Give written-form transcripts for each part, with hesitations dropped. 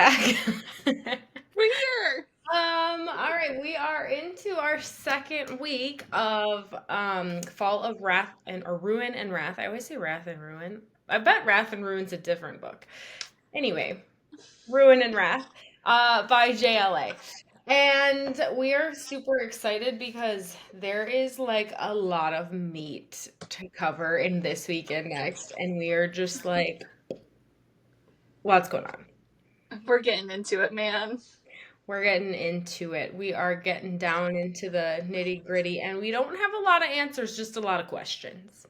back. We're here. All right, we are into our second week of Fall of Wrath or Ruin and Wrath. I always say Wrath and Ruin. I bet Wrath and Ruin's a different book. Anyway, Ruin and Wrath by JLA. And we are super excited because there is like a lot of meat to cover in this week and next, and we are just like, what's going on? We're getting into it, man. We're getting into it. We are getting down into the nitty gritty, and we don't have a lot of answers, just a lot of questions.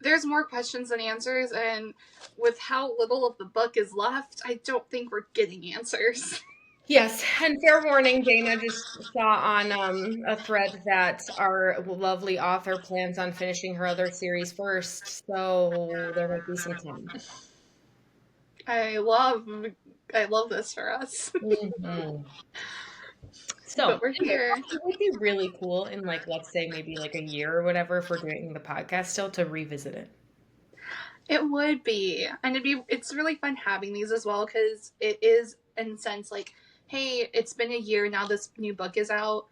There's more questions than answers, and with how little of the book is left, I don't think we're getting answers. Yes, and fair warning, Dana just saw on a thread that our lovely author plans on finishing her other series first, so there might be some time. I love this for us. Mm-hmm. So, But we're here. it would be really cool in like, let's say maybe like a year or whatever, if we're doing the podcast still, to revisit it. It would be, and it's really fun having these as well, because it is in a sense like, hey, it's been a year now, this new book is out.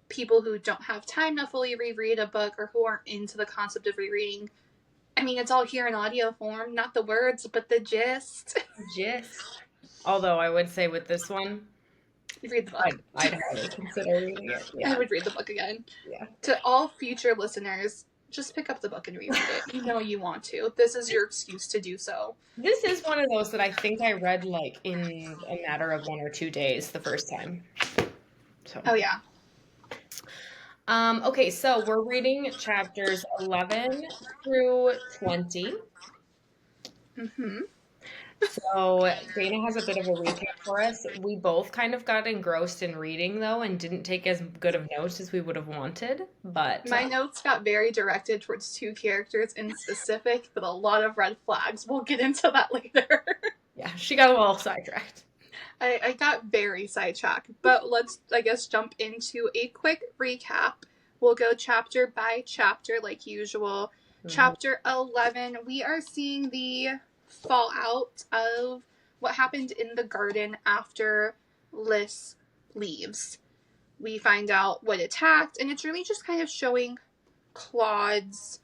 People who don't have time to fully reread a book or who aren't into the concept of rereading, I mean, it's all here in audio form, not the words, but the gist. Gist. Although I would say with this one, Read the book. I'd highly consider reading it. Yeah. I would read the book again. Yeah. To all future listeners, just pick up the book and reread it. You know you want to. This is your excuse to do so. This is one of those that I think I read like in a matter of 1 or 2 days the first time. So. Oh yeah. Okay, so we're reading chapters 11 through 20. Mm-hmm. So Dana has a bit of a recap for us. We both kind of got engrossed in reading though and didn't take as good of notes as we would have wanted, but my notes got very directed towards 2 characters in specific, but a lot of red flags. We'll get into that later. Yeah, she got a little sidetracked. I got very sidetracked, but let's, I guess, jump into a quick recap. We'll go chapter by chapter like usual. Mm-hmm. Chapter 11, we are seeing the fallout of what happened in the garden after Lys leaves. We find out what attacked, and it's really just kind of showing Claude's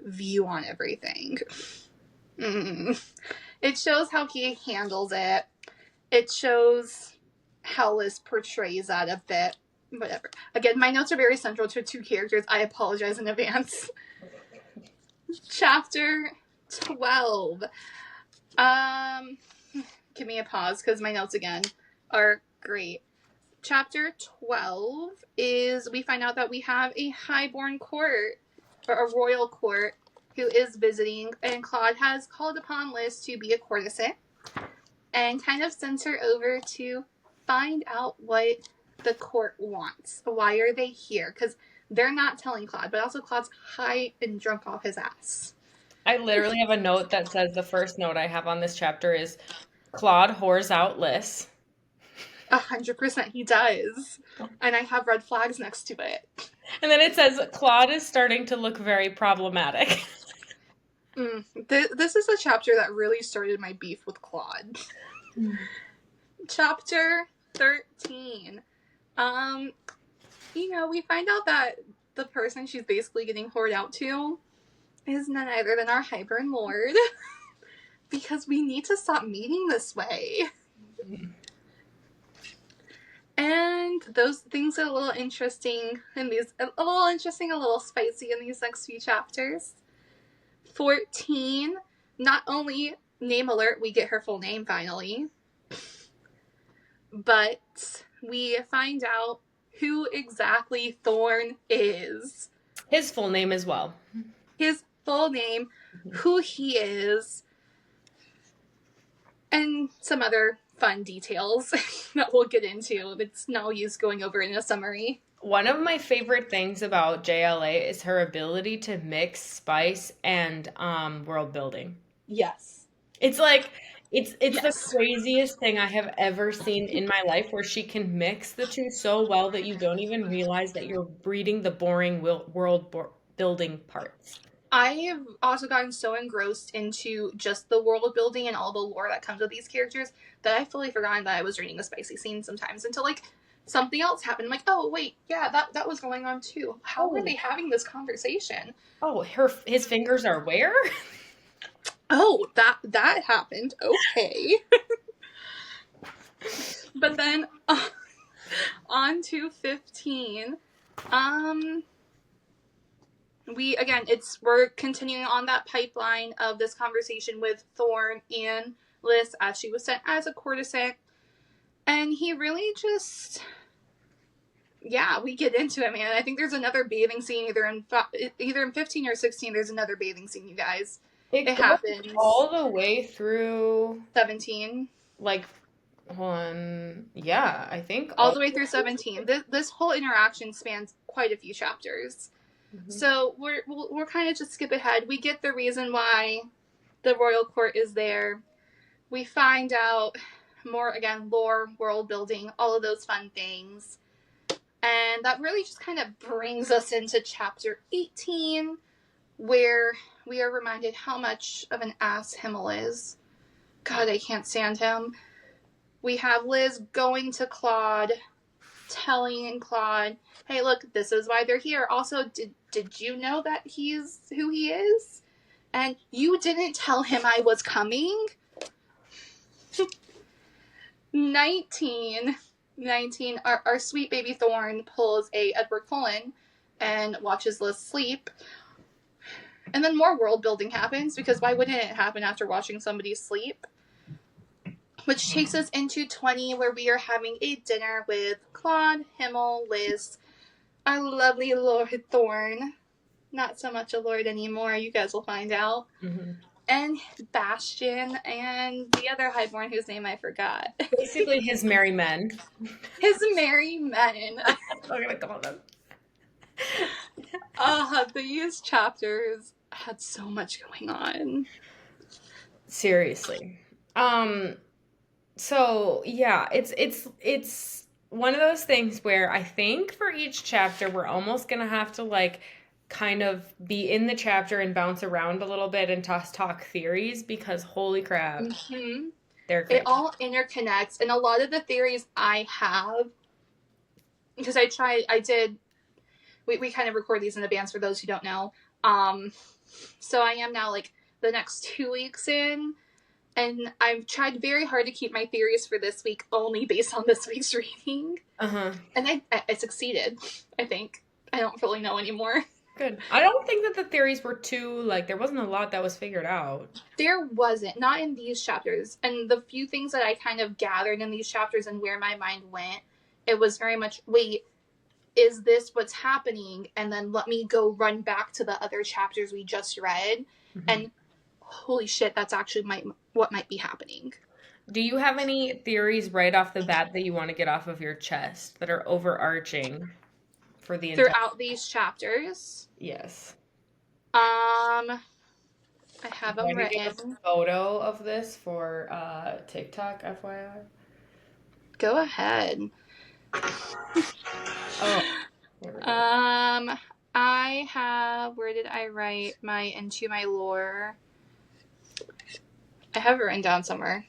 view on everything. It shows how he handles it. It shows how Lys portrays that a bit. Whatever. Again, my notes are very central to 2 characters. I apologize in advance. Chapter 12. Give me a pause because my notes again are great. Chapter 12 is we find out that we have a highborn court, or a royal court, who is visiting, and Claude has called upon Lys to be a courtesan and kind of sends her over to find out what the court wants. Why are they here? Because they're not telling Claude, but also Claude's high and drunk off his ass. I literally have a note that says the first note I have on this chapter is Claude whores out Lys. 100% he does. And I have red flags next to it. And then it says Claude is starting to look very problematic. This is a chapter that really started my beef with Claude. Chapter 13. We find out that the person she's basically getting whored out to is none other than our Highborn Lord. Because we need to stop meeting this way. And those things are a little interesting in these, a little spicy in these next few chapters. 14, not only name alert, we get her full name finally, but we find out who exactly Thorn is. His full name as well. His full name, who he is, and some other fun details that we'll get into. It's no use going over in a summary. One of my favorite things about JLA is her ability to mix spice and world building. Yes. It's like it's the craziest thing I have ever seen in my life, where she can mix the two so well that you don't even realize that you're reading the boring world building parts. I've also gotten so engrossed into just the world building and all the lore that comes with these characters that I fully forgotten that I was reading a spicy scene sometimes until like something else happened. I'm like, oh wait, yeah, that was going on too. How were Oh, they having this conversation? oh, his fingers are where? Oh, that happened. Okay. But then on to 15. Um we're continuing on that pipeline of this conversation with Thorn and Liz as she was sent as a courtesan. And he really just, yeah, we get into it, man. I think there's another bathing scene either in 15 or 16. There's another bathing scene, you guys. It It goes happens. all the way through 17. like yeah, I think All all the way the through way 17. This whole interaction spans quite a few chapters. through. So we're kind of just skip ahead. We get the reason why the royal court is there. We find out more, again, lore, world building, all of those fun things. And that really just kind of brings us into chapter 18, where we are reminded how much of an ass Himmel is. God, I can't stand him. We have Liz going to Claude, telling Claude, hey, look, this is why they're here. Also, did you know that he's who he is? And you didn't tell him I was coming? 19, our sweet baby Thorn pulls a Edward Cullen and watches Liz sleep. And then more world building happens, because why wouldn't it happen after watching somebody sleep? Which takes us into 20, where we are having a dinner with Claude, Himmel, Liz, our lovely Lord Thorn. Not so much a lord anymore, you guys will find out. Mm-hmm. And Bastion and the other highborn whose name I forgot. Basically, his merry men. His merry men. I'm gonna call them. These chapters had so much going on. Seriously. So yeah, it's one of those things where I think for each chapter we're almost gonna have to like kind of be in the chapter and bounce around a little bit and talk theories, because holy crap, Mm-hmm. they're It crazy. all interconnects, and a lot of the theories I have, because we kind of record these in advance for those who don't know. So I am now like the next 2 weeks in, and I've tried very hard to keep my theories for this week only based on this week's reading. Uh-huh. And I succeeded, I think. I don't really know anymore. Good. I don't think that the theories were too, like, there wasn't a lot that was figured out. There wasn't, not in these chapters. And the few things that I kind of gathered in these chapters and where my mind went, it was very much, wait, is this what's happening? And then let me go run back to the other chapters we just read. Mhm. And holy shit, that's actually what might be happening. Do you have any theories right off the bat that you want to get off of your chest that are overarching for the entire? Throughout these chapters, Yes. I have Do them I need to get a written. photo of this for TikTok, FYI? Go ahead. Oh, there we go. I have, where did I write my Into My Lore? I have it written down somewhere.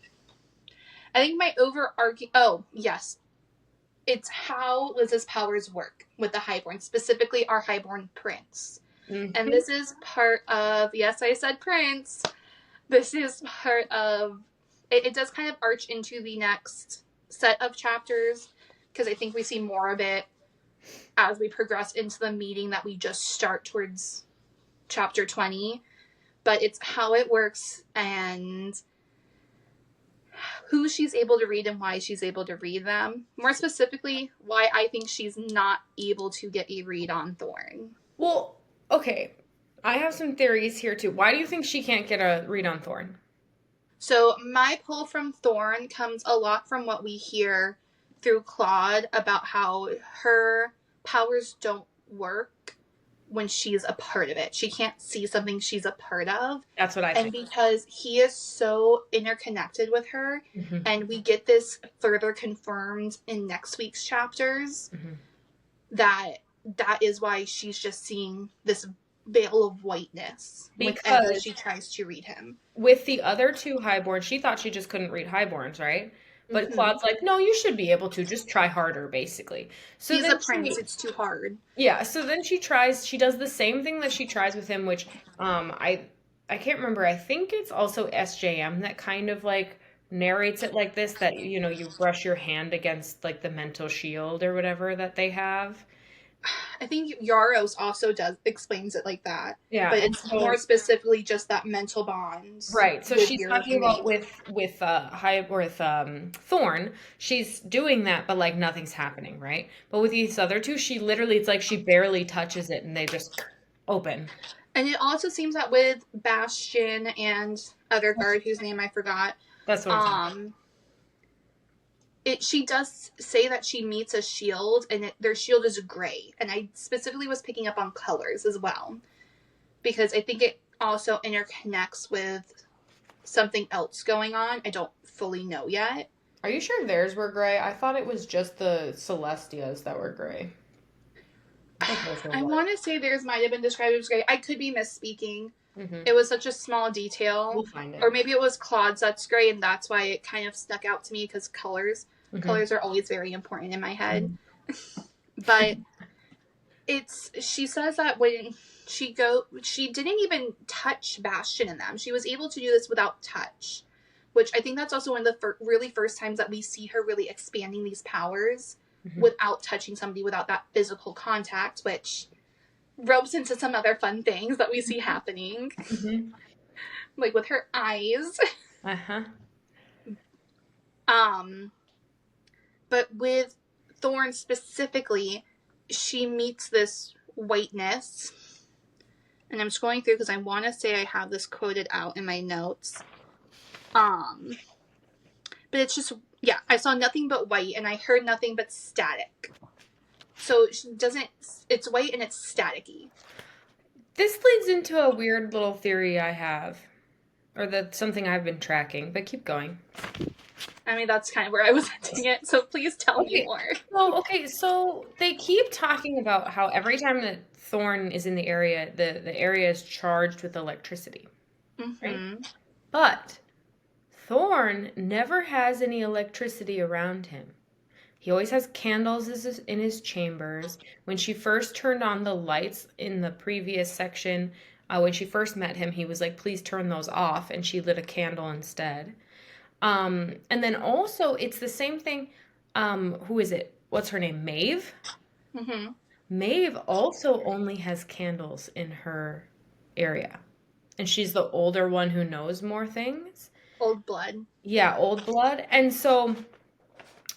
I think my overarching, oh, yes. It's how Liz's powers work with the Highborn, specifically our Highborn prince. Mhm. And this is part of, yes, I said prince. This is part of, it does kind of arch into the next set of chapters, because I think we see more of it as we progress into the meeting that we just start towards chapter 20. But it's how it works and who she's able to read and why she's able to read them. More specifically, why I think she's not able to get a read on Thorn. Well, okay. I have some theories here too. Why do you think she can't get a read on Thorn? So my pull from Thorn comes a lot from what we hear through Claude about how her powers don't work when she's a part of it. She can't see something she's a part of. That's what I And think. because he is so interconnected with her, Mhm. and we get this further confirmed in next week's chapters, Mhm. that is why she's just seeing this veil of whiteness whenever Because she tries to read him. with the other two highborns, she thought she just couldn't read highborns, right? But Mm-hmm. Claude's like, no, you should be able to. Just try harder, basically. So He's then a prince. she, It's too hard. yeah, so then she does the same thing that she tries with him, which um I I can't remember. I think it's also SJM that kind of like narrates it like this, that you brush your hand against like the mental shield or whatever that they have. I think Yaros also does explains it like that, Yeah, but and it's more so specifically just that mental bonds right. So with she's your talking about roommate. with Thorn, she's doing that, but like nothing's happening, right? But with these other two, she literally, it's like she barely touches it and they just open. And it also seems that with Bastion and other That's, guard whose name I forgot, that's what I'm saying. um, she does say that she meets a shield and their shield is gray. And I specifically was picking up on colors as well because I think it also interconnects with something else going on. I don't fully know yet. Are you sure theirs were gray? I thought it was just the Celestias that were gray. I thought those were I white. want to say theirs might have been described as gray. I could be misspeaking. Hmm. It was such a small detail. We'll find it. Or maybe it was Claude's that's gray, and that's why it kind of stuck out to me because colors. Hmm. Colors are always very important in my head. Hmm. But she says that when she didn't even touch Bastion in them. She was able to do this without touch, which I think that's also one of the really first times that we see her really expanding these powers Hmm. without touching somebody, without that physical contact, which ropes into some other fun things that we see happening, Hmm. like with her eyes. Uh-huh. Um, but with Thorn specifically, she meets this whiteness. And I'm scrolling through because I want to say I have this quoted out in my notes. But it's just, yeah, I saw nothing but white and I heard nothing but static. So she doesn't, it's white and it's staticky. This leads into a weird little theory I have, or that's something I've been tracking, but keep going. I mean, that's kind of where I was ending it. So please tell me Okay. more. So they keep talking about how every time that Thorn is in the area, the area is charged with electricity, right? Mm-hmm. But Thorn never has any electricity around him. He always has candles in his chambers. When she first turned on the lights in the previous section, when she first met him, he was like, please turn those off. And she lit a candle instead. And then also, it's the same thing. Who is it? What's her name? Maeve? Mm-hmm. Maeve also only has candles in her area. And she's the older one who knows more things. Old blood. Yeah, old blood. And so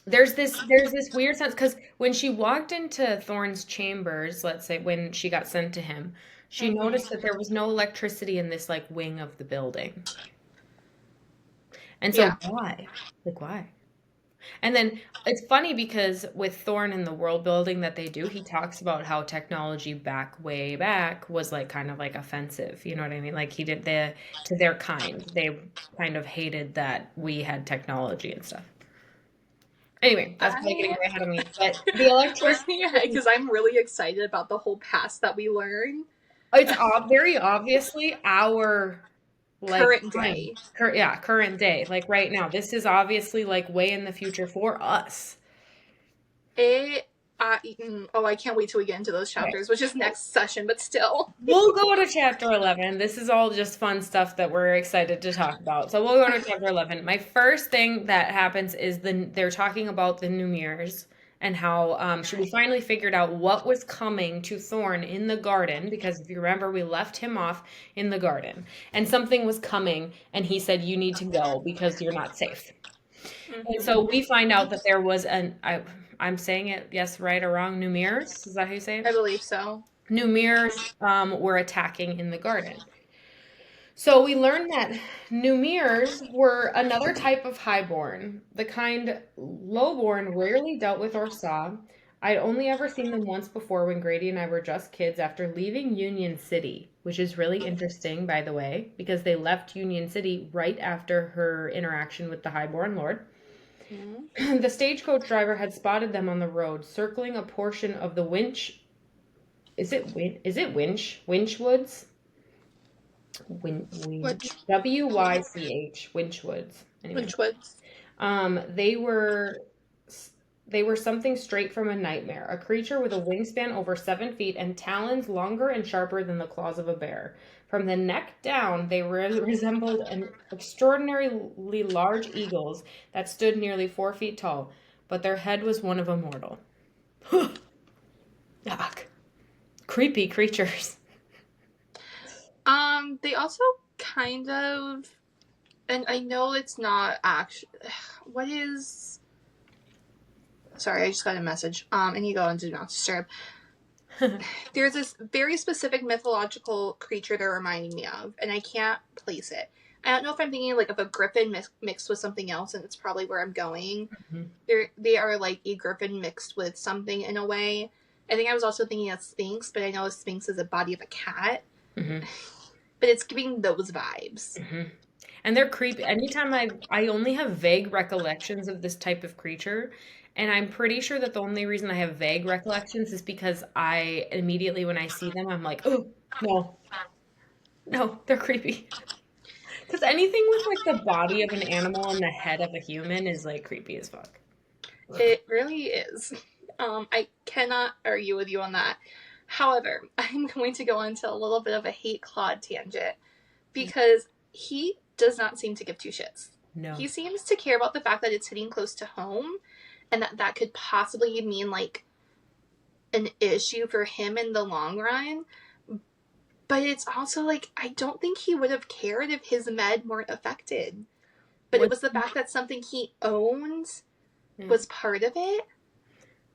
there's this weird sense because when she walked into Thorne's chambers, let's say when she got sent to him, she Mm-hmm. noticed that there was no electricity in this like wing of the building. And so Yeah. why? Like why? And then it's funny because with Thorne and the world building that they do, he talks about how technology way back was like kind of like offensive. You know what I mean? Like he did to their kind. They kind of hated that we had technology and stuff. Anyway, that's probably getting I way ahead of me. But the electricity, because I'm really excited about the whole past that we learn. it's very obviously our like Current time. day. Yeah, current day. Like right now. This is obviously like way in the future for us. It oh, I can't wait till we get into those Okay. chapters, which is next session, but still. We'll go to chapter 11. This is all just fun stuff that we're excited to talk about. So we'll go to chapter 11. My first thing that happens is they're talking about the Numiers and how we finally figured out what was coming to Thorn in the garden, because if you remember, we left him off in the garden and something was coming and he said, you need to go because you're not safe. And Mm-hmm. so we find out that there was I'm saying it, yes, right or wrong, Numiers. Is that how you say I it? believe so. Numiers were attacking in the garden. So we learned that Numiers were another type of highborn, the kind lowborn rarely dealt with or saw. I'd only ever seen them once before when Grady and I were just kids after leaving Union City, which is really interesting, by the way, because they left Union City right after her interaction with the highborn lord. Mm-hmm. The stagecoach driver had spotted them on the road, circling a portion of the winch Winchwoods? Which Wych Winchwoods. Anyway. woods? Um, they were they were something straight from a nightmare. A creature with a wingspan over 7 feet and talons longer and sharper than the claws of a bear. From the neck down, they resembled an extraordinarily large eagles that stood nearly 4 feet tall, but their head was one of a mortal. Yuck. Creepy creatures. They also kind of, and I know it's not actually, what is, sorry, I just got a message. And you go into Do Not Disturb. There's this very specific mythological creature they're reminding me of, and I can't place it. I don't know if I'm thinking like of a griffin mixed with something else, and it's probably where I'm going. Mm-hmm. They are like a griffin mixed with something in a way. I think I was also thinking of Sphinx, but I know a Sphinx is a body of a cat. Mm-hmm. But it's giving those vibes. Mm-hmm. And they're creepy. Anytime I only have vague recollections of this type of creature, and I'm pretty sure that the only reason I have vague recollections is because I immediately when I see them, I'm like, oh no, no, they're creepy. Because anything with like the body of an animal and the head of a human is like creepy as fuck. It really is. I cannot argue with you on that. However, I'm going to go into a little bit of a hate Claude tangent because he does not seem to give two shits. No. He seems to care about the fact that it's hitting close to home and that could possibly mean like an issue for him in the long run. But it's also like, I don't think he would have cared if his med weren't affected. But it was the fact that something he owned was part of it.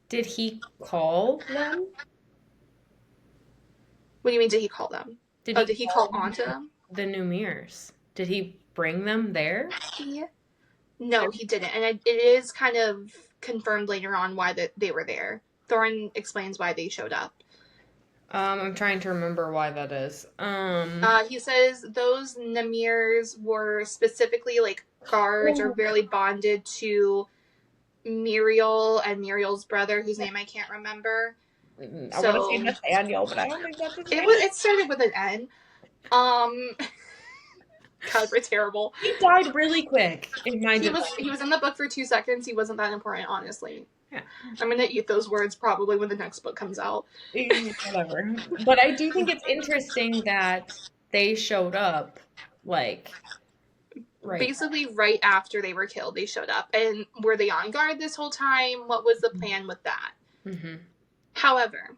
Did he call them? What do you mean, did he call them? Did he call onto them? The new mirrors. Did he bring them there? No, he didn't. And it is kind of confirmed later on why they were there. Thorin explains why they showed up. I'm trying to remember why that is. He says those Namirs were specifically like guards or barely bonded to Muriel and Muriel's brother, whose name I can't remember. I want to say Nathaniel, but I don't think that's his name. It started with an N. God, we're terrible. He died really quick. He was in the book for 2 seconds. He wasn't that important, honestly. Yeah. I'm gonna eat those words probably when the next book comes out. Whatever. But I do think it's interesting that they showed up, like, basically right after they were killed. They showed up, and were they on guard this whole time? What was the plan with that? Mm-hmm. However,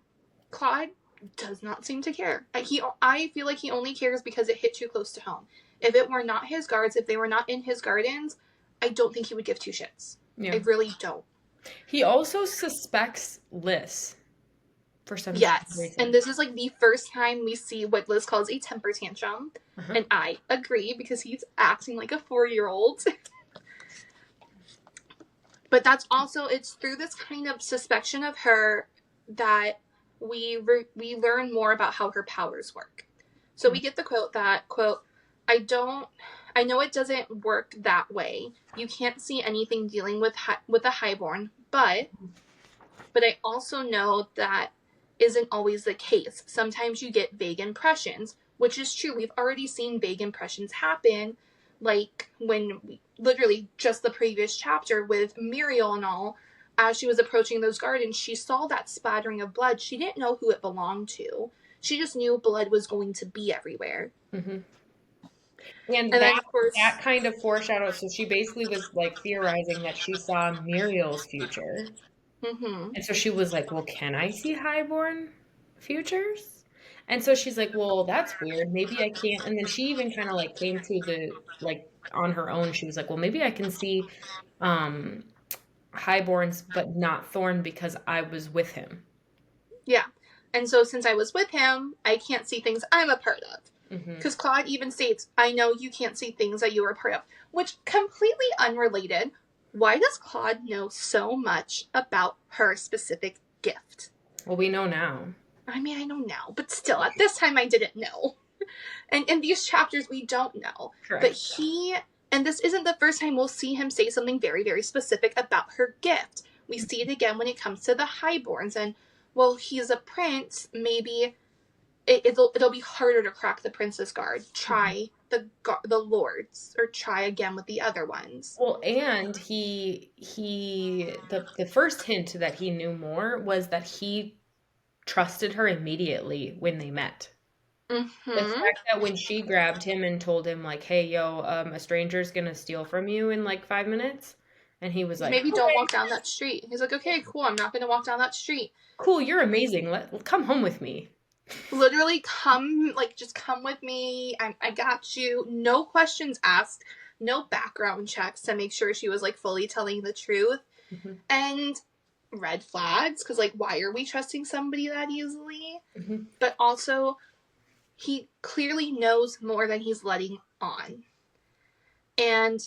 Claude does not seem to care. I feel like he only cares because it hit too close to home. If it were not his guards, if they were not in his gardens, I don't think he would give two shits. Yeah. I really don't. He also suspects Liz for some reason. Yes, and this is like the first time we see what Liz calls a temper tantrum, and I agree because he's acting like a 4-year-old. But that's also, it's through this kind of suspicion of her that we learn more about how her powers work. So we get the quote that, quote, I know it doesn't work that way. You can't see anything dealing with a highborn, but I also know that isn't always the case. Sometimes you get vague impressions, which is true. We've already seen vague impressions happen, like when literally just the previous chapter with Muriel and all, as she was approaching those gardens, she saw that spattering of blood. She didn't know who it belonged to. She just knew blood was going to be everywhere. Mm-hmm. And that, of course, that kind of foreshadows. So she basically was like theorizing that she saw Muriel's future. Mm-hmm. And so she was like, well, can I see highborn futures? And so she's like, well, that's weird. Maybe I can't. And then she even kind of like came to the, like on her own. She was like, well, maybe I can see highborns, but not Thorn because I was with him. Yeah. And so since I was with him, I can't see things I'm a part of. Because Claude even states, I know you can't see things that you are a part of. Which, completely unrelated, why does Claude know so much about her specific gift? Well, we know now. I mean, I know now, but still, at this time I didn't know. And in these chapters, we don't know. Correct. But and this isn't the first time we'll see him say something very, very specific about her gift. We see it again when it comes to the highborns and well, he's a prince. Maybe it'll be harder to crack the princess guard. Try the lords, or try again with the other ones. Well, and the first hint that he knew more was that he trusted her immediately when they met. The Mm-hmm. fact that when she grabbed him and told him like, "Hey, yo, a stranger's gonna steal from you in like 5 minutes," and he was like, Maybe don't "Okay, walk down that street. He's like, okay, cool. I'm not gonna walk down that street. cool, you're amazing. Come home with me." Literally, come, like, just come with me. I got you. No questions asked. No background checks to make sure she was like fully telling the truth. Mhm, And red flags, because like, why are we trusting somebody that easily? mhm. But also, he clearly knows more than he's letting on. And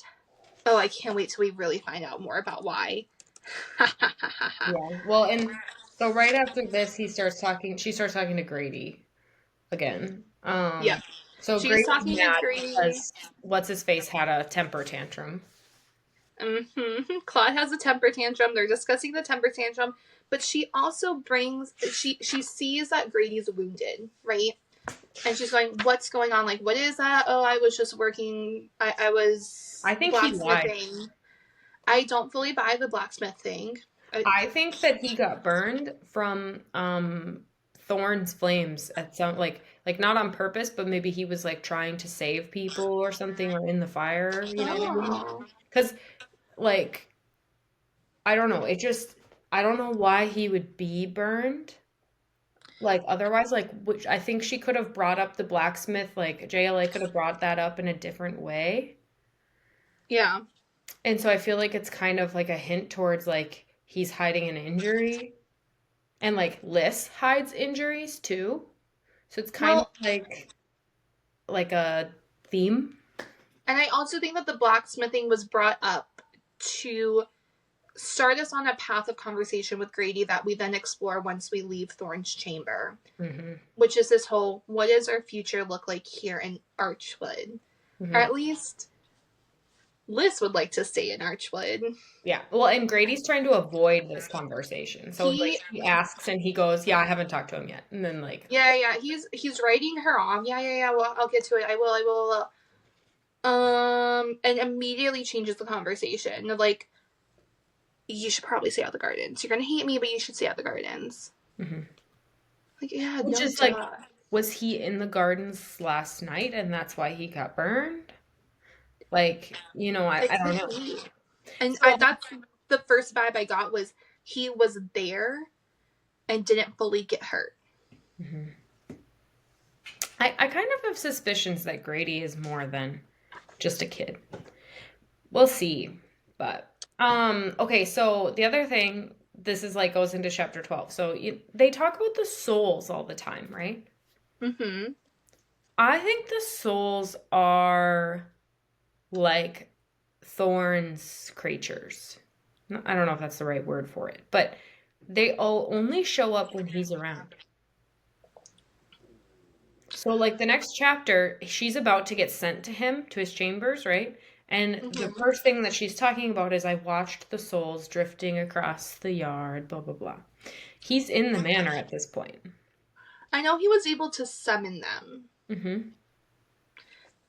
oh, I can't wait till we really find out more about why. Yeah. Well, and so right after this, she starts talking to Grady again. Yep. So She's Grady's talking to mad Grady. because what's his face had a temper tantrum. Claude has a temper tantrum. They're discussing the temper tantrum, but she also brings she sees that Grady's wounded, right? And she's going, "What's going on? Like, what is that? Oh, I was just working. I was I think he lied. blacksmithing. I don't fully buy the blacksmith thing. I think that he got burned from Thorn's flames at some like not on purpose, but maybe he was like trying to save people or something or in the fire, you know what I mean? Oh, Because like I don't know, I don't know why he would be burned. Like otherwise, like which I think she could have brought up the blacksmith, like JLA could have brought that up in a different way. yeah. And so I feel like it's kind of like a hint towards like he's hiding an injury. And like Liz hides injuries too. So it's kind of Well, like a theme. and I also think that the blacksmithing was brought up to start us on a path of conversation with Grady that we then explore once we leave Thorne's chamber, Hmm. which is this whole, what does our future look like here in Archwood? Or Hmm. at least Liz would like to stay in Archwood. Yeah. Well, and Grady's trying to avoid this conversation. So like He, she asks and he goes, "Yeah, I haven't talked to him yet." And then like, yeah, he's writing her off. Yeah. Well, I'll get to it. I will. And immediately changes the conversation. Like, you should probably stay out the gardens. You're gonna hate me, but you should stay out the gardens. mhm. Like, yeah, Which no, is like, duh. was he in the gardens last night and that's why he got burned? Like, It I don't could know. be. And So, that's the first vibe I got, was he was there and didn't fully get hurt. mhm. I kind of have suspicions that Grady is more than just a kid. We'll see. But okay, so the other thing, this is like goes into chapter 12. So they talk about the souls all the time, right? Mm-hmm. I think the souls are like Thorn's creatures. I don't know if that's the right word for it, but they all only show up when he's around. So, like the next chapter, she's about to get sent to him, to his chambers, right? And the Mm-hmm. first thing that she's talking about is, "I watched the souls drifting across the yard, blah, blah, blah." He's in the manor at this point. I know he was able to summon them. Mm-hmm.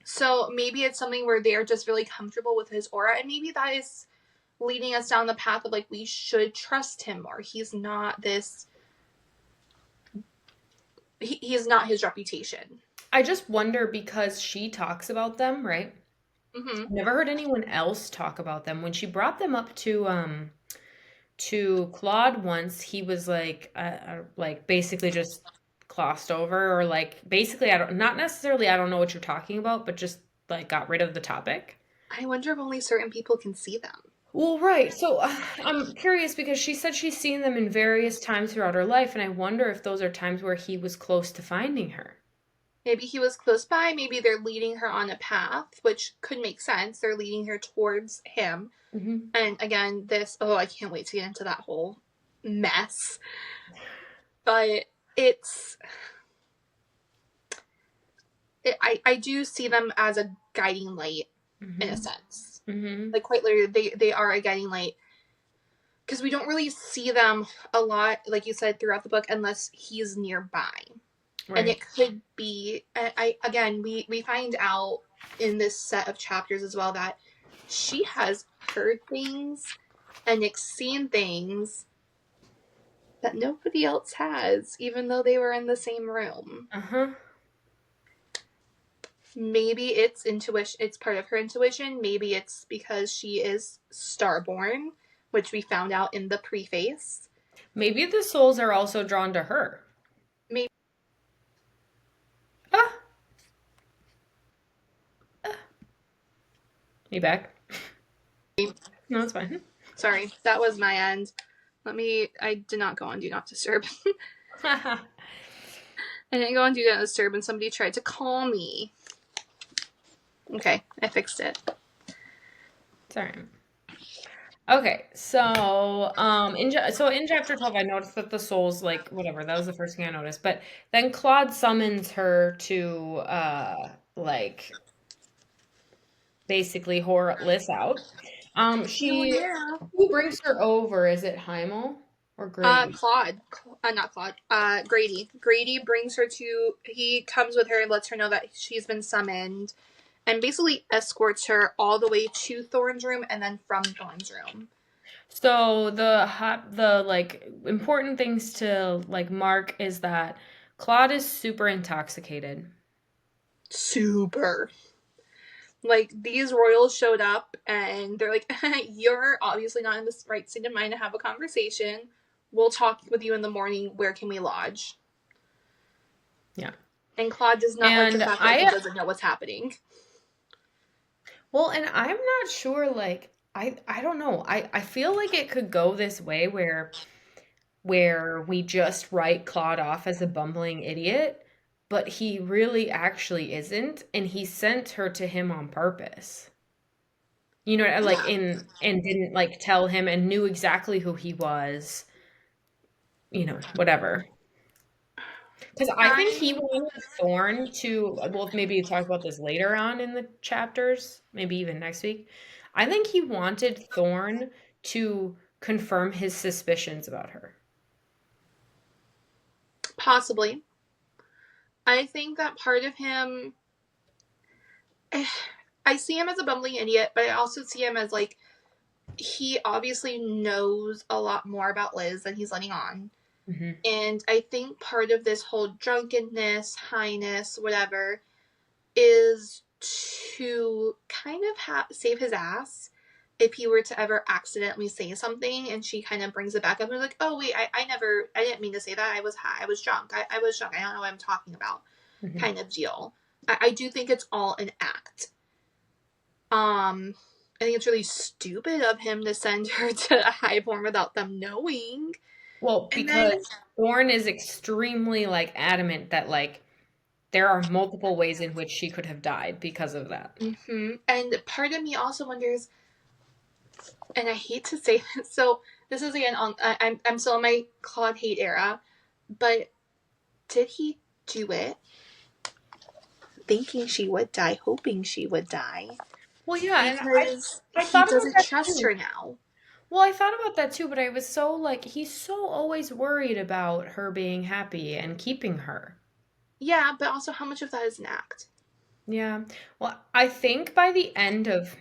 So maybe it's something where they're just really comfortable with his aura, and maybe that is leading us down the path of like, we should trust him more. He's not this. He is not his reputation. I just wonder because she talks about them, right? Mm-hmm. I've never heard anyone else talk about them. When she brought them up to Claude once, he was like basically just glossed over or like basically I don't not necessarily I don't know what you're talking about, but just like got rid of the topic. I wonder if only certain people can see them. Well, right. So I'm curious because she said she's seen them in various times throughout her life, and I wonder if those are times where he was close to finding her. Maybe he was close by. Maybe they're leading her on a path, which could make sense. They're leading her towards him. Hmm. And again, I can't wait to get into that whole mess. But it's, I do see them as a guiding light in a Hmm. sense. Hmm. Like, quite literally, they are a guiding light. because we don't really see them a lot, like you said, throughout the book, unless he's nearby. And Right. it could be, again, we find out in this set of chapters as well that she has heard things and seen things that nobody else has, even though they were in the same room. Uh-huh. Maybe it's intuition, it's part of her intuition. Maybe it's because she is starborn, which we found out in the preface. Maybe the souls are also drawn to her. Maybe. Ah, ah. You back? No, it's fine. Sorry, that was my end. I did not go on Do Not Disturb. I didn't go on Do Not Disturb and somebody tried to call me. Okay, I fixed it. Sorry. Okay, so in chapter 12 I noticed that the souls, like, whatever, that was the first thing I noticed. But then Claude summons her to like basically whore Liz out. Oh She yeah. Who brings her over? Is it Heimel or Grady? Claude. Not Claude. Grady. Grady brings her to. He comes with her and lets her know that she's been summoned, and basically escorts her all the way to Thorne's room and then from Thorne's room. So the like important things to like mark is that Claude is super intoxicated. Super. Like, these royals showed up and they're like, you're obviously not in the right state of mind to have a conversation. We'll talk with you in the morning. Where can we lodge? Yeah. And Claude does not like the And fact that he doesn't know what's happening. well, and I'm not sure, like, I don't know. I feel like it could go this way where we just write Claude off as a bumbling idiot, but he really actually isn't, and he sent her to him on purpose. You know, like, Yeah. in and didn't like tell him and knew exactly who he was, whatever. Because I think I he wanted Thorn to, well, maybe talk about this later on in the chapters, maybe even next week. I think he wanted Thorn to confirm his suspicions about her. possibly. I think that part of him. I see him as a bumbling idiot, but I also see him as, like, he obviously knows a lot more about Liz than he's letting on. Hmm. And I think part of this whole drunkenness, highness, whatever, is to kind of save his ass if he were to ever accidentally say something and she kind of brings it back up and is like, oh wait, I didn't mean to say that. I was high. I was drunk. I was drunk. I don't know what I'm talking about. Hmm. Kind of deal. I do think it's all an act. I think it's really stupid of him to send her to a highborn without them knowing. Well, And then, because Thorn is extremely like adamant that like there are multiple ways in which she could have died because of that. and part of me also wonders, and I hate to say this, so this is again on, I'm still in my Claude hate era, but did he do it thinking she would die, hoping she would die? Well, yeah, and Because I he thought about doesn't that trust too. her now. Well, I thought about that too, but I was so like, he's so always worried about her being happy and keeping her. Yeah, but also how much of that is an act? Yeah. Well, I think by the end of,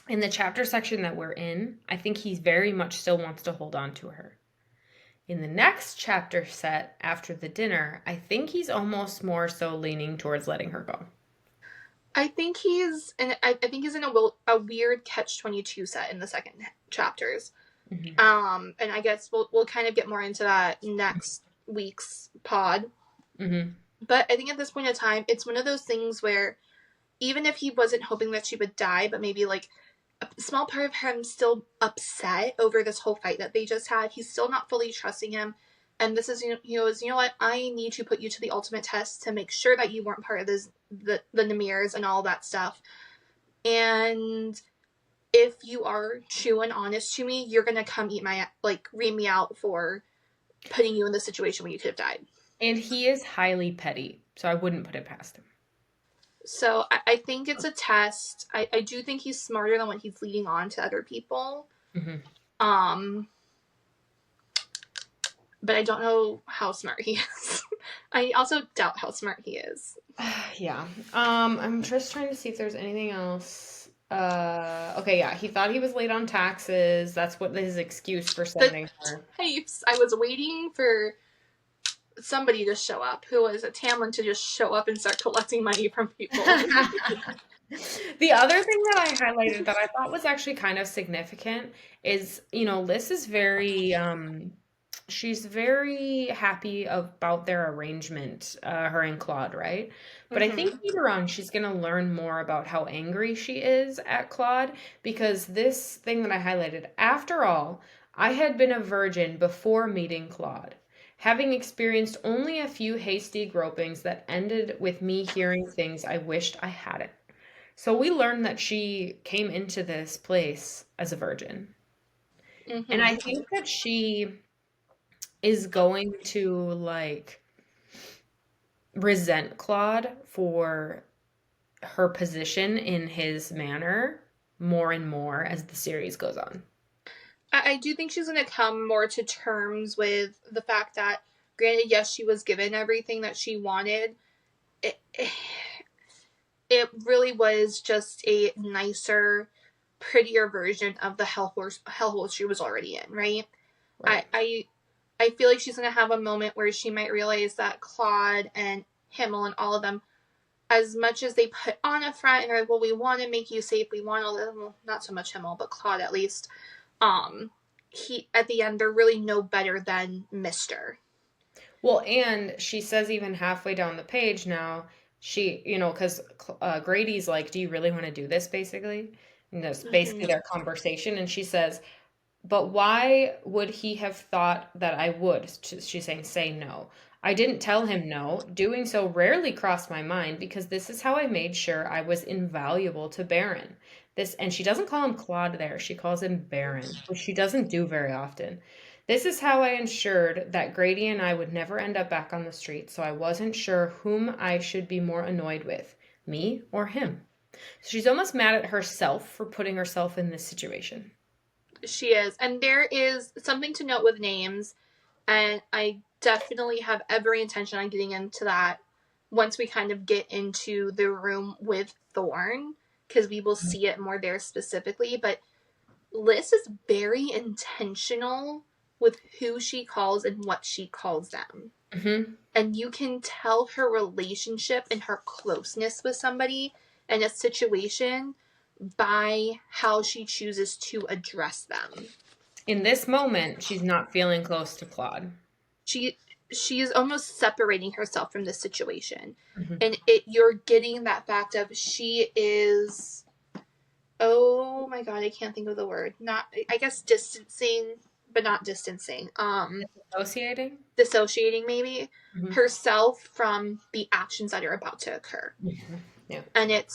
in the chapter section that we're in, I think he very much still wants to hold on to her. In the next chapter set after the dinner, I think he's almost more so leaning towards letting her go. I think I think he's in a weird catch-22 set in the second chapters. Hmm. And I guess we'll kind of get more into that next week's pod. Hmm. But I think at this point in time, it's one of those things where even if he wasn't hoping that she would die, but maybe like a small part of him still upset over this whole fight that they just had, he's still not fully trusting him. And this is, you know what, I need to put you to the ultimate test to make sure that you weren't part of the Namirs and all that stuff. And if you are true and honest to me, you're gonna come ream me out for putting you in the situation where you could have died. And he is highly petty, so I wouldn't put it past him. So I think it's a test. I do think he's smarter than what he's leading on to other people. Hmm. Um, but I don't know how smart he is. I also doubt how smart he is. Yeah. I'm just trying to see if there's anything else. Okay, yeah. He thought he was late on taxes. That's what his excuse for The sending her. tapes, I was waiting for somebody to show up who was a Tamlin to just show up and start collecting money from people. The other thing that I highlighted that I thought was actually kind of significant is, Liz is very, she's very happy about their arrangement, her and Claude, right? But I think Mm-hmm. later on she's going to learn more about how angry she is at Claude because this thing that I highlighted, after all, I had been a virgin before meeting Claude, having experienced only a few hasty gropings that ended with me hearing things I wished I hadn't. So we learned that she came into this place as a virgin. And I Mm-hmm. think that she is going to like resent Claude for her position in his manor more and more as the series goes on. I do think she's going to come more to terms with the fact that, granted, yes, she was given everything that she wanted. It really was just a nicer, prettier version of the hellhole she was already in, right? I Right. I, I feel like she's gonna have a moment where she might realize that Claude and Himmel and all of them, as much as they put on a front and are like, well, we want to make you safe, we want all of them, well, not so much Himmel, but Claude at least. Um, he at the end they're really no better than Mister. Well, and she says even halfway down the page now, because Grady's like, "Do you really want to do this?" Basically, and that's basically Mm-hmm. their conversation. And she says, "But why would he have thought that I would?" She's saying, "Say no. I didn't tell him no. Doing so rarely crossed my mind because this is how I made sure I was invaluable to Baron." And she doesn't call him Claude there. She calls him Baron, which she doesn't do very often. This is how I ensured that Grady and I would never end up back on the street, so I wasn't sure whom I should be more annoyed with, me or him. So she's almost mad at herself for putting herself in this situation. She is, and there is something to note with names, and I definitely have every intention on getting into that once we kind of get into the room with Thorn, because we will see it more there specifically. But Liz is very intentional with who she calls and what she calls them. Hmm. And you can tell her relationship and her closeness with somebody in a situation by how she chooses to address them. In this moment, she's not feeling close to Claude. She she is almost separating herself from this situation. Hmm. And you're getting that fact of she is, oh my god, I can't think of the word. Not, I guess, distancing, but not distancing. Associating? Dissociating maybe Hmm. herself from the actions that are about to occur. Hmm. Yeah. And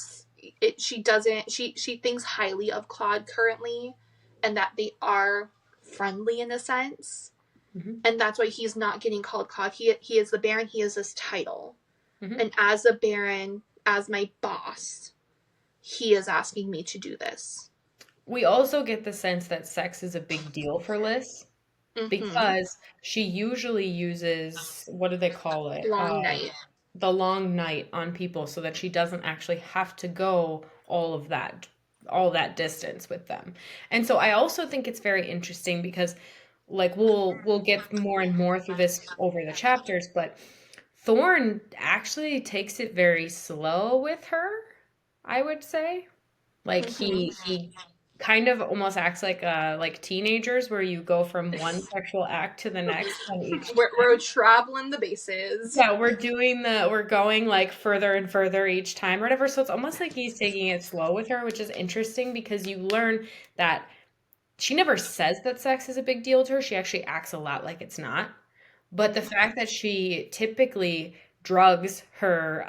she doesn't, she thinks highly of Claude currently, and that they are friendly in a sense, Hmm. and that's why he's not getting called Claude. He is the Baron. He is this title, Hmm. and as the Baron, as my boss, he is asking me to do this. We also get the sense that sex is a big deal for Liz Mm-hmm. because she usually uses, what do they call it? Long night. The long night on people so that she doesn't actually have to go all that distance with them. And so I also think it's very interesting because like we'll get more and more through this over the chapters, but Thorn actually takes it very slow with her, I would say. Like Mm-hmm. he kind of almost acts like teenagers where you go from one sexual act to the next on each We're time. traveling the bases. Yeah, we're going like further and further each time or whatever. So it's almost like he's taking it slow with her, which is interesting because you learn that she never says that sex is a big deal to her. She actually acts a lot like it's not. But the Mm-hmm. fact that she typically drugs her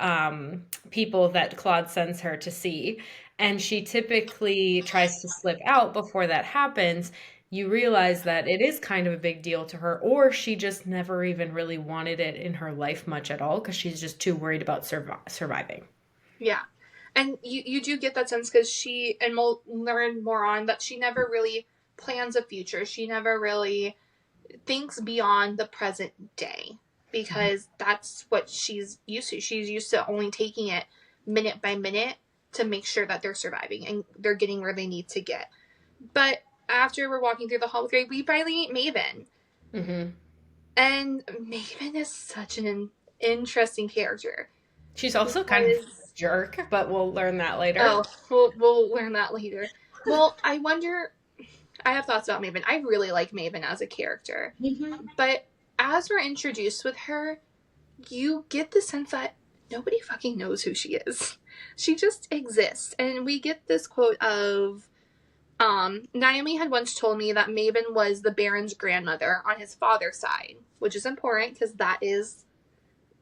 people that Claude sends her to see, and she typically tries to slip out before that happens, you realize that it is kind of a big deal to her, or she just never even really wanted it in her life much at all because she's just too worried about surviving. Yeah. And you do get that sense because she, and we'll learn more on, that she never really plans a future. She never really thinks beyond the present day because that's what she's used to. She's used to only taking it minute by minute to make sure that they're surviving and they're getting where they need to get. But after we're walking through the hall, we finally meet Maven. Mm-hmm. And Maven is such an interesting character. She's also kind of a jerk, but we'll learn that later. Oh, we'll learn that later. Well, I wonder. I have thoughts about Maven. I really like Maven as a character, but as we're introduced with her, you get the sense that nobody fucking knows who she is. She just exists, and we get this quote of, Naomi had once told me that Maven was the Baron's grandmother on his father's side, which is important because that is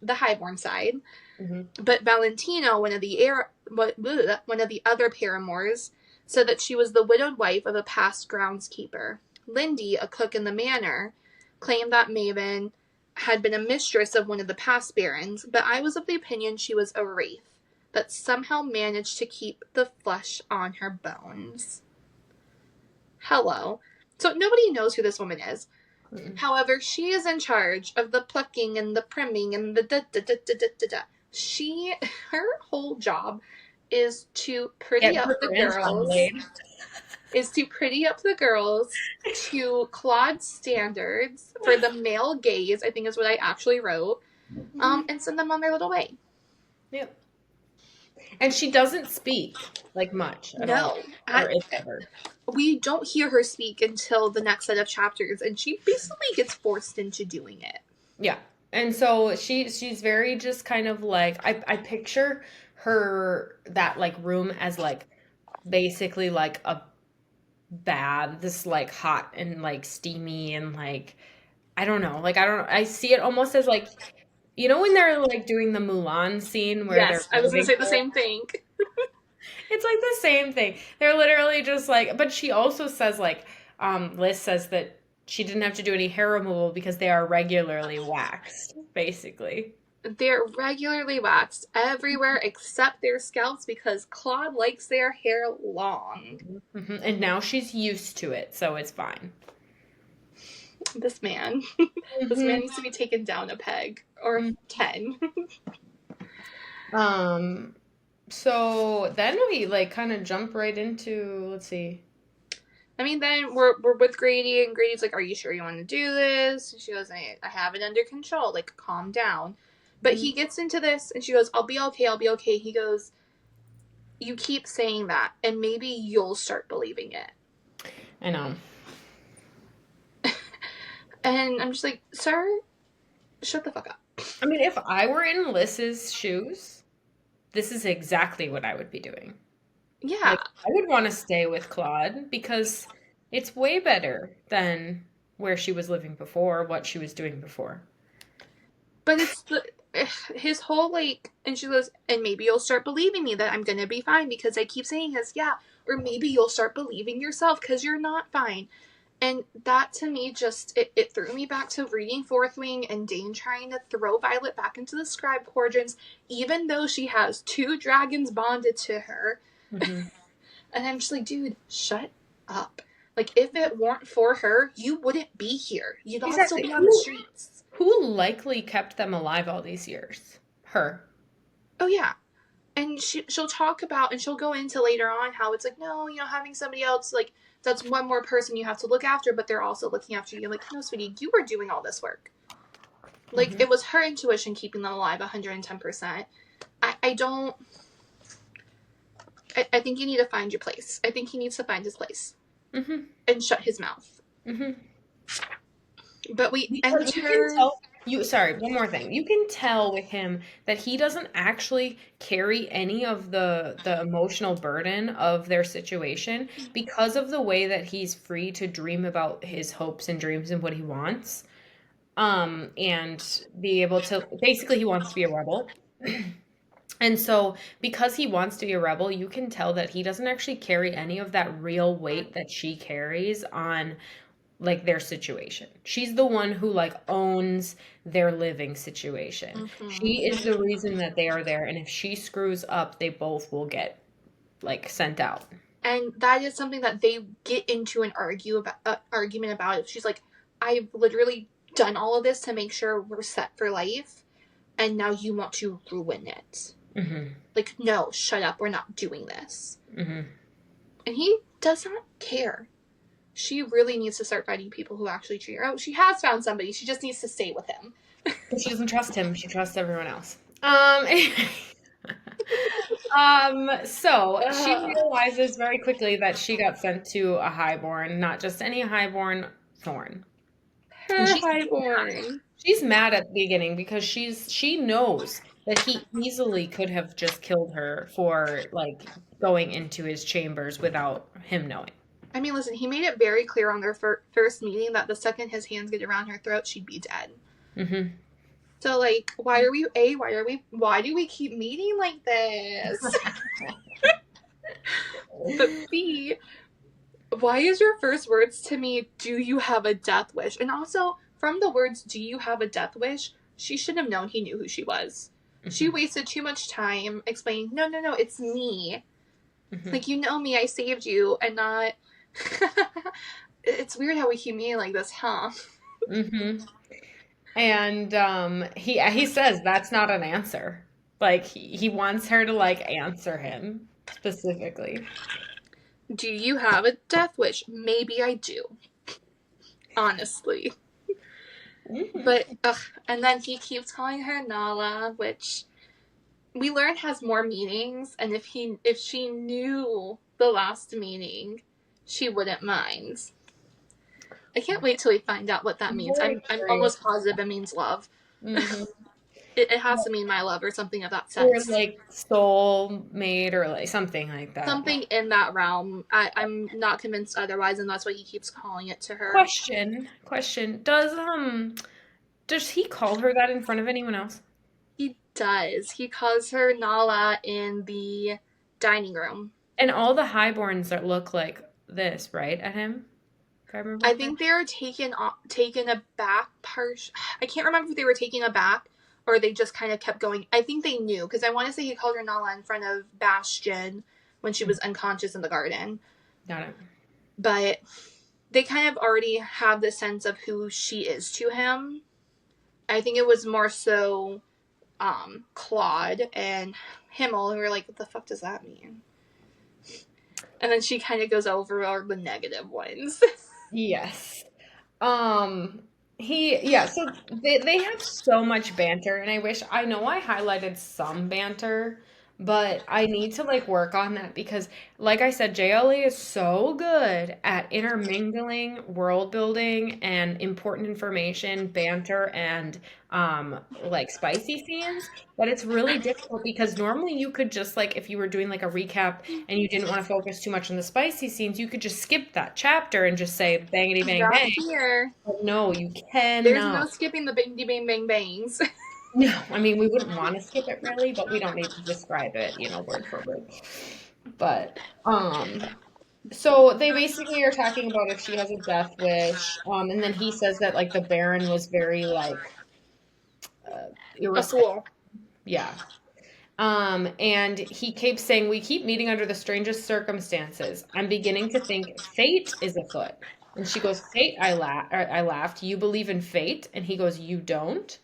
the highborn side. Mm-hmm. But Valentino, one of the other paramours, said that she was the widowed wife of a past groundskeeper. Lindy, a cook in the manor, claimed that Maven had been a mistress of one of the past barons, but I was of the opinion she was a wraith that somehow managed to keep the flesh on her bones. Hello. So nobody knows who this woman is. Mm-hmm. However, she is in charge of the plucking and the primming and the da-da-da-da-da-da-da. Her whole job is to pretty up the girls. Is to pretty up the girls to Claude's standards for the male gaze, I think is what I actually wrote, and send them on their little way. Yep. And she doesn't speak like much at all. Or if ever. We don't hear her speak until the next set of chapters, and she basically gets forced into doing it. Yeah. And so she's very just kind of like, I picture her, that like room as like basically like a bath, this like hot and like steamy and like, I don't know, I see it almost as like, you know when they're like doing the Mulan scene where yes, I was gonna say the same thing. It's like the same thing. They're literally just like, but she also says like, Liz says that she didn't have to do any hair removal because they are regularly waxed, basically. They're regularly waxed everywhere except their scalps because Claude likes their hair long. Mm-hmm. And now she's used to it, so it's fine. This man. Mm-hmm. This man needs to be taken down a peg. Or 10. So then we like kind of jump right into, let's see. I mean, then we're with Grady, and Grady's like, "Are you sure you want to do this?" And she goes, "I have it under control. Like, calm down." But he gets into this, and she goes, "I'll be okay. I'll be okay." He goes, "You keep saying that, and maybe you'll start believing it." I know. And I'm just like, "Sir, shut the fuck up." I mean, if I were in Liz's shoes, this is exactly what I would be doing. Yeah. Like, I would want to stay with Claude because it's way better than where she was living before, what she was doing before. But it's his whole like, and she goes, "And maybe you'll start believing me that I'm going to be fine because I keep saying this, yeah. Or maybe you'll start believing yourself because you're not fine." And that to me just, it threw me back to reading Fourth Wing and Dane trying to throw Violet back into the scribe quadrants, even though she has 2 dragons bonded to her. Mm-hmm. And I'm just like, dude, shut up. Like, if it weren't for her, you wouldn't be here. You'd all still be on the streets. Who likely kept them alive all these years? Her. Oh, yeah. And she'll talk about, and she'll go into later on how it's like, no, having somebody else, like, that's one more person you have to look after, but they're also looking after you. I'm like, no, sweetie, you were doing all this work. Like, It was her intuition keeping them alive 110%. I think you need to find your place. I think he needs to find his place. Mm-hmm. And shut his mouth. Mm-hmm. But we enter... Sorry, one more thing. You can tell with him that he doesn't actually carry any of the emotional burden of their situation because of the way that he's free to dream about his hopes and dreams and what he wants. And be able to, basically he wants to be a rebel. And so because he wants to be a rebel, you can tell that he doesn't actually carry any of that real weight that she carries on like their situation. She's the one who like owns their living situation. Mm-hmm. She is the reason that they are there, and if she screws up, they both will get like sent out. And that is something that they get into an argument about. She's like, I've literally done all of this to make sure we're set for life, and now you want to ruin it. Mm-hmm. Like, no, shut up, we're not doing this. Mm-hmm. And he does not care. She really needs to start finding people who actually treat her. Oh, she has found somebody. She just needs to stay with him. But she doesn't trust him. She trusts everyone else. So she realizes very quickly that she got sent to a highborn, not just any highborn, Thorn. And Her highborn. she's mad at the beginning because she knows that he easily could have just killed her for like going into his chambers without him knowing. I mean, listen, he made it very clear on their first meeting that the second his hands get around her throat, she'd be dead. Mm-hmm. So, like, why do we keep meeting like this? But B, why is your first words to me, do you have a death wish? And also, from the words, do you have a death wish, she should have known he knew who she was. Mm-hmm. She wasted too much time explaining, no, it's me. Mm-hmm. Like, you know me, I saved you, and not... It's weird how we keep meeting like this, huh? Mm-hmm. And he says that's not an answer. Like he wants her to like answer him specifically. Do you have a death wish? Maybe I do. Honestly. Mm-hmm. But and then he keeps calling her Nala, which we learn has more meanings, and if she knew the last meaning, she wouldn't mind. I can't wait till we find out what that means. I'm almost positive it means love. Mm-hmm. It has to mean my love or something of that sense. Or like soul mate or like something like that. Something in that realm. I'm not convinced otherwise, and that's why he keeps calling it to her. Question. Does he call her that in front of anyone else? He does. He calls her Nala in the dining room. And all the highborns that look like this, right, at him? I think they were taken aback. I can't remember if they were taken aback or they just kind of kept going. I think they knew, because I want to say he called her Nala in front of Bastion when she was unconscious in the garden. Got it. But they kind of already have the sense of who she is to him. I think it was more so Claude and Himmel who were like, what the fuck does that mean? And then she kind of goes over all the negative ones. Yes. So they have so much banter, and I know I highlighted some banter, but I need to like work on that because like I said, JLA is so good at intermingling world building and important information, banter, and like spicy scenes, but it's really difficult because normally you could just like, if you were doing like a recap and you didn't want to focus too much on the spicy scenes, you could just skip that chapter and just say bangity bang bang. Here. But no, you cannot. There's no skipping the bangity bang bang bangs. No, I mean, we wouldn't want to skip it really, but we don't need to describe it, word for word. But, so they basically are talking about if she has a death wish, and then he says that, like, the Baron was very, like, irresponsible. Yeah. And he keeps saying, we keep meeting under the strangest circumstances. I'm beginning to think fate is afoot. And she goes, fate, I laughed. You believe in fate? And he goes, you don't?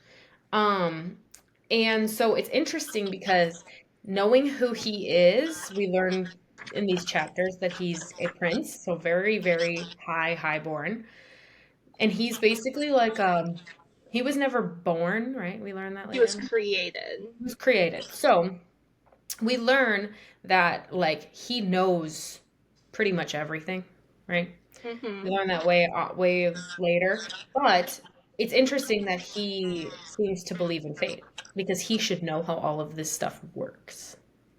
And so it's interesting because knowing who he is, we learn in these chapters that he's a prince, so very, very highborn. And he's basically like, he was never born, right? We learned that later. He was created. He was created. So we learn that, like, he knows pretty much everything, right? Mm-hmm. We learn that way later. But it's interesting that he seems to believe in fate because he should know how all of this stuff works.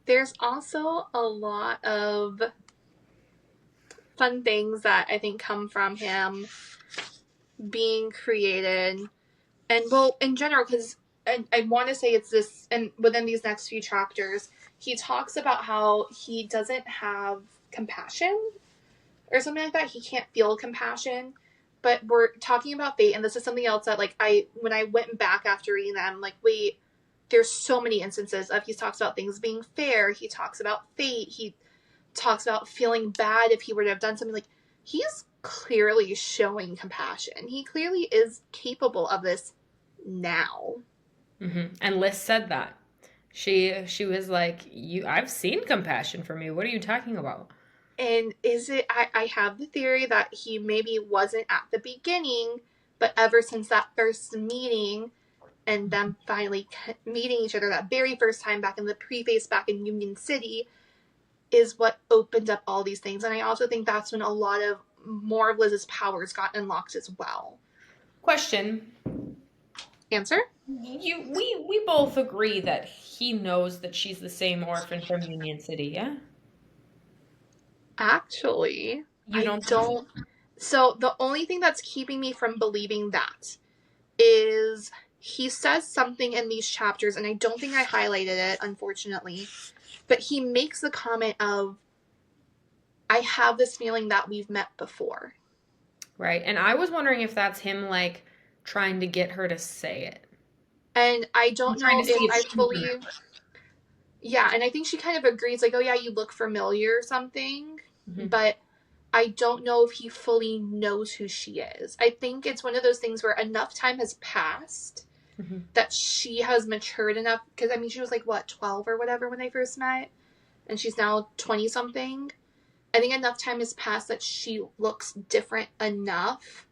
There's also a lot of fun things that I think come from him being created. And, well, in general, because I want to say it's this, and within these next few chapters, he talks about how he doesn't have compassion or something like that. He can't feel compassion. But we're talking about fate, and this is something else that, like, when I went back after reading that, I'm like, wait, there's so many instances of he talks about things being fair. He talks about fate. He talks about feeling bad if he were to have done something. Like, he's clearly showing compassion. He clearly is capable of this now. And Liz said that. She was like, "You, I've seen compassion from you. What are you talking about?" And is it, I have the theory that he maybe wasn't at the beginning, but ever since that first meeting and them finally meeting each other that very first time back in the preface back in Union City is what opened up all these things. And I also think that's when a lot of more of Liz's powers got unlocked as well. Question. Answer? We both agree that he knows that she's the same orphan from Union City, yeah? Actually, You I don't think so? don't. So the only thing that's keeping me from believing that is he says something in these chapters, and I don't think I highlighted it, unfortunately, but he makes the comment of, I have this feeling that we've met before. Right. And I was wondering if that's him like trying to get her to say it. And I don't I'm trying know to see if if I she fully. remembers. Yeah, and I think she kind of agrees, like, oh yeah, you look familiar or something, but I don't know if he fully knows who she is. I think it's one of those things where enough time has passed that she has matured enough, because I mean, she was like, what, 12 or whatever when they first met, and she's now 20 something. I think enough time has passed that she looks different enough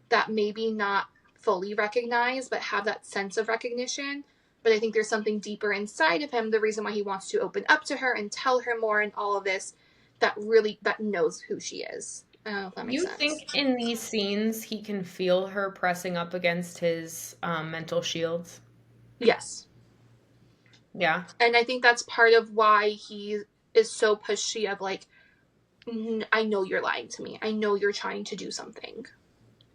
that maybe not fully recognize, but have that sense of recognition. But I think there's something deeper inside of him, the reason why he wants to open up to her and tell her more and all of this, that knows who she is. I don't know if that makes You sense. think in these scenes he can feel her pressing up against his mental shields? Yes. Yeah. And I think that's part of why he is so pushy of like, I know you're lying to me. I know you're trying to do something.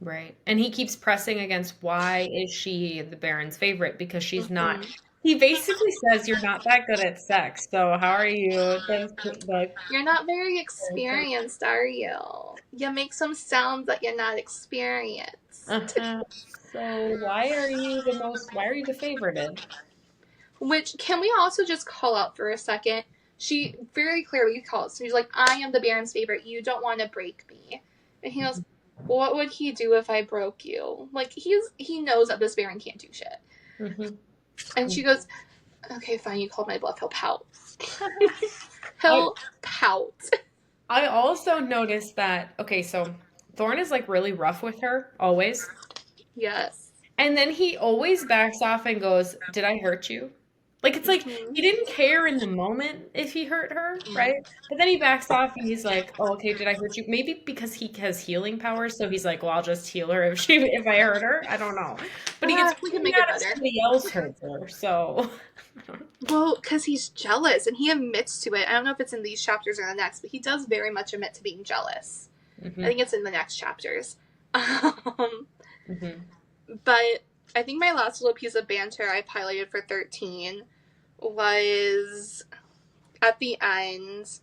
Right. And he keeps pressing against why is she the Baron's favorite? Because she's not. Mm-hmm. He basically says you're not that good at sex, so how are you the You're not very experienced, are you? You make some sounds that you're not experienced. uh-huh. So why are you the favorited? Which, can we also just call out for a second? She very clearly calls. She's like, I am the Baron's favorite. You don't want to break me. And he goes, what would he do if I broke you? Like, he knows that this Baron can't do shit. Mm-hmm. And she goes, okay, fine, you called my bluff. He'll pout. I He'll pout. I also noticed that okay, so Thorne is like really rough with her always. Yes. And then he always backs off and goes, "Did I hurt you?" Like it's like Mm-hmm. he didn't care in the moment if he hurt her, right? But then he backs off and he's like, "Oh, okay, did I hurt you?" Maybe because he has healing powers, so he's like, "Well, I'll just heal her if I hurt her." I don't know. But he gets We can really make it mad if better. somebody else hurts her. So Well, because he's jealous and he admits to it. I don't know if it's in these chapters or the next, but he does very much admit to being jealous. I think it's in the next chapters. Mhm. But I think my last little piece of banter I highlighted for 13 was at the end.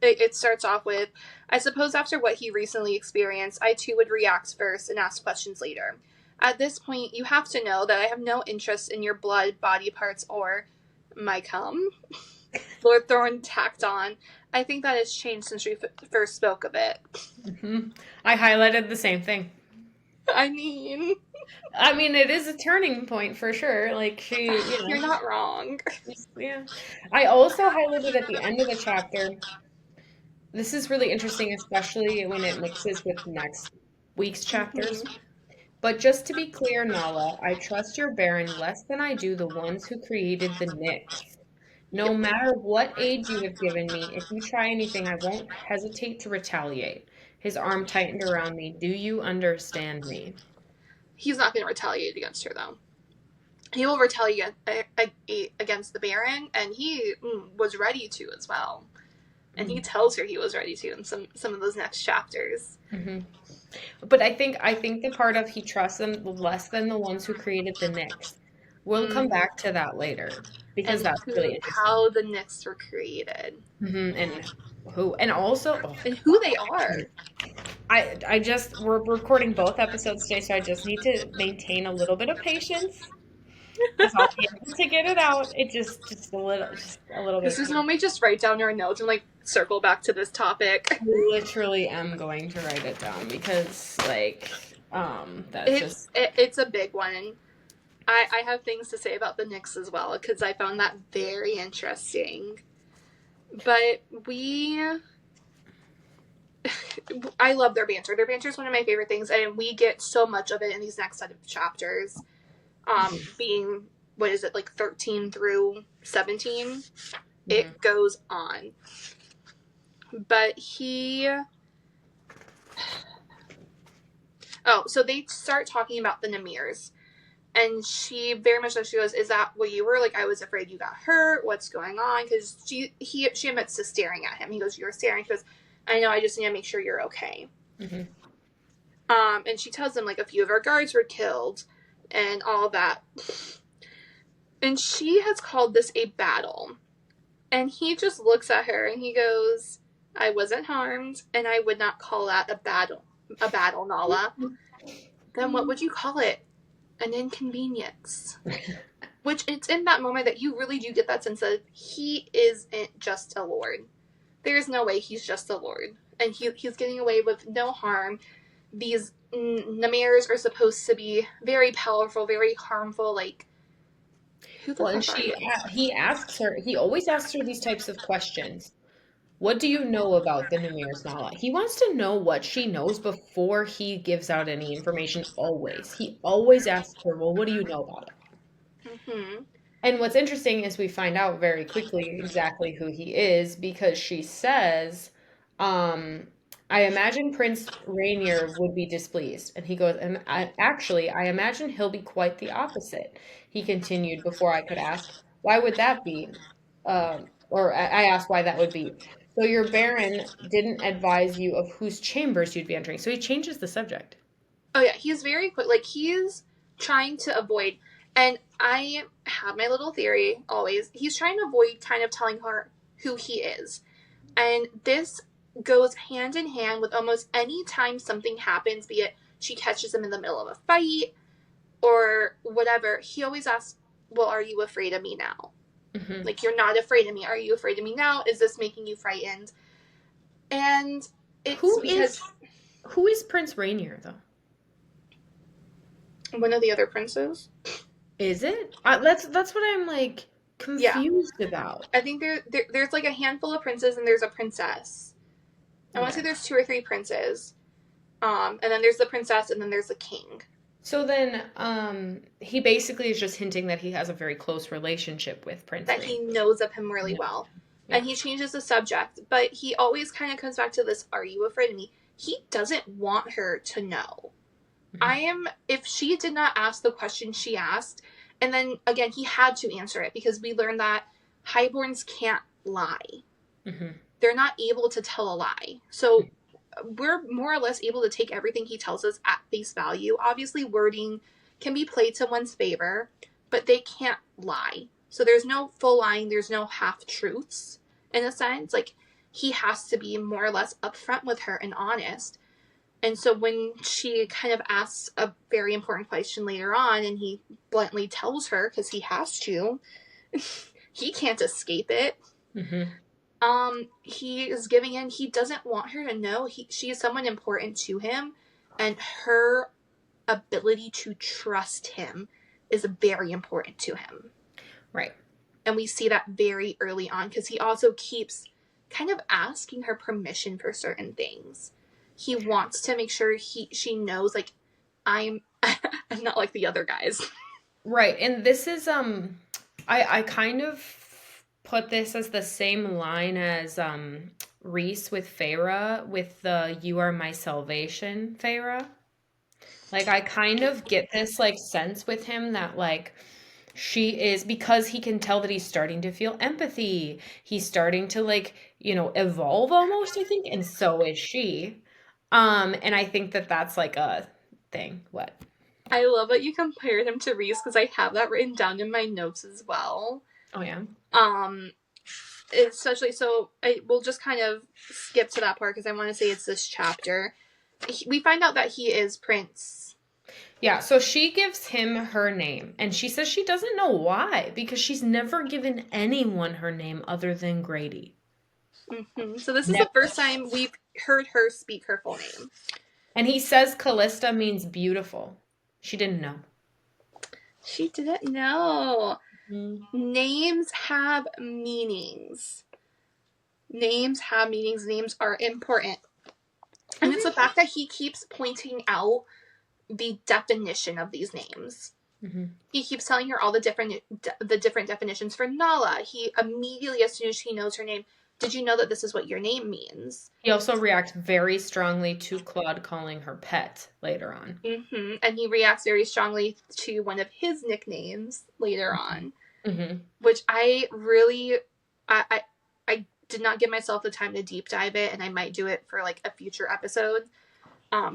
It starts off with, I suppose after what he recently experienced, I too would react first and ask questions later. At this point, you have to know that I have no interest in your blood, body parts, or my cum. Lord Thorne tacked on. I think that has changed since we first spoke of it. I highlighted the same thing. I mean, It is a turning point for sure. Like you're not wrong. yeah. I also highlighted at the end of the chapter. This is really interesting, especially when it mixes with next week's chapters. Mm-hmm. But just to be clear, Nala, I trust your Baron less than I do the ones who created the Nyx. No Yep. matter what aid you have given me, if you try anything, I won't hesitate to retaliate. His arm tightened around me. Do you understand me? He's not going to retaliate against her, though. He will retaliate against the Baron, and he was ready to as well. And he tells her he was ready to in some of those next chapters. Mm-hmm. But I think the part of he trusts them less than the ones who created the Nyx. We'll come back to that later because And that's really interesting. how the Nyx were created. And who and also And who they are. I just we're recording both episodes today, so I just need to maintain a little bit of patience. Because I'll be able to get it out. It just a little This bit. is when we just write down our notes and like circle back to this topic. I literally am going to write it down because, like, that's just. It's a big one. I have things to say about the Knicks as well because I found that very interesting. But I love their banter. Their banter is one of my favorite things, and we get so much of it in these next set of chapters. Being, what is it, like 13 through 17? It goes on. But so they start talking about the Namirs. And she very much she goes, "Is that what you were? Like, I was afraid you got hurt. What's going on?" Because she admits to staring at him. He goes, "You're staring." She goes, "I know. I just need to make sure you're okay." Mm-hmm. And she tells him like a few of our guards were killed, and all that. And she has called this a battle, and he just looks at her and he goes, "I wasn't harmed, and I would not call that a battle. A battle, Nala. Then what would you call it? An inconvenience." Which it's in that moment that you really do get that sense that he isn't just a lord. There's no way he's just a lord. And he's getting away with no harm. These Namirs are supposed to be very powerful, very harmful, like, who the And fuck are you? he always asks her these types of questions. What do you know about the Numir's Nala? He wants to know what she knows before he gives out any information, always. He always asks her, well, what do you know about it? Mm-hmm. And what's interesting is we find out very quickly exactly who he is because she says, um, I imagine Prince Rainier would be displeased. And he goes, and actually, I imagine he'll be quite the opposite. He continued before I could ask, why would that be? Or I asked why that would be. So your Baron didn't advise you of whose chambers you'd be entering. So he changes the subject. Oh yeah, he's very quick. Like, he's trying to avoid, and I have my little theory always. He's trying to avoid kind of telling her who he is. And this goes hand in hand with almost any time something happens, be it she catches him in the middle of a fight or whatever. He always asks, well, are you afraid of me now? Mm-hmm. Like, you're not afraid of me. Are you afraid of me now? Is this making you frightened? And it's because who is Prince Rainier though? one of the other princes. Is it? That's what I'm like confused about. I think there's like a handful of princes and there's a princess. I want to say there's 2 or 3 princes. And then there's the princess and then there's the king. So then he basically is just hinting that he has a very close relationship with Prince That Rainier. he knows of him really well. Yeah. And he changes the subject, but he always kind of comes back to this, are you afraid of me? He doesn't want her to know. Mm-hmm. If she did not ask the question she asked, and then again, he had to answer it because we learned that highborns can't lie. Mm-hmm. They're not able to tell a lie. So we're more or less able to take everything he tells us at face value. Obviously, wording can be played to one's favor, but they can't lie. So there's no full lying, there's no half truths in a sense. Like, he has to be more or less upfront with her and honest. And so when she kind of asks a very important question later on and he bluntly tells her, because he has to, he can't escape it. Mm-hmm. He is giving in. He doesn't want her to know she is someone important to him, and her ability to trust him is very important to him. Right. And we see that very early on because he also keeps kind of asking her permission for certain things. He wants to make sure she knows, like, I'm not like the other guys. Right. And this is I kind of put this as the same line as Reese with Feyre with the "You are my salvation" Feyre. Like, I kind of get this like sense with him that like she is, because he can tell that he's starting to feel empathy. He's starting to like, evolve almost, I think, and so is she. And I think that that's like a thing. What? I love that you compared him to Reese because I have that written down in my notes as well. Oh yeah. Especially so we'll just kind of skip to that part because I want to say it's this chapter. We find out that he is Prince. Yeah, so she gives him her name, and she says she doesn't know why, because she's never given anyone her name other than Grady. So this is the Never. first time we've heard her speak her full name. And he says Callista means beautiful. She didn't know. She didn't know. Mm-hmm. Names have meanings. Names have meanings. Names are important. And it's the fact that he keeps pointing out the definition of these names. Mm-hmm. He keeps telling her all the different definitions for Nala. He immediately, as soon as he knows her name, did you know that this is what your name means? He also reacts very strongly to Claude calling her pet later on. And he reacts very strongly to one of his nicknames later on, which I really, I did not give myself the time to deep dive it, and I might do it for like a future episode,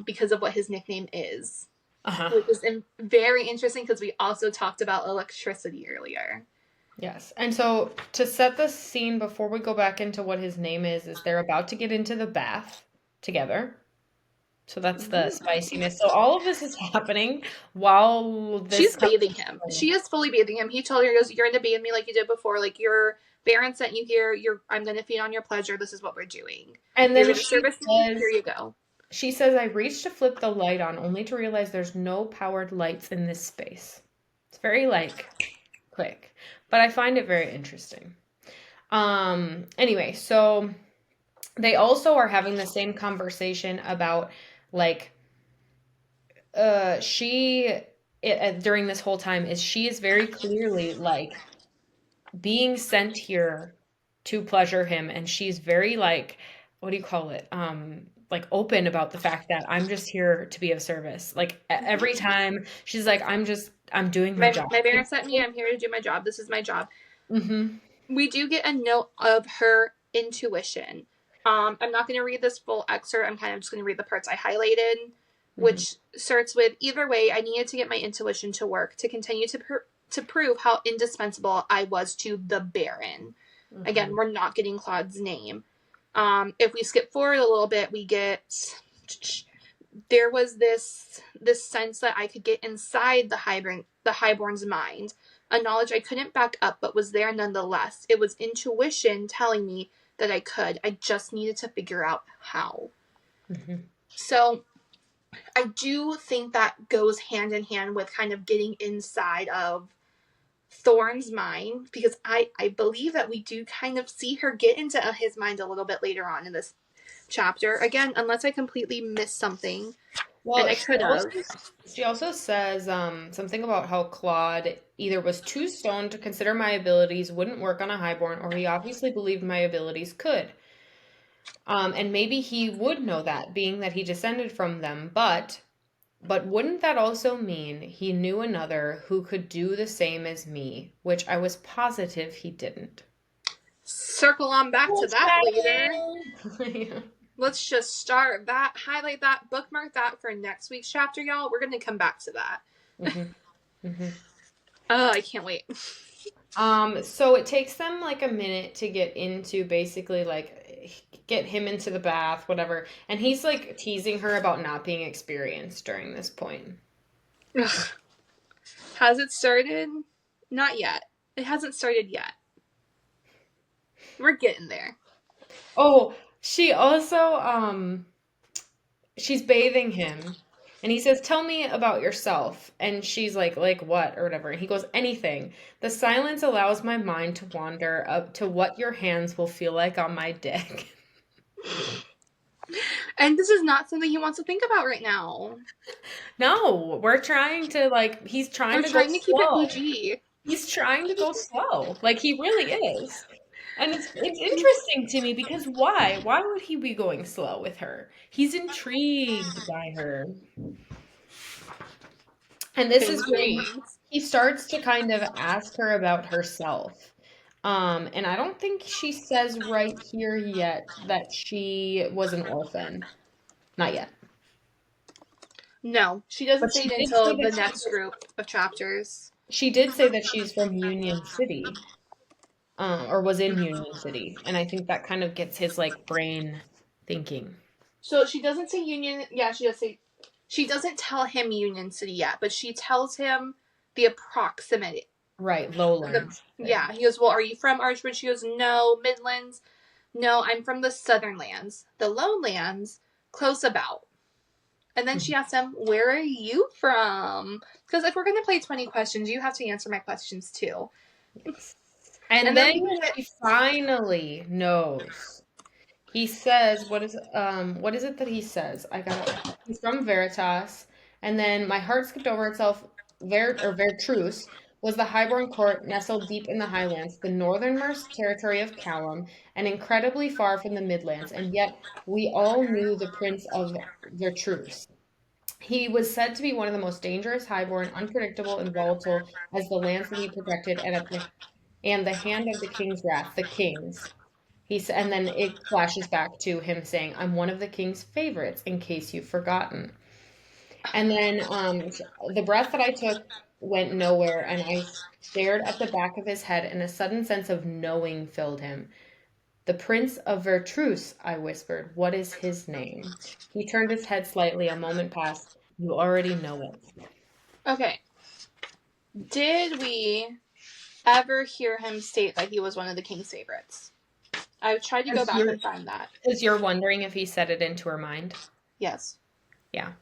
because of what his nickname is, which is very interesting because we also talked about electricity earlier. Yes. And so to set the scene before we go back into what his name is they're about to get into the bath together. So that's the spiciness. So all of this is happening while this She's bathing him. She is fully bathing him. He told her, he goes, "You're going to bathe me like you did before. Like your Baron sent you here. I'm going to feed on your pleasure. This is what we're doing. And You're then going to service me. Here you go." She says, "I reached to flip the light on only to realize there's no powered lights in this space." It's very like quick, but I find it very interesting. Anyway, so they also are having the same conversation about like during this whole time is she is very clearly like being sent here to pleasure him, and she's very like, what do you call it, like open about the fact that I'm just here to be of service. Like every time she's like, I'm doing my job. My Baron sent me. I'm here to do my job. This is my job. Mm-hmm. We do get a note of her intuition. I'm not going to read this full excerpt. I'm kind of just going to read the parts I highlighted, which starts with, "Either way, I needed to get my intuition to work to continue to prove how indispensable I was to the Baron." Again, we're not getting Claude's name. If we skip forward a little bit, we get, there was this sense that I could get inside the Highborn's mind, a knowledge I couldn't back up but was there nonetheless. It was intuition telling me that I could. I just needed to figure out how. So I do think that goes hand in hand with kind of getting inside of Thorne's mind, because I believe that we do kind of see her get into his mind a little bit later on in this chapter. Again, unless I completely missed something. Well, and I could have. She also says something about how Claude either was too stoned to consider my abilities wouldn't work on a highborn, or he obviously believed my abilities could. And maybe he would know that, being that he descended from them, but wouldn't that also mean he knew another who could do the same as me, which I was positive he didn't. Circle on back to that later. Let's just start that, highlight that, bookmark that for next week's chapter, y'all. We're going to come back to that. Oh, I can't wait. So it takes them like a minute to get into basically like get him into the bath, whatever. And he's like teasing her about not being experienced during this point. Ugh. Has it started? Not yet. It hasn't started yet. We're getting there. Oh, she also she's bathing him. And he says, "Tell me about yourself." And she's like what or whatever. And he goes, "Anything. The silence allows my mind to wander up to what your hands will feel like on my dick." And this is not something he wants to think about right now. No, we're trying to like, he's trying to keep it PG. He's trying to go slow. Like he really is. And it's interesting to me because why? Why would he be going slow with her? He's intrigued by her. And this is when he starts to kind of ask her about herself. And I don't think she says right here yet that she was an orphan. Not yet. No, she doesn't say it until the next group of chapters. She did say that she's from Union City. Or was in Union City. And I think that kind of gets his like brain thinking. So she doesn't say Union. Yeah, she does say. she doesn't tell him Union City yet, but she tells him the approximate. Right, lowlands. Yeah, he goes, well, are you from Archbridge? She goes, no. Midlands? No, I'm from the Southern Lands. The Lowlands? Close about. And then she asks him, where are you from? Because if we're going to play 20 questions, you have to answer my questions too. Yes. And And then then we he finally knows. He says, what is it that he says? I got it. He's from Veritas, and then my heart skipped over itself. Vertruse was the highborn court nestled deep in the highlands, the northernmost territory of Callum, and incredibly far from the Midlands, and yet we all knew the Prince of Vertruse. He was said to be one of the most dangerous, highborn, unpredictable, and volatile as the lands that he protected, and the hand of the king's wrath, the king's. And then it flashes back to him saying, "I'm one of the king's favorites, in case you've forgotten." And then the breath that I took went nowhere, and I stared at the back of his head, and a sudden sense of knowing filled him. "The Prince of Vertruse," I whispered. "What is his name?" He turned his head slightly. A moment passed. "You already know it." Okay. Did we ever hear him state that he was one of the king's favorites? I've tried to go back and find that. Because you're wondering if he said it into her mind. Yes. Yeah.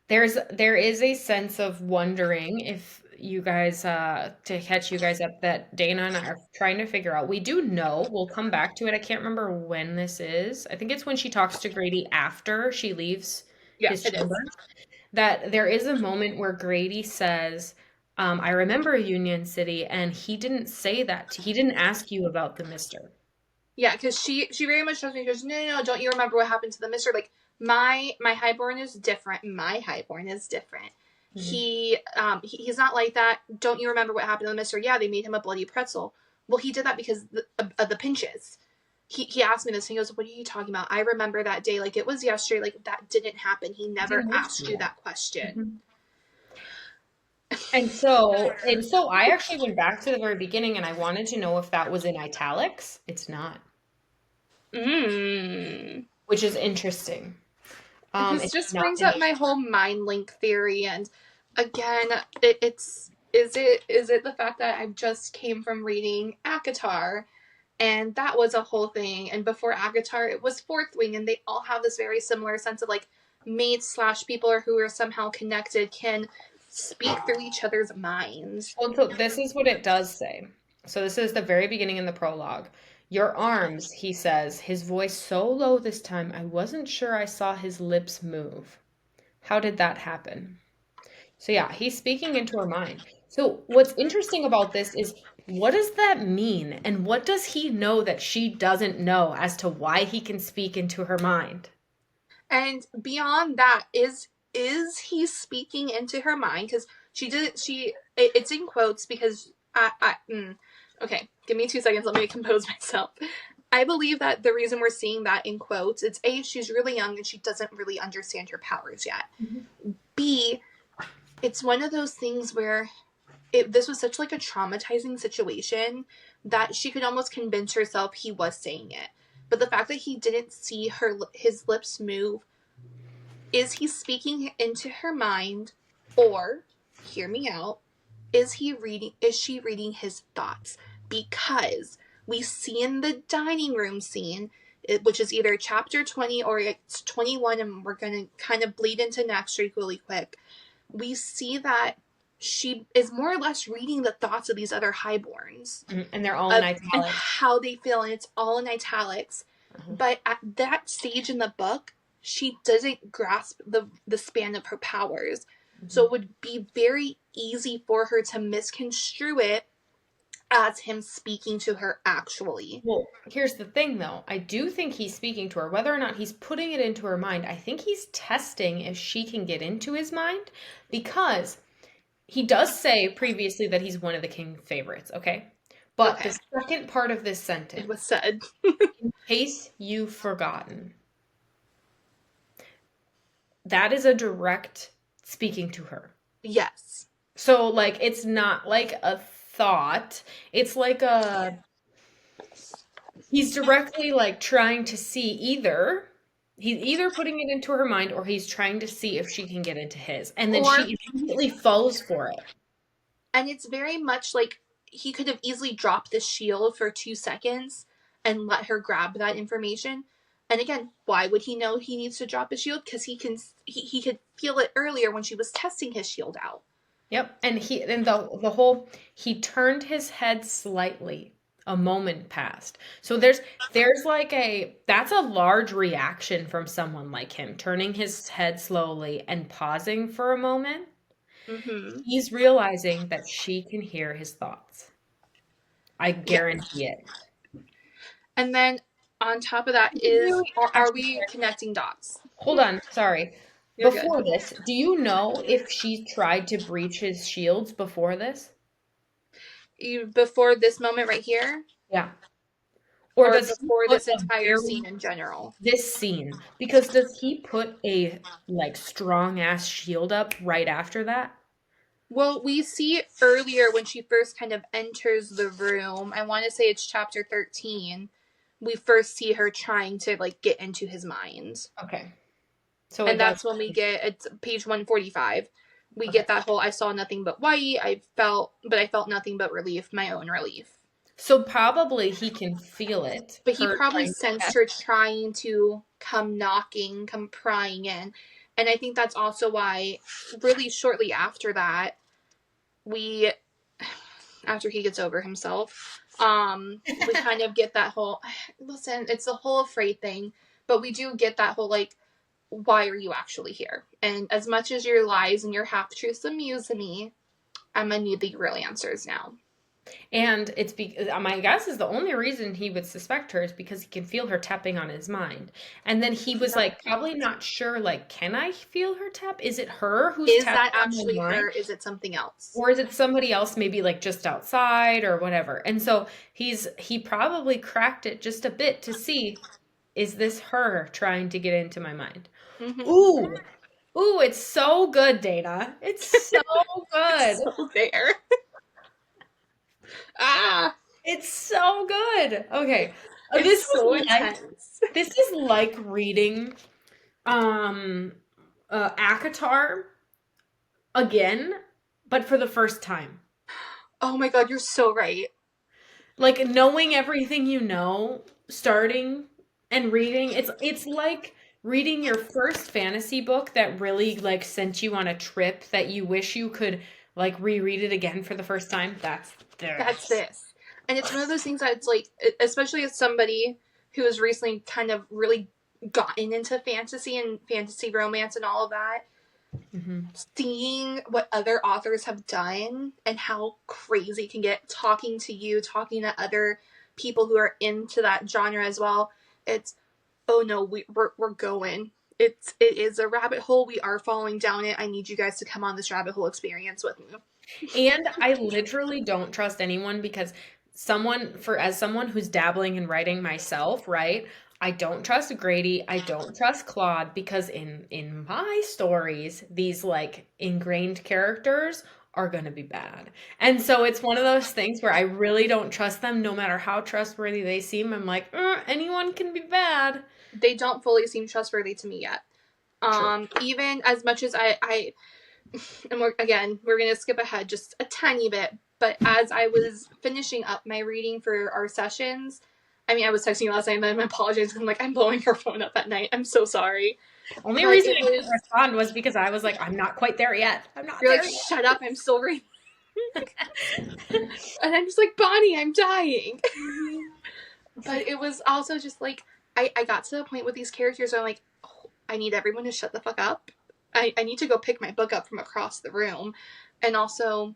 There is a sense of wondering if you guys to catch you guys up that Dana and I are trying to figure out. We do know, we'll come back to it. I can't remember when this is. I think it's when she talks to Grady after she leaves his chamber. That there is a moment where Grady says, I remember Union City, and he didn't say that. He didn't ask you about the mister. Yeah, because she very much tells me, she goes, no, don't you remember what happened to the mister? Like, my highborn is different. My highborn is different. Mm-hmm. He's not like that. Don't you remember what happened to the mister? Yeah, they made him a bloody pretzel. Well, he did that because of the pinches. He asked me this, and he goes, what are you talking about? I remember that day like it was yesterday. Like, that didn't happen. He never asked you that question. Mm-hmm. And so I actually went back to the very beginning, and I wanted to know if that was in italics. It's not. Which is interesting. This just brings up my whole mind link theory, and again, is it the fact that I just came from reading ACOTAR, and that was a whole thing, and before ACOTAR it was Fourth Wing, and they all have this very similar sense of like mates / people who are somehow connected can speak through each other's minds. Well, so this is what it does say. So this is the very beginning in the prologue. "Your arms," he says, his voice so low this time I wasn't sure I saw his lips move. How did that happen? So yeah, he's speaking into her mind. So what's interesting about this is, what does that mean? And what does he know that she doesn't know as to why he can speak into her mind? And beyond that, is he speaking into her mind? Because it's in quotes because okay, give me 2 seconds, let me compose myself. I believe that the reason we're seeing that in quotes, it's A, she's really young and she doesn't really understand her powers yet. Mm-hmm. B, it's one of those things where this was such like a traumatizing situation that she could almost convince herself he was saying it. But the fact that he didn't see his lips move, is he speaking into her mind, or, hear me out, is she reading his thoughts? Because we see in the dining room scene, which is either chapter 20 or it's 21, and we're going to kind of bleed into next week really quick, we see that she is more or less reading the thoughts of these other highborns. And they're all in italics. And how they feel, and it's all in italics. Mm-hmm. But at that stage in the book, she doesn't grasp the span of her powers. Mm-hmm. So it would be very easy for her to misconstrue it as him speaking to her actually. Well, here's the thing though. I do think he's speaking to her. Whether or not he's putting it into her mind, I think he's testing if she can get into his mind, because he does say previously that he's one of the king's favorites, okay? But the second part of this sentence, it was said, in case you've forgotten, that is a direct speaking to her. Yes. So, like, it's not like a thought. It's like he's directly, like, trying to see either He's either putting it into her mind or he's trying to see if she can get into his. And then Or, she immediately falls for it. and it's very much like he could have easily dropped the shield for 2 seconds and let her grab that information. And again, why would he know he needs to drop his shield? Because he could feel it earlier when she was testing his shield out. Yep. And he turned his head slightly. A moment passed. So there's like that's a large reaction from someone like him, turning his head slowly and pausing for a moment. Mm-hmm. He's realizing that she can hear his thoughts. I Yeah. guarantee it. And then on top of that is, Really? are Actually, we connecting dots? hold on, sorry. You're good. Before this, do you know if she tried to breach his shields before this? Before this moment right here, Yeah. Or or does he before put this a entire very scene in general? this scene? Because does he put a like strong ass shield up right after that? Well, we see earlier when she first kind of enters the room. I want to say it's chapter 13. We first see her trying to like get into his mind. Okay. So it And does. that's when we get, it's page 145. We get that whole I saw nothing but white. I felt nothing but relief, my own relief. So probably he can feel it. But he Her probably trying to sensed test. her trying to come knocking, come prying in. And I think that's also why, really shortly after that, we, after he gets over himself, we kind of get that whole, listen, it's the whole afraid thing, but we do get that whole like, why are you actually here? And as much as your lies and your half truths amuse me, I'm gonna need the real answers now. And it's because my guess is the only reason he would suspect her is because he can feel her tapping on his mind. And then he was like probably not sure, like, can I feel her tap? Is it her who's Is that tapping on my actually mind? her? Is it something else? Or is it somebody else maybe like just outside or whatever? And so he probably cracked it just a bit to see, is this her trying to get into my mind? Mm-hmm. Ooh. Ooh, it's so good, Dana. It's so good. It's so there. Ah, It's so good. Okay. it's so intense. This is like reading um ACOTAR again, but for the first time. Oh my god, you're so right. Like knowing everything you know, starting and reading. It's like reading your first fantasy book that really like sent you on a trip that you wish you could like reread it again for the first time. That's That's this. this. And it's one of those things that it's like, especially as somebody who has recently kind of really gotten into fantasy and fantasy romance and all of that, Hmm. seeing what other authors have done and how crazy it can get, talking to you, talking to other people who are into that genre as well. It's, oh no, we're going. It is a rabbit hole. We are falling down it. I need you guys to come on this rabbit hole experience with me. And I literally don't trust anyone because as someone who's dabbling in writing myself, right? I don't trust Grady. I don't trust Claude because in my stories, these like ingrained characters are going to be bad. And so it's one of those things where I really don't trust them no matter how trustworthy they seem. I'm like, anyone can be bad." They don't fully seem trustworthy to me yet. True. Even as much as I and we're gonna skip ahead just a tiny bit, but as I was finishing up my reading for our sessions, I mean, I was texting you last night and I'm apologizing. I'm like, I'm blowing her phone up at night. I'm so sorry. Only But reason it I didn't was, respond was because I was like, I'm not quite there yet. I'm not you're like, there shut up, I'm still reading. And I'm just like, Bonnie, I'm dying. But it was also just like, I got to the point with these characters where I'm like, oh, I need everyone to shut the fuck up. I need to go pick my book up from across the room. And also,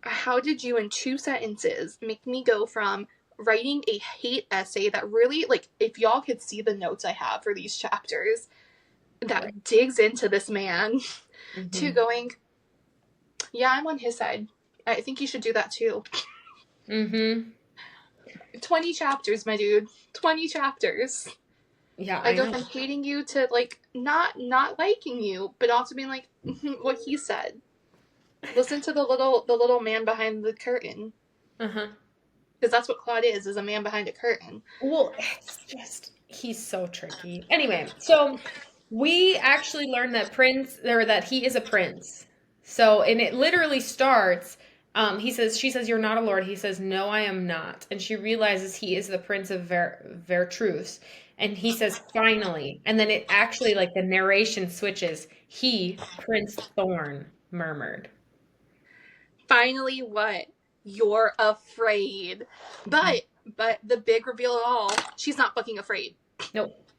how did you, in 2 sentences, make me go from writing a hate essay that really, like, if y'all could see the notes I have for these chapters, that Right. digs into this man, to Mm-hmm. going, yeah, I'm on his side. I think you should do that too. Mm-hmm. 20 chapters, my dude. 20 chapters. Yeah, I I go know. from hating you to, like, not liking you, but also being like, what he said. Listen to the little man behind the curtain. Uh-huh. Because that's what Claude is a man behind a curtain. Well, it's just He's so tricky. Anyway, so we actually learned that prince or that he is a prince. So, and it literally starts he says she says you're not a lord. He says no, I am not. And she realizes he is the prince of Vertruse. And he says finally. And then it actually like the narration switches. He, Prince Thorn, murmured. Finally, what? You're afraid. Mhm. But the big reveal of all, she's not fucking afraid. Nope.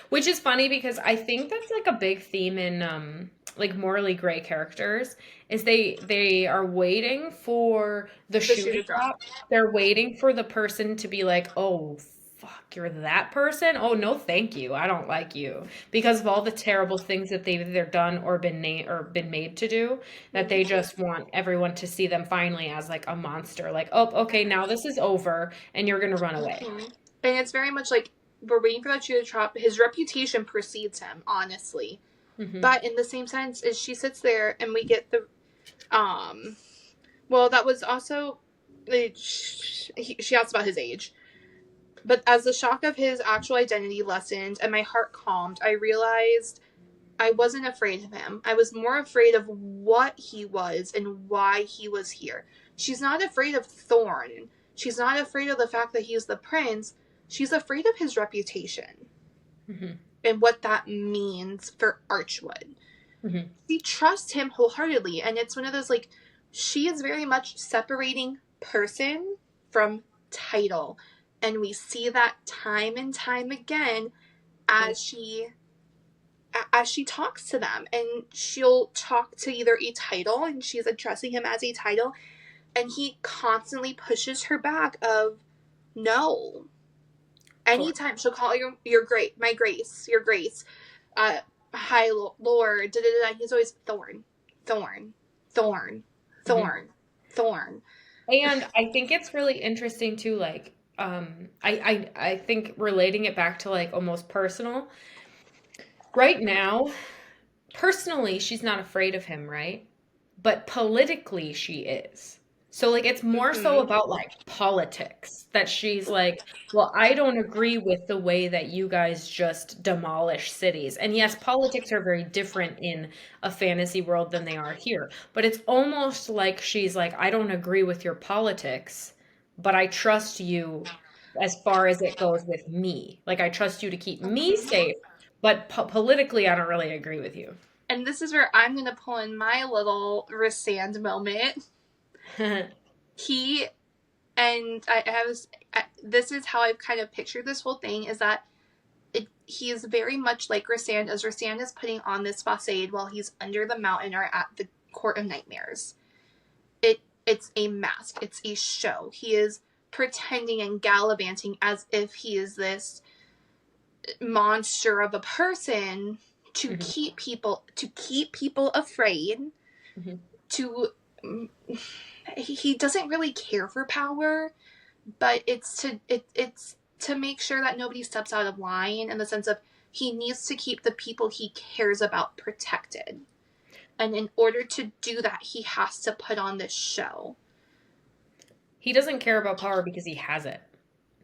Which is funny because I think that's like a big theme in like morally gray characters is they are waiting for the The shoe shoe to to drop. drop. They're waiting for the person to be like, "Oh, fuck, you're that person? Oh, no, thank you. I don't like you." Because of all the terrible things that they've either done or been made to do, that they just want everyone to see them finally as like a monster. Like, "Oh, okay, now this is over and you're going to run away." Mm-hmm. And it's very much like we're waiting for that shoe to drop. His reputation precedes him, honestly. Mhm. But in the same sense, as she sits there and we get the well, that was also she asked about his age. But as the shock of his actual identity lessened and my heart calmed, I realized I wasn't afraid of him. I was more afraid of what he was and why he was here. She's not afraid of Thorn. She's not afraid of the fact that he's the prince. She's afraid of his reputation Mhm. and what that means for Archwood. Mhm. She trusts him wholeheartedly, and it's one of those like she is very much separating person from title, and we see that time and time again Yeah. as she talks to them, and she'll talk to either a title and she's addressing him as a title, and he constantly pushes her back of no. Thor. Anytime she'll call your great my grace, your grace, uh high lord, da, da, da, he's always Thorn, Thorn, Thorn, Mhm. Thorn, Thorn. And I think it's really interesting too, like, I think relating it back to like almost personal. Right now, personally, she's not afraid of him, right? But politically, she is. So, like, it's more so Mm-hmm. about like politics that she's like, well, I don't agree with the way that you guys just demolish cities. And yes, politics are very different in a fantasy world than they are here. But it's almost like she's like, I don't agree with your politics, but I trust you as far as it goes with me. Like, I trust you to keep me Mm-hmm. safe, but politically, I don't really agree with you. And this is where I'm gonna pull in my little Resand moment. He and I was this is how I've kind of pictured this whole thing is that he is very much like Resand, as Resand is putting on this facade while he's under the mountain or at the Court of Nightmares. It's a mask. It's a show. He is pretending and gallivanting as if he is this monster of a person to Mhm, keep people afraid. mhm. To he doesn't really care for power, but it's to make sure that nobody steps out of line in the sense of he needs to keep the people he cares about protected. And in order to do that, he has to put on this show. He doesn't care about power because he has it.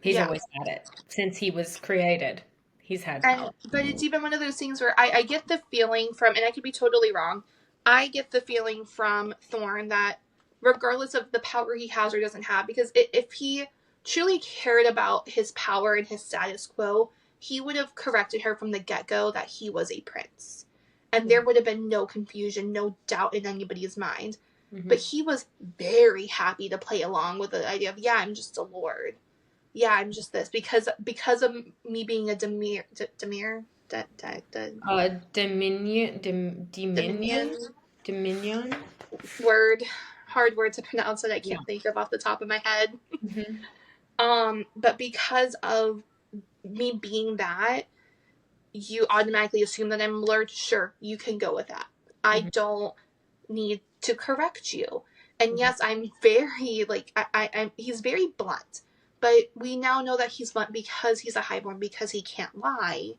He's Yeah. always had it. Since he was created, he's had And power. but it's even one of those things where I get the feeling from, and I could be totally wrong, I get the feeling from Thorn that regardless of the power he has or doesn't have, because if he truly cared about his power and his status quo, he would have corrected her from the get-go that he was a prince, and there Mhm, would have been no confusion, no doubt in anybody's mind. But mhm. he was very happy to play along with the idea of, yeah, I'm just a lord, yeah, I'm just this because of me being a Dominion, Dominion Dominion. word, hard word to pronounce that I Yeah. can't think of off the top of my head. Mhm, But because of me being that, you automatically assume that I'm alert. Sure, you can go with that. I mhm, don't need to correct you. And mhm, yes, I'm very like I'm. He's very blunt, but we now know that he's blunt because he's a highborn because he can't lie.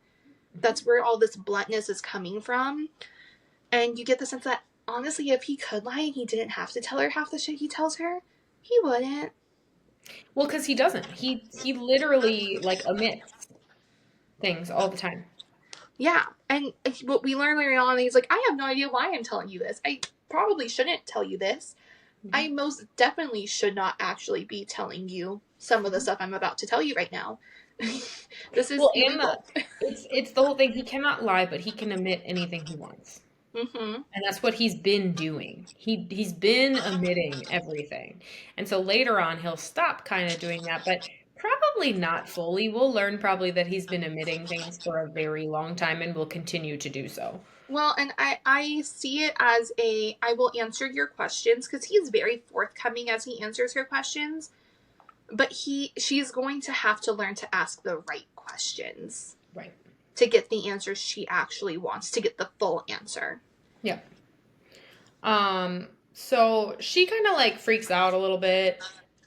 mhm. That's where all this bluntness is coming from. And you get the sense that honestly, if he could lie and he didn't have to tell her half the shit he tells her, he wouldn't. Well, because he doesn't. He literally like omits. things all the time. Yeah, and what we learn later on, he's like, I have no idea why I'm telling you this. I probably shouldn't tell you this. Mm-hmm. I most definitely should not actually be telling you some of the stuff I'm about to tell you right now. This is Well, and illegal. it's the whole thing. He cannot lie, but he can admit anything he wants. Mm-hmm. And that's what he's been doing. He's been omitting everything. And so later on he'll stop kind of doing that, but probably not fully. We'll learn probably that he's been omitting things for a very long time and will continue to do so. Well, and I see it as I will answer your questions because he's very forthcoming as he answers her questions, but she's going to have to learn to ask the right questions. Right. To get the answers she actually wants, to get the full answer. Yeah. So she kind of like freaks out a little bit,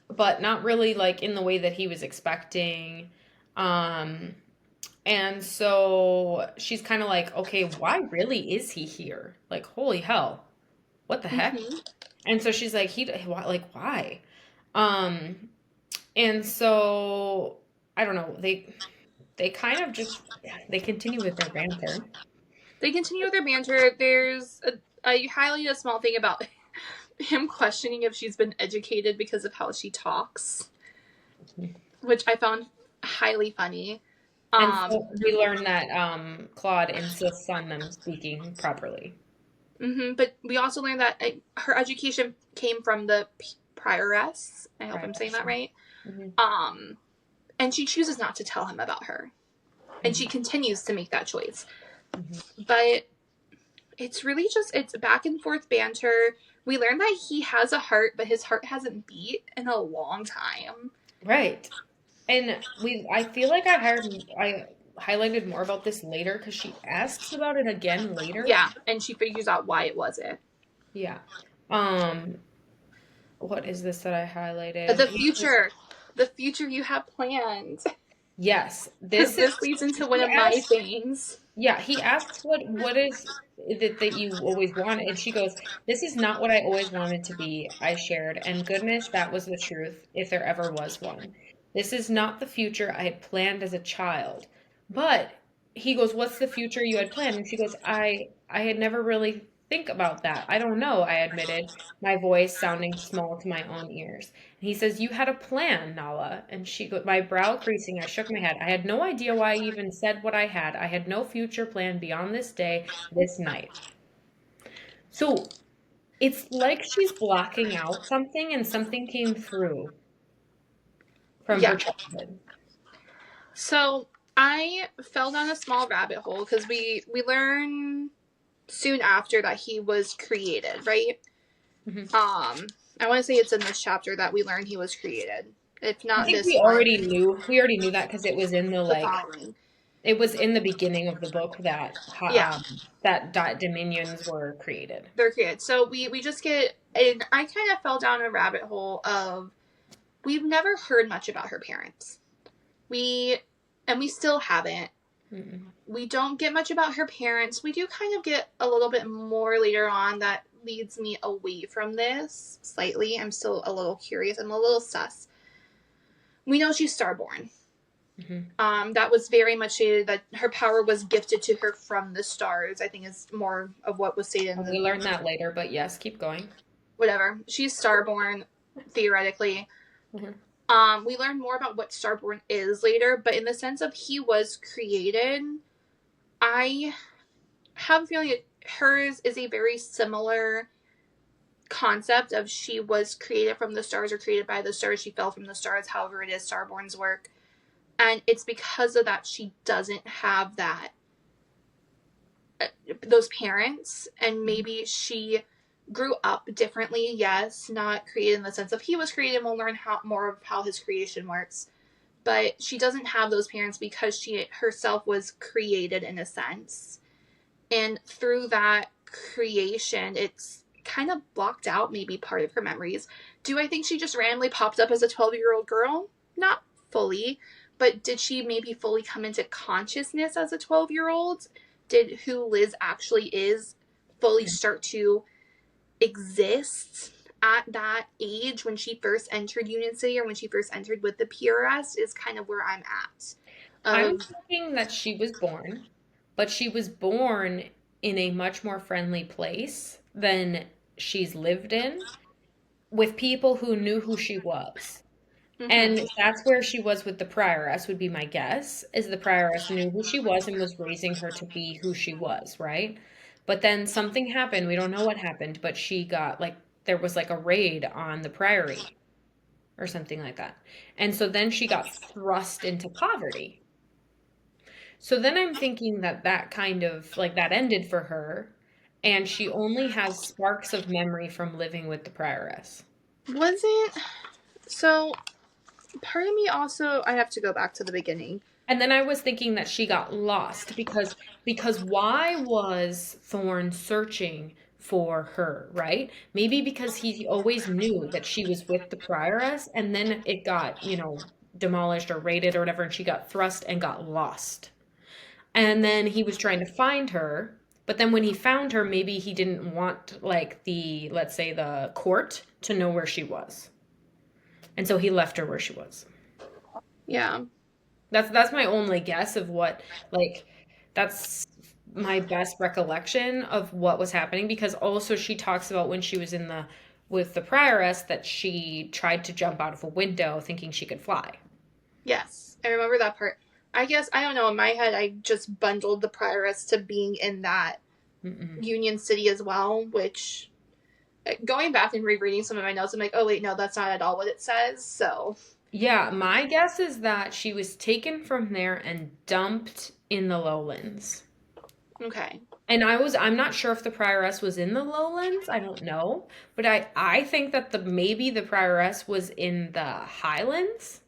but not really like in the way that he was expecting. Um, and so she's kind of like, okay, why really is he here? Like, holy hell, what the heck? Mm-hmm. And so she's like, like, why? Um, and so I don't know. They kind of just they continue with their banter. They continue with their banter. There's I highlighted a small thing about him questioning if she's been educated because of how she talks, which I found highly funny. And so we learn that Claude insists on them speaking properly. Mm-hmm, but we also learned that her education came from the prioress. I hope I'm saying that right. Mm-hmm. And she chooses not to tell him about her, and she continues to make that choice. Mm-hmm. But it's really just it's back and forth banter. We learned that he has a heart, but his heart hasn't beat in a long time. Right. And I feel like I highlighted more about this later because she asks about it again later. Yeah, and she figures out why it wasn't. Yeah. What is this that I highlighted? The future you have planned. Yes, This leads into one of my things. Yeah, he asks what is it that you always wanted, and she goes, "This is not what I always wanted to be." I shared, and goodness, that was the truth, if there ever was one. This is not the future I had planned as a child. But he goes, "What's the future you had planned?" And she goes, I had never really think about that. I don't know," I admitted, my voice sounding small to my own ears. And he says, "You had a plan, Nala." And she goes, my brow creasing, I shook my head. "I had no idea why I even said what I had. I had no future plan beyond this day, this night." So it's like she's blocking out something and something came through from her childhood. So I fell down a small rabbit hole because we learn soon after that he was created, right? Mm-hmm. I want to say it's in this chapter that we learn he was created. If not, I think this we one, already knew. We already knew that because it was in the like. following. It was in the beginning of the book that that dominions were created. They're created. So we just get, and I kind of fell down a rabbit hole of we've never heard much about her parents. We still haven't. Mm-mm. We don't get much about her parents. We do kind of get a little bit more later on that leads me away from this slightly. I'm still a little curious. I'm a little sus. We know she's starborn. Mm-hmm. That was very much that her power was gifted to her from the stars, I think is more of what was stated. We learned that later, but yes, keep going. Whatever. She's starborn, theoretically. Mm-hmm. We learn more about what starborn is later, but in the sense of he was created, I have a feeling hers is a very similar concept of she was created from the stars or created by the stars. She fell from the stars, however it is starborn's work. And it's because of that she doesn't have that those parents, and maybe she grew up differently. Yes, not created in the sense of he was created. We'll learn more of how his creation works, but she doesn't have those parents because she herself was created in a sense, and through that creation, it's kind of blocked out maybe part of her memories. Do I think she just randomly popped up as a 12-year-old girl? Not fully. But did she maybe fully come into consciousness as a 12-year-old? Did who Liz actually is fully start to exist at that age when she first entered Union City or when she first entered with the PRS is kind of where I'm at. I'm of thinking that she was born, but she was born in a much more friendly place than she's lived in with people who knew who she was. And mhm. that's where she was with the prioress, would be my guess, is the prioress knew who she was and was raising her to be who she was, right? But then something happened. We don't know what happened, but she got like, there was like a raid on the priory or something like that. And so then she got thrust into poverty. So then I'm thinking that that kind of like that ended for her, and she only has sparks of memory from living with the prioress. Wasn't so part of me also I have to go back to the beginning. And then I was thinking that she got lost because why was Thorn searching for her, right? Maybe because he always knew that she was with the prioress and then it got, demolished or raided or whatever and she got thrust and got lost. And then he was trying to find her, but then when he found her, maybe he didn't want like the let's say the court to know where she was. And so he left her where she was. Yeah. That's my only guess of what like that's my best recollection of what was happening because also she talks about when she was in the with the prioress that she tried to jump out of a window thinking she could fly. Yes. I remember that part. I guess I don't know, in my head I just bundled the prioress to being in that Mm-mm. Union City as well, which going back and rereading some of my notes, I'm like, oh wait, no, that's not at all what it says. So Yeah, my guess is that she was taken from there and dumped in the lowlands. okay. And I'm not sure if the prioress was in the lowlands. I don't know, but I think that the maybe the prioress was in the highlands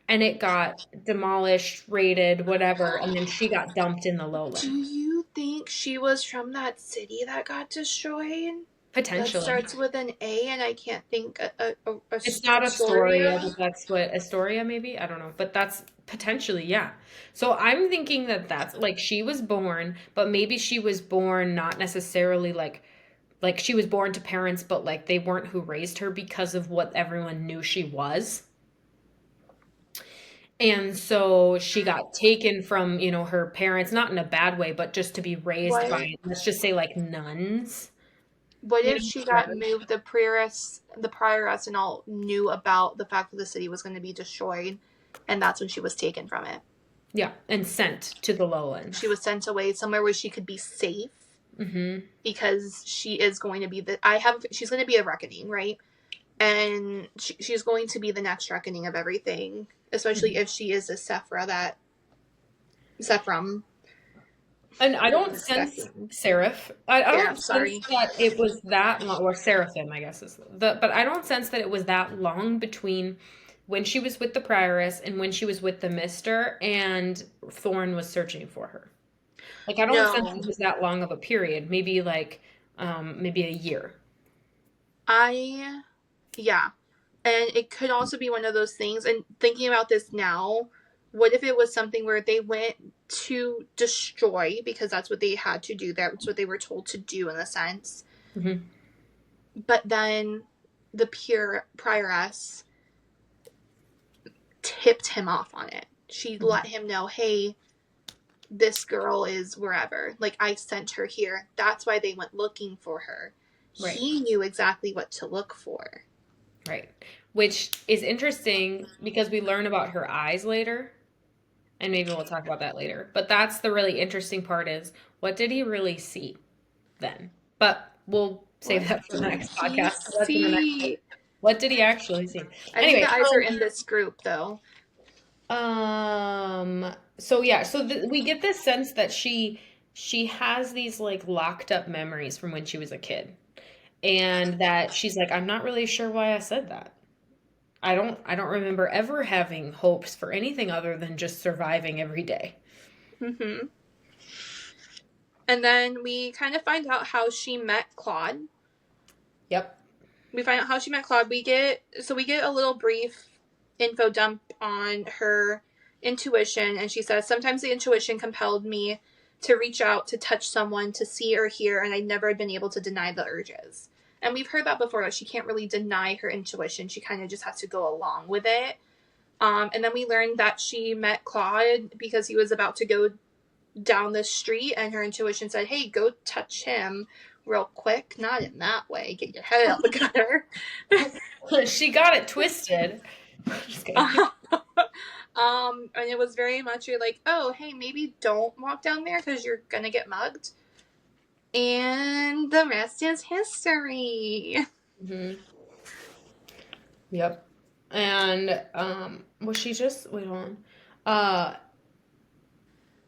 and it got demolished, raided, whatever, and then she got dumped in the Do lowlands. you think she was from that city that got destroyed? That Potentially. starts with an A, and I can't think It's not Astoria, Astoria. but that's what Astoria maybe? I don't know, but that's potentially, yeah. So I'm thinking that that's like she was born, but maybe she was born not necessarily like she was born to parents, but like they weren't who raised her because of what everyone knew she was. And so she got taken from, her parents, not in a bad way, but just to be raised What? by, let's just say like nuns. What You if know, she got nuns. moved? The prioress, and all knew about the fact that the city was going to be destroyed, and that's when she was taken from it. Yeah, and sent to the She lowlands. was sent away somewhere where she could be safe Hmm. because she is going to be the. I have. She's going to be a reckoning, right? And she's going to be the next reckoning of everything, especially if she is a Sephra that Sephram And I is don't sense expecting. seraph. I Yeah, don't sense sorry. that it was that long, or seraphim, I guess is but I don't sense that it was that long between when she was with the prioress and when she was with the mister and Thorn was searching for her. Like I don't sense it No, was that long of a period. Maybe like maybe a year. I, yeah. And it could also be one of those things. And thinking about this now, what if it was something where they went to destroy because that's what they had to do? That's what they were told to do in a sense. Hmm. But then the pure prioress tipped him off on it. She let him know, hey, this girl is wherever. Like, I sent her here. That's why they went looking for her. Right. He knew exactly what to look for. Right. Which is interesting because we learn about her eyes later, and maybe we'll talk about that later. But that's the really interesting part is what did he really see then? But we'll save What that for the did next he podcast. That's in the next one. see? What did he actually see? I think Anyway, the eyes are in this group, though. so yeah, so we get this sense that she has these like locked up memories from when she was a kid. And that she's like, I'm not really sure why I said that. I don't remember ever having hopes for anything other than just surviving every day. Mm-hmm. And then we kind of find out how she met Claude. Yep. We find out how she met Claude. We get a little brief info dump on her intuition, and she says sometimes the intuition compelled me to reach out to touch someone, to see or hear, and I never had been able to deny the urges. And we've heard that before, that she can't really deny her intuition. She kind of just has to go along with it. And then we learned that she met Claude because he was about to go down the street, and her intuition said, hey, go touch him real quick. Not in that way. Get your head out the gutter. She got it twisted. Just kidding. And it was very much you're like, oh, hey, maybe don't walk down there because you're going to get mugged. And the rest is history. Mm-hmm. Yep. And was she just wait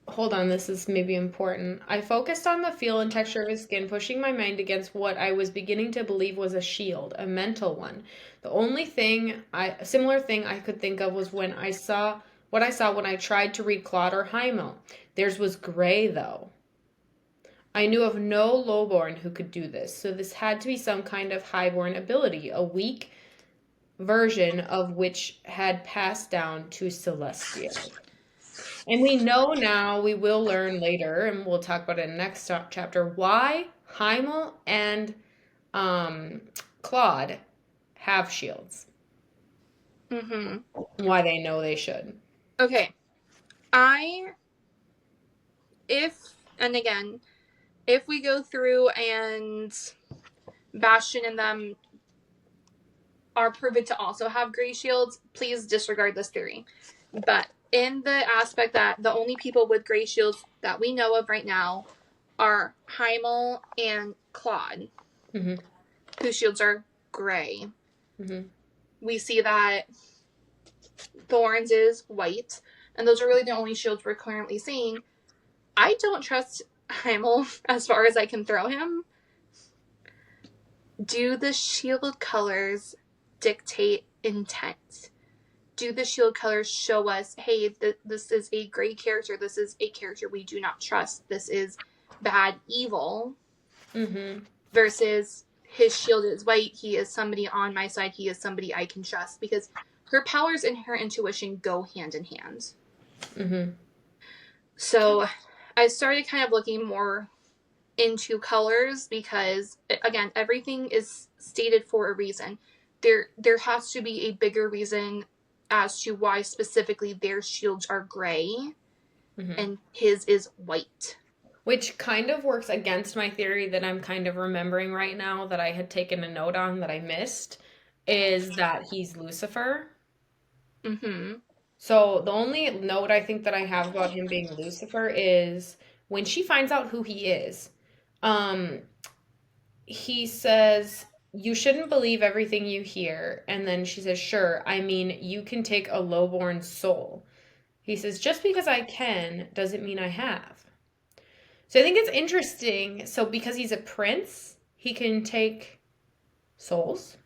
hold on, this is maybe important. I focused on the feel and texture of his skin, pushing my mind against what I was beginning to believe was a shield, a mental one. The only a similar thing I could think of was when I saw when I tried to read Claude or Hymo. Theirs was gray, though. I knew of no lowborn who could do this, so this had to be some kind of highborn ability, a weak version of which had passed down to Celestia. And we know now, we will learn later, and we'll talk about it in the next chapter, why Heimel and Claude have shields. Mm-hmm. Why they know they should. Okay. If we go through and Bastion and them are proven to also have gray shields, please disregard this theory. But in the aspect that the only people with gray shields that we know of right now are Heimel and Claude, Mm-hmm. whose shields are gray. Mm-hmm. We see that Thorns is white, and those are really the only shields we're currently seeing. I don't trust Heimel as far as I can throw him. Do the shield colors dictate intent? Do the shield colors show us, hey, this is a gray character, this is a character we do not trust, this is bad evil, versus his shield is white, he is somebody on my side, he is somebody I can trust, because her powers and her intuition go hand in hand. So I started kind of looking more into colors because, again, everything is stated for a reason. There has to be a bigger reason as to why specifically their shields are gray and his is white. Which kind of works against my theory that I'm kind of remembering right now that I had taken a note on that I missed, is that he's Lucifer. So the only note I think that I have about him being Lucifer is when she finds out who he is, he says, you shouldn't believe everything you hear. And then she says, sure, I mean, you can take a lowborn soul. He says, just because I can doesn't mean I have. So I think it's interesting. So because he's a prince, he can take souls?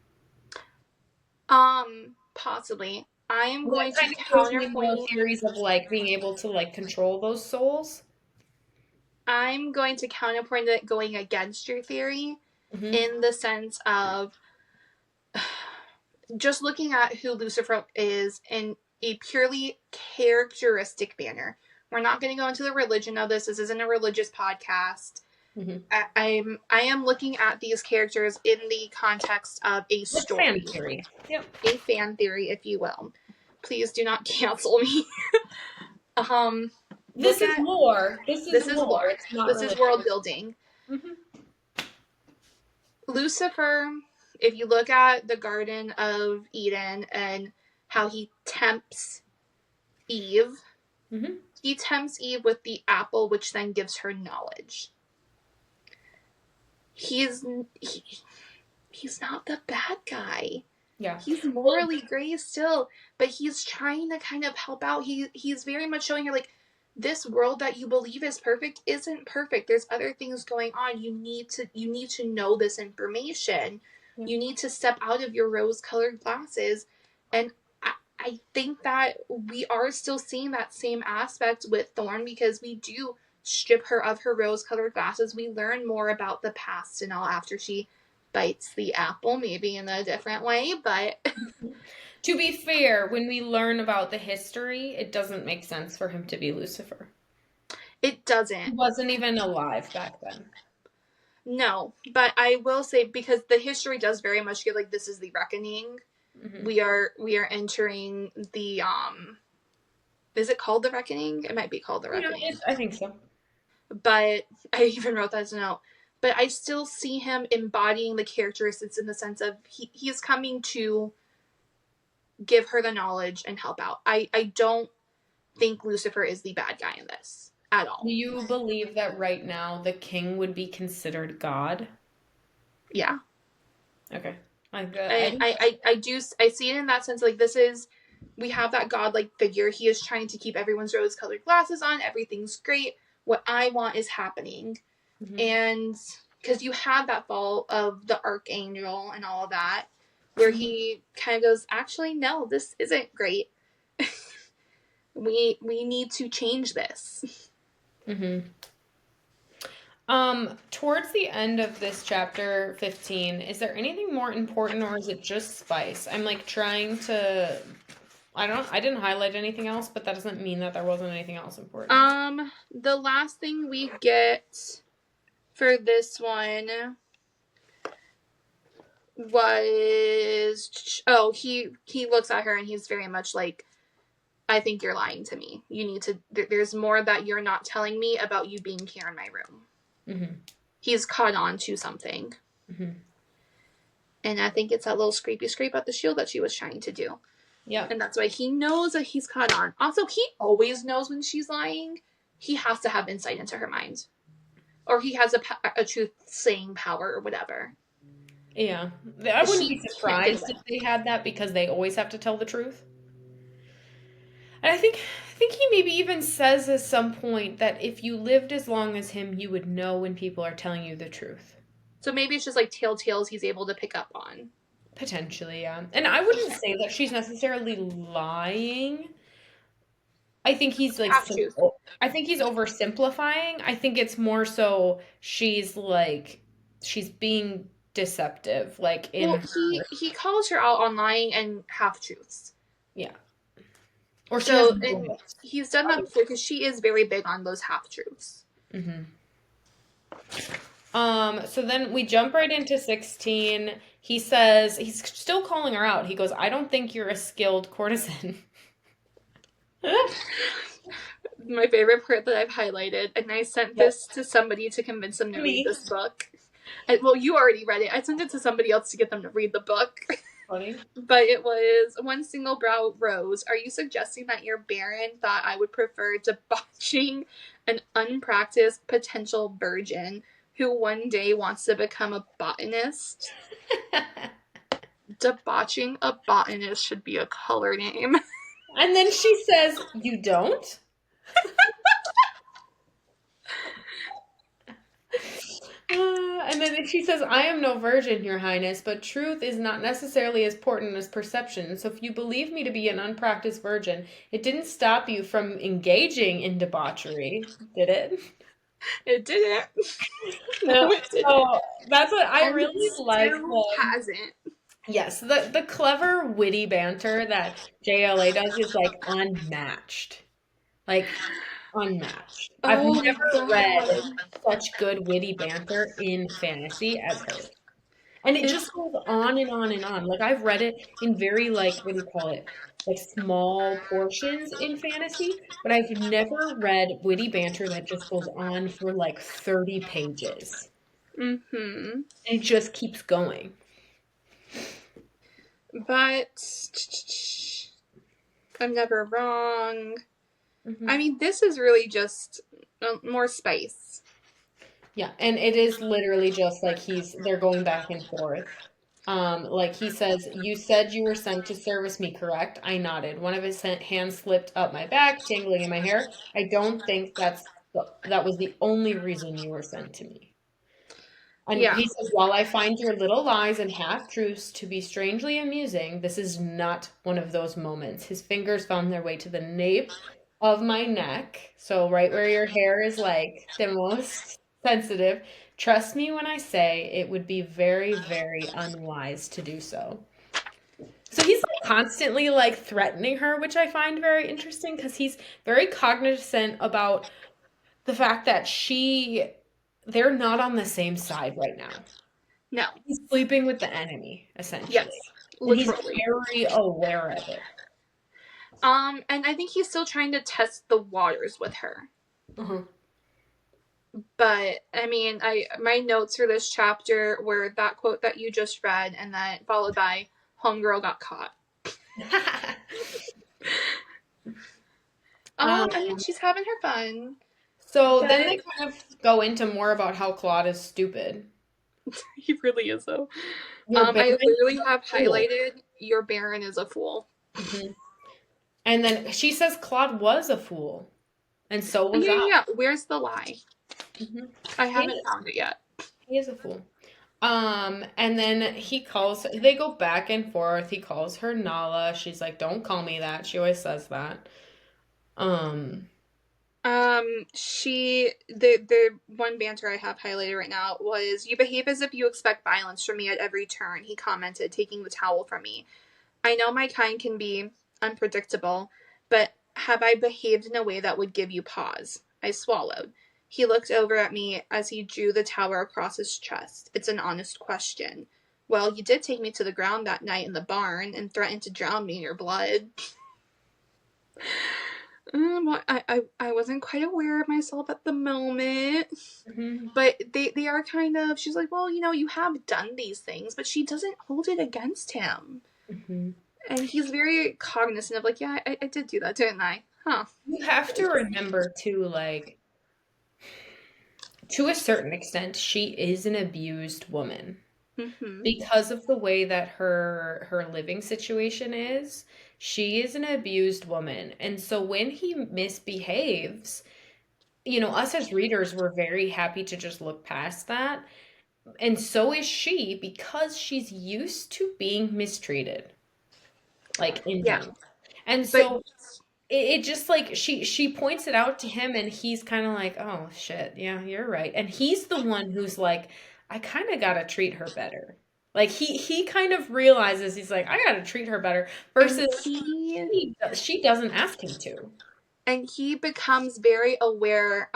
Possibly. I am going to counterpoint theories of like being able to like control those souls. I'm going to counterpoint it going against your theory in the sense of just looking at who Lucifer is in a purely characteristic manner. We're not going to go into the religion of this. This isn't a religious podcast. I am looking at these characters in the context of a story. Fan theory. Yep. A fan theory, if you will. Please do not cancel me. This is lore. This is lore. This is world building. Lucifer, if you look at the Garden of Eden and how he tempts Eve, he tempts Eve with the apple, which then gives her knowledge. He's not the bad guy. Yeah. He's morally gray still, but he's trying to kind of help out. He's very much showing her, like, this world that you believe is perfect isn't perfect. There's other things going on. You need to know this information. Yeah. You need to step out of your rose-colored glasses. And I think that we are still seeing that same aspect with Thorn, because we do strip her of her rose-colored glasses. We learn more about the past and all after she bites the apple, maybe in a different way, but... To be fair, when we learn about the history, it doesn't make sense for him to be Lucifer. It doesn't. He wasn't even alive back then. No, but I will say, because the history does very much get like, this is the reckoning. Mm-hmm. We are entering the is it called the Reckoning? It might be called the Yeah, Reckoning. I think so. But I even wrote that as a note. But I still see him embodying the characteristics in the sense of he's coming to give her the knowledge and help out. I don't think Lucifer is the bad guy in this at Do all. you believe that right now the king would be considered God? Yeah. Okay. I, I I, I, I do I see it in that sense. Like, this is, we have that godlike figure. He is trying to keep everyone's rose colored glasses on. Everything's great. What I want is happening. mm-hmm. And because you have that fall of the archangel and all of that, where he kind of goes, actually, no, this isn't great. we need to change this. Mm-hmm. Towards the end of this chapter 15, is there anything more important or is it just spice? I'm like trying to I didn't highlight anything else, but that doesn't mean that there wasn't anything else important. The last thing we get for this one was, oh, he looks at her and he's very much like, I think you're lying to me. You need to, there's more that you're not telling me about you being here in my room. Mm-hmm. He's caught on to something. Mm-hmm. And I think it's that little scrapey scrape at the shield that she was trying to do. Yeah. And that's why he knows that he's caught on. Also, he always knows when she's lying. He has to have insight into her mind. Or he has a truth-saying power or whatever. Yeah. I wouldn't be She can't get surprised away. if they had that because they always have to tell the truth. And I think he maybe even says at some point that if you lived as long as him, you would know when people are telling you the truth. So maybe it's just like telltales he's able to pick up on. Potentially, yeah. And I wouldn't say that she's necessarily lying. I think he's like Half truth. I think he's oversimplifying. I think it's more so she's being deceptive, like in Well, her, he calls her out on lying and half truths. yeah. Or she has So, and moments. he's done that before because she is very big on those half truths. Mm-hmm. So then we jump right into 16. He says he's still calling her out. He goes, "I don't think you're a skilled courtesan." My favorite part that I've highlighted, and I sent Yep. this to somebody to convince them to read Me. this book. Well, you already read it. I sent it to somebody else to get them to read the book. Funny. But it was one single brow rose. Are you suggesting that your Baron thought I would prefer debauching an unpracticed potential virgin who one day wants to become a botanist? Debauching a botanist should be a color name. And then she says, "You don't?" And then she says, "I am no virgin, Your Highness, but truth is not necessarily as important as perception. So if you believe me to be an unpracticed virgin, it didn't stop you from engaging in debauchery, did it?" It didn't. No. No, it didn't. So that's what I And really it like. still hasn't. Yes, the clever, witty banter that JLA does is like unmatched. Like unmatched. I've Oh my never read god. such good witty banter in fantasy as hers. And it It's just goes on and on and on. Like I've read it in very like what do you call it? Like small portions in fantasy, but I've never read witty banter that just goes on for like 30 pages. mm-hmm. And it just keeps going. But I'm never wrong. Hmm. I mean, this is really just more space. Yeah, and it is literally just like they're going back and forth. Like he says, "You said you were sent to service me, correct?" I nodded. One of his hands slipped up my back, tangling in my hair. "I don't think that was the only reason you were sent to me." And Yeah. he says, "While I find your little lies and half-truths to be strangely amusing, this is not one of those moments." His fingers found their way to the nape of my neck, so right where your hair is like the most sensitive. "Trust me when I say it would be very, very unwise to do so." So he's like constantly like threatening her, which I find very interesting because he's very cognizant about the fact that they're not on the same side right now. No. He's sleeping with the enemy, Yes. essentially. And he's literally. very aware of it. And I think he's still trying to test the waters with her. Uh-huh. But I mean, my notes for this chapter were that quote that you just read, and then followed by "Homegirl got caught." I mean, um, she's having her fun, so but then they kind of go into more about how Claude is stupid. he really is though. Your I Baron is literally a have fool. highlighted "Your Baron is a fool." Hmm. And then she says Claude was a fool, and so was Yeah, I. yeah, yeah. Where's the lie? Hmm. I He haven't is. found it yet. He is a fool. And then he calls, they go back and forth. He calls her Nala. She's like, don't call me that. She always says that. Um, The one banter I have highlighted right now was, "You behave as if you expect violence from me at every turn," he commented, taking the towel from me. "I know my kind can be unpredictable, but have I behaved in a way that would give you pause?" I swallowed. He looked over at me as he drew the towel across his chest. "It's an honest question." "Well, you did take me to the ground that night in the barn and threatened to drown me in your blood." I wasn't quite aware of myself at the moment. mhm, But they are kind of, she's like, "Well, you have done these things," but she doesn't hold it against him. mhm. And he's very cognizant of, like, "Yeah, I did do that, didn't I? Huh." You have to remember too, like, to a certain extent, she is an abused woman Mm-hmm. because of the way that her living situation is. She is an abused woman, and so when he misbehaves, us as readers, we're very happy to just look past that. And so is she because she's used to being mistreated, like in Yeah. general. And But so it just like she points it out to him and he's kind of like, "Oh shit, yeah, you're right." And he's the one who's like, "I kind of got to treat her better." Like he kind of realizes he's like, "I got to treat her better," and versus he she doesn't ask him to. and he becomes very aware.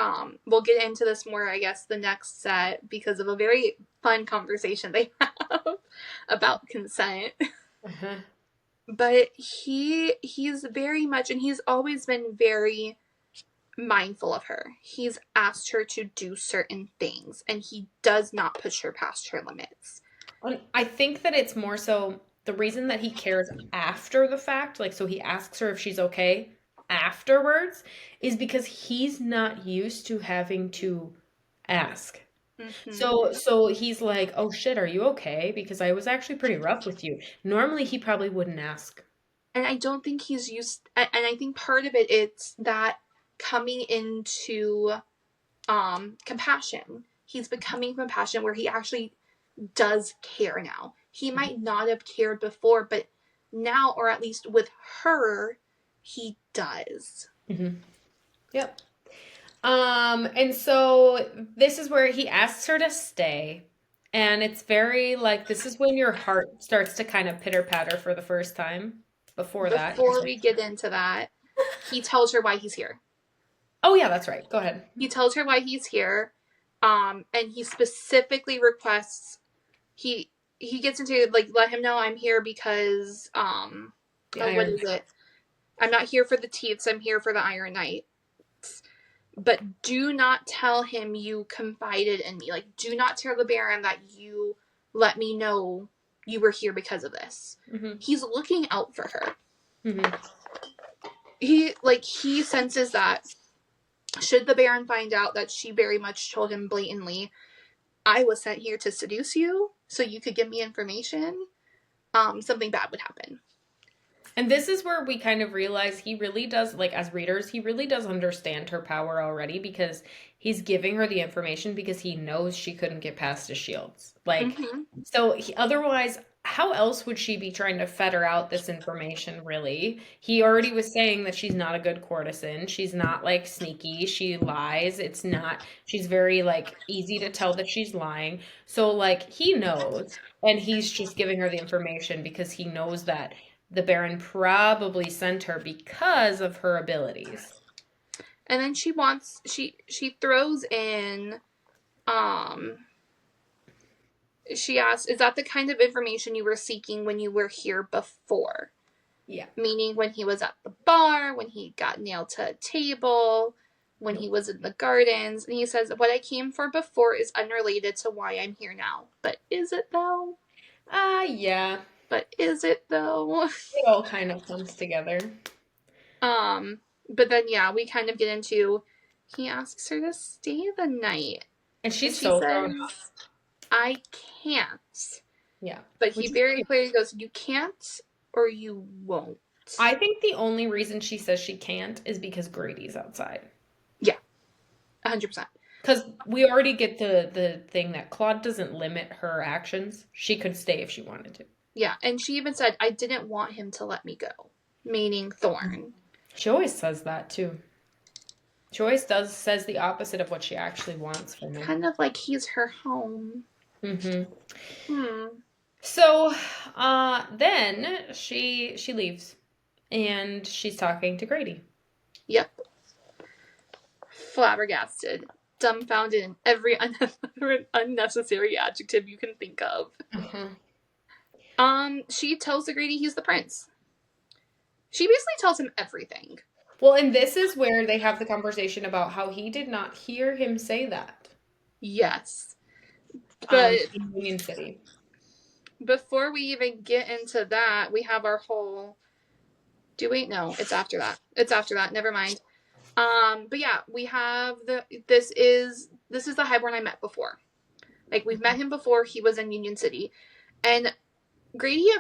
We'll get into this more, I guess, the next set, because of a very fun conversation they have about consent. Uh-huh. But he's very much, and he's always been very mindful of her. He's asked her to do certain things, and he does not push her past her limits. I think that it's more so the reason that he cares after the fact, like so he asks her if she's okay afterwards, is because he's not used to having to ask. Mm-hmm. So he's like, "Oh shit, are you okay? Because I was actually pretty rough with you." Normally he probably wouldn't ask. And I don't think he's used, and I think part of it, it's that coming into compassion. He's becoming compassion where he actually does care now. He might not have cared before, but now, or at least with her, he does. Mm-hmm. Yep. And so this is where he asks her to stay. And it's very like this is when your heart starts to kind of pitter patter for the first time. Before that, you're Before like, we get into that, he tells her why he's here. "Oh yeah, that's right. Go ahead." He tells her why he's here, and he specifically requests, he gets into, like, let him know, "I'm here because The oh, what Iron is it? I'm not here for the teats. I'm here for the Iron Knight. But do not tell him you confided in me. Like, do not tell the Baron that you let me know you were here because of this." Mm-hmm. He's looking out for her. Mm-hmm. He senses that should the Baron find out that she very much told him blatantly, "I was sent here to seduce you so you could give me information," something bad would happen. And this is where we kind of realize he really does, like as readers, he really does understand her power already because he's giving her the information because he knows she couldn't get past his shields. Like, Mm-hmm. so otherwise, how else would she be trying to fetter out this information, really? He already was saying that she's not a good courtesan. She's not like sneaky. She lies. It's not, she's very like easy to tell that she's lying. So, like, he knows. And he's just giving her the information because he knows that the Baron probably sent her because of her abilities. And then she throws in, um she asks, is that the kind of information you were seeking when you were here before? Yeah. Meaning when he was at the bar, when he got nailed to a table, when he was in the gardens. And he says, what I came for before is unrelated to why I'm here now. But is it though? Yeah. But is it though? It all kind of comes together. But then yeah, we kind of get into, he asks her to stay the night. And And she's she so says, grown up. I can't. Yeah. But Which he is very funny. clearly goes, you can't or you won't. I think the only reason she says she can't is because Grady's outside. Yeah, 100%. Because we already get the thing that Claude doesn't limit her actions. She could stay if she wanted to. Yeah, and she even said, I didn't want him to let me go, meaning Thorn. She always says that too. She always says the opposite of what she actually wants from him. Kind of like he's her home. So, then she leaves, and she's talking to Grady. Yep. Flabbergasted, dumbfounded, in every unnecessary adjective you can think of. She tells the Grady he's the prince. She basically tells him everything. Well, and this is where they have the conversation about how he did not hear him say that. Yes. But in Union City. Before we even get into that, we have our whole. No, it's after that. It's after that. Never mind. But yeah, we have this is the Highborn I met before. Like, we've met him before. He was in Union City, and Grady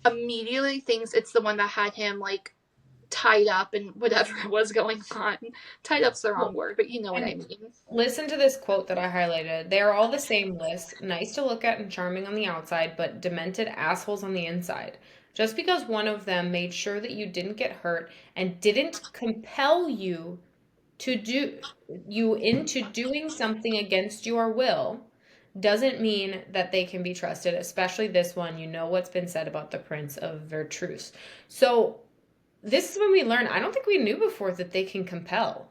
immediately thinks it's the one that had him like tied up and whatever was going on. Tied up's the wrong word, but you know what I mean. Listen to this quote that I highlighted. They are all the same list, nice to look at and charming on the outside, but demented assholes on the inside. Just because one of them made sure that you didn't get hurt and didn't compel you into doing something against your will doesn't mean that they can be trusted, especially this one. You know what's been said about the Prince of Vertruse. So this is when we learn, I don't think we knew before that they can compel.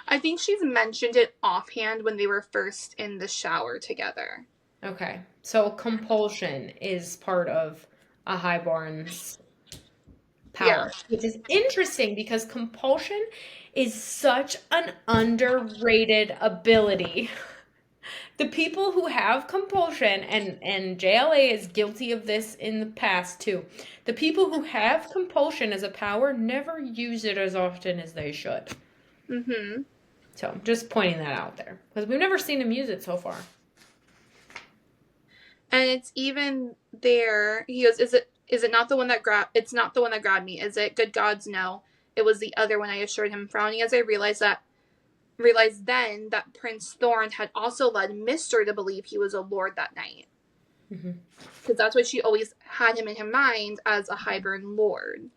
I think she's mentioned it offhand when they were first in the shower together. Okay. So compulsion is part of a highborn's power, yeah. Which is interesting because compulsion is such an underrated ability. The people who have compulsion, and JLA is guilty of this in the past too, the people who have compulsion as a power never use it as often as they should. Mm-hmm. So just pointing that out there, because we've never seen him use it so far. And it's even there. He goes, "Is it not the one that grabbed? It's not the one that grabbed me, is it? Good gods, no. It was the other one," I assured him, frowning as I realized then that Prince Thorn had also led Mister to believe he was a lord that night. Because that's what she always had him in her mind, as a Highborn lord.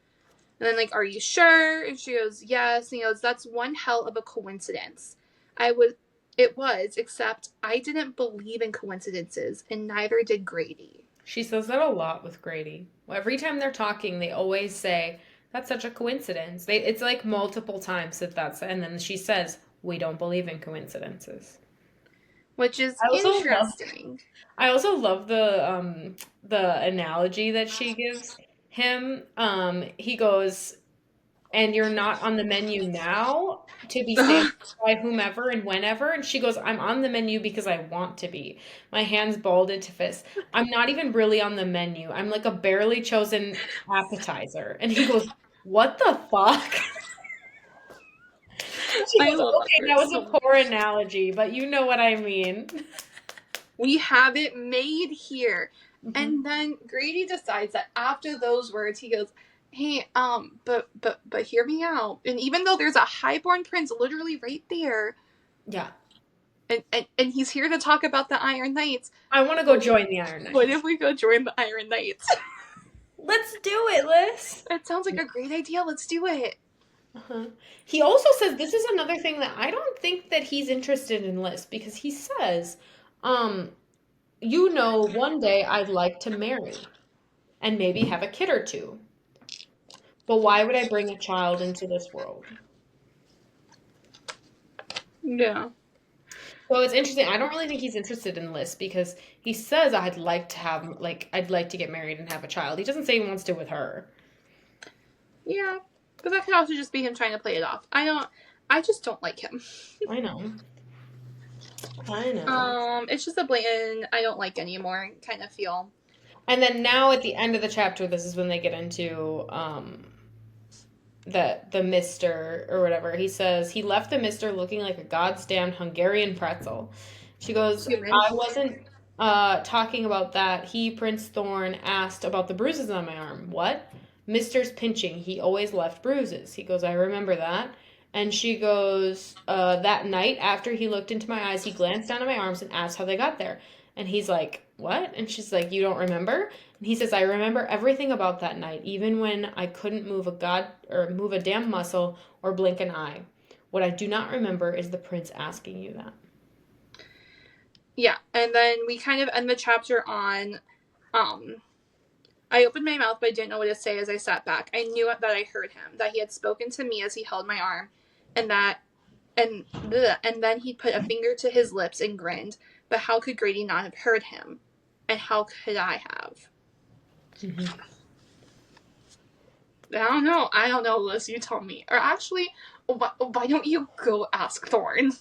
And then, like, are you sure? And she goes, yes. And he goes, that's one hell of a coincidence. It was, except I didn't believe in coincidences, and neither did Grady. She says that a lot with Grady. Every time they're talking, they always say, that's such a coincidence. It's like multiple times and then she says, we don't believe in coincidences. Which is interesting. I also love the analogy that she gives him. He goes, and you're not on the menu now to be saved by whomever and whenever. And she goes, I'm on the menu because I want to be. My hands balled to fists. I'm not even really on the menu. I'm like a barely chosen appetizer. And he goes, what the fuck? She goes, okay, that was a poor analogy, but you know what I mean. We have it made here. Mm-hmm. And then Grady decides that after those words, he goes, hey, but hear me out. And even though there's a highborn prince literally right there. Yeah. And he's here to talk about the Iron Knights. I want to go join the Iron Knights. What if we go join the Iron Knights? Let's do it, Liz. That sounds like a great idea. Let's do it. He also says, this is another thing that I don't think that he's interested in, Liz, because he says, one day I'd like to marry and maybe have a kid or two. But why would I bring a child into this world? Yeah. So it's interesting. I don't really think he's interested in Liz because he says I'd like to have I'd like to get married and have a child. He doesn't say he wants to with her. Yeah. But that could also just be him trying to play it off. I just don't like him. I know. I know. It's just a blatant I don't like anymore kind of feel. And then now at the end of the chapter, this is when they get into the mister or whatever. He says he left the mister looking like a goddamn Hungarian pretzel. She goes, Human. I wasn't talking about that. He, Prince Thorn, asked about the bruises on my arm. What? Mister's pinching. He always left bruises. He goes, I remember that. And she goes, that night after he looked into my eyes, he glanced down at my arms and asked how they got there. And he's like, what? And she's like, you don't remember? And he says, I remember everything about that night, even when I couldn't move a damn muscle or blink an eye. What I do not remember is the prince asking you that. Yeah, and then we kind of end the chapter on I opened my mouth but I didn't know what to say as I sat back. I knew that I heard him, that he had spoken to me as he held my arm, and then he put a finger to his lips and grinned. But how could Grady not have heard him? And how could I have? Mm-hmm. I don't know, Liz, you tell me. Or actually, why don't you go ask Thorn?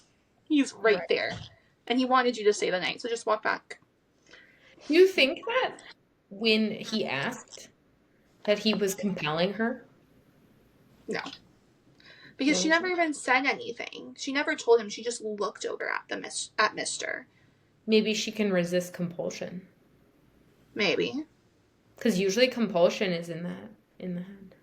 He's right there. And he wanted you to stay the night, so just walk back. You think that when he asked that he was compelling her? No. Because she never even said anything. She never told him. She just looked over at Mister. Maybe she can resist compulsion. Maybe. Because usually compulsion is in the head.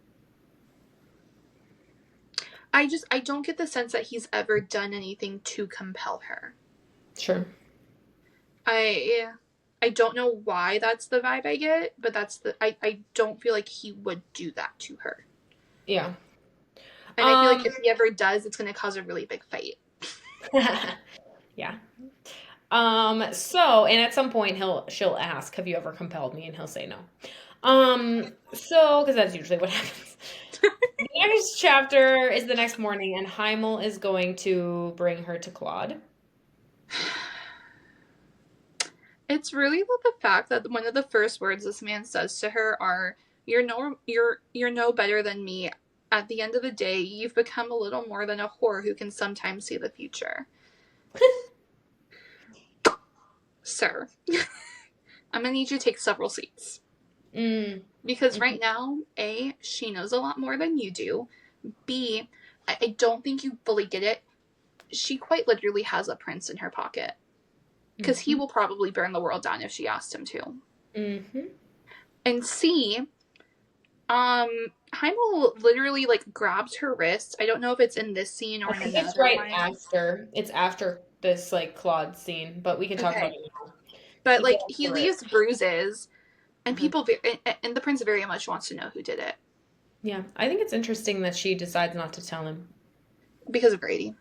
I don't get the sense that he's ever done anything to compel her. Sure. I don't know why that's the vibe I get, but I don't feel like he would do that to her. Yeah. And I feel like if he ever does, it's going to cause a really big fight. Yeah. So, and at some point she'll ask, have you ever compelled me? And he'll say no. Because that's usually what happens. The next chapter is the next morning, and Heimel is going to bring her to Claude. It's really the fact that one of the first words this man says to her are, you're no better than me. At the end of the day, you've become a little more than a whore who can sometimes see the future. Sir, I'm going to need you to take several seats. Because right now, A, she knows a lot more than you do. B, I don't think you fully get it. She quite literally has a prince in her pocket. Because he will probably burn the world down if she asked him to. Mm-hmm. And C, Heimel literally grabs her wrist. I don't know if it's in this scene or I in think another it's right one. after. It's after this Claude scene, but we can talk about it now. But he leaves bruises, and people and the prince very much wants to know who did it. Yeah, I think it's interesting that she decides not to tell him because of Grady.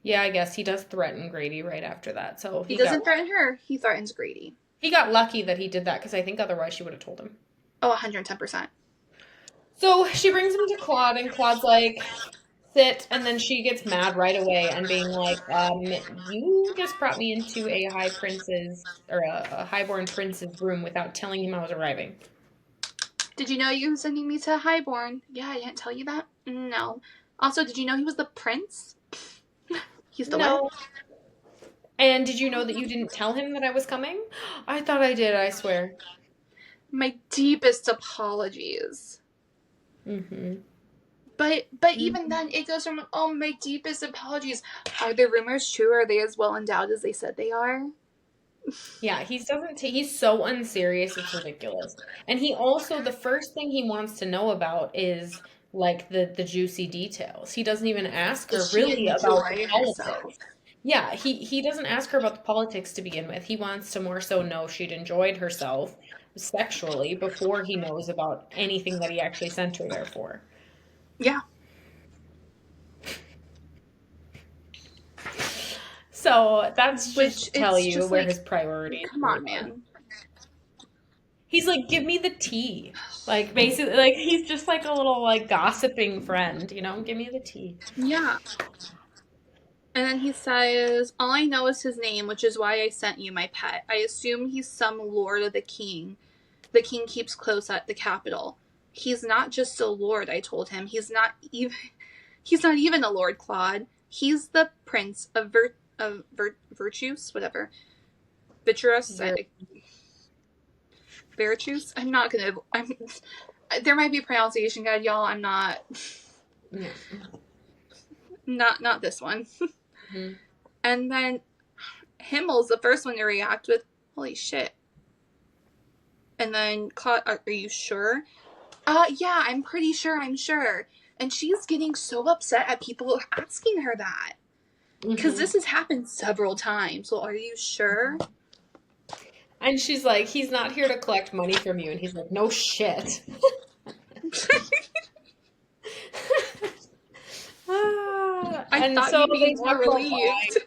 Yeah, I guess he does threaten Grady right after that. So he doesn't threaten her; he threatens Grady. He got lucky that he did that because I think otherwise she would have told him. Oh, 110%. So she brings him to Claude, and Claude's like, sit, and then she gets mad right away and being like, you just brought me into a highborn prince's room without telling him I was arriving. Did you know you were sending me to highborn? Yeah, I didn't tell you that? No. Also, did you know he was the prince? He's the what? And did you know that you didn't tell him that I was coming? I thought I did, I swear. My deepest apologies. Mm-hmm. But even then, it goes from, oh, my deepest apologies. Are the rumors true? Are they as well endowed as they said they are? Yeah, he's so unserious, it's ridiculous. And he also, the first thing he wants to know about is, the juicy details. He doesn't even ask her really about the politics. Yeah, he doesn't ask her about the politics to begin with. He wants to more so know she'd enjoyed herself sexually before he knows about anything that he actually sent her there for. Yeah. So that's just to tell you where his priorities. Come on, man. He's like, give me the tea. Basically, he's just a little, gossiping friend, give me the tea. Yeah. And then he says, all I know is his name, which is why I sent you my pet. I assume he's some lord of the king. The king keeps close at the capital. He's not just a lord, I told him. He's not even a lord, Claude. He's the prince of virtues, whatever. Vitreous. Virtues. There might be a pronunciation guide, y'all. I'm not. Yeah. Not this one. Mm-hmm. And then Himmel's the first one to react with, holy shit. And then Claude, are you sure? Yeah, I'm pretty sure, I'm sure. And she's getting so upset at people asking her that. Because this has happened several times. So are you sure? And she's like, he's not here to collect money from you. And he's like, no shit. I And thought so you'd be they more talk about why. relieved.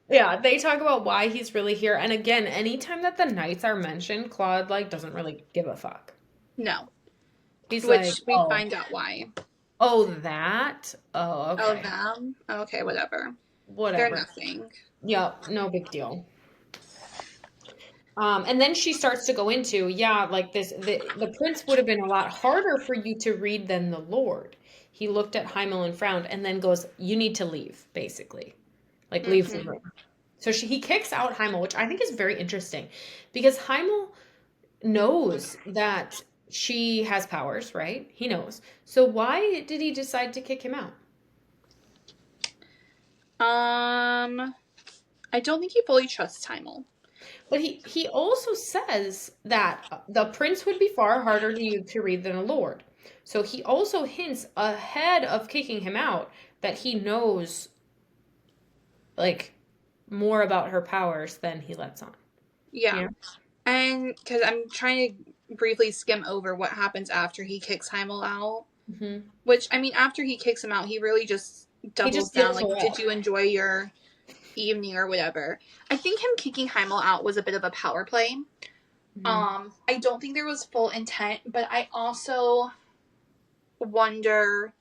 Yeah, they talk about why he's really here. And again, anytime that the knights are mentioned, Claude like doesn't really give a fuck. No. He's like, Which we find out why. oh, that? Oh, Oh, okay. them? Okay, whatever. They're Whatever. nothing. Yep, no big deal. And then she starts to go into, yeah, like the prince would have been a lot harder for you to read than the Lord. He looked at Heimel and frowned and then goes, you need to leave, basically. Like, leave the room. So he kicks out Heimel, which I think is very interesting because Heimel knows that she has powers, right? He knows. So why did he decide to kick him out? I don't think he fully trusts Heimel. But he also says that the prince would be far harder to read than a lord. So he also hints ahead of kicking him out that he knows like more about her powers than he lets on. Yeah. Yeah. And because I'm trying to briefly skim over what happens after he kicks Heimel out. Mm-hmm. Which, I mean, after he kicks him out, he really just He doubles just down. builds Like, her did up. you enjoy your evening or whatever? I think him kicking Heimel out was a bit of a power play. Mm-hmm. I don't think there was full intent, but I also wonder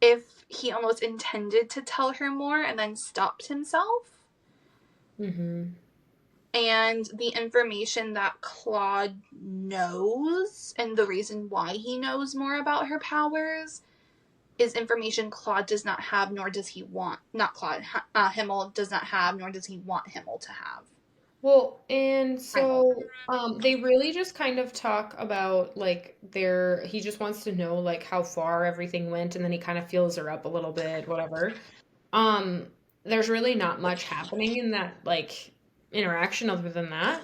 if he almost intended to tell her more and then stopped himself. Mm-hmm. And the information that Claude knows and the reason why he knows more about her powers is information Claude does not have, nor does he want. Not Claude. Himmel does not have, nor does he want Himmel to have. Well, and Heimel. so they really just kind of talk about like he just wants to know like how far everything went and then he kind of feels her up a little bit, whatever. Um, there's really not much happening in that like interaction other than that.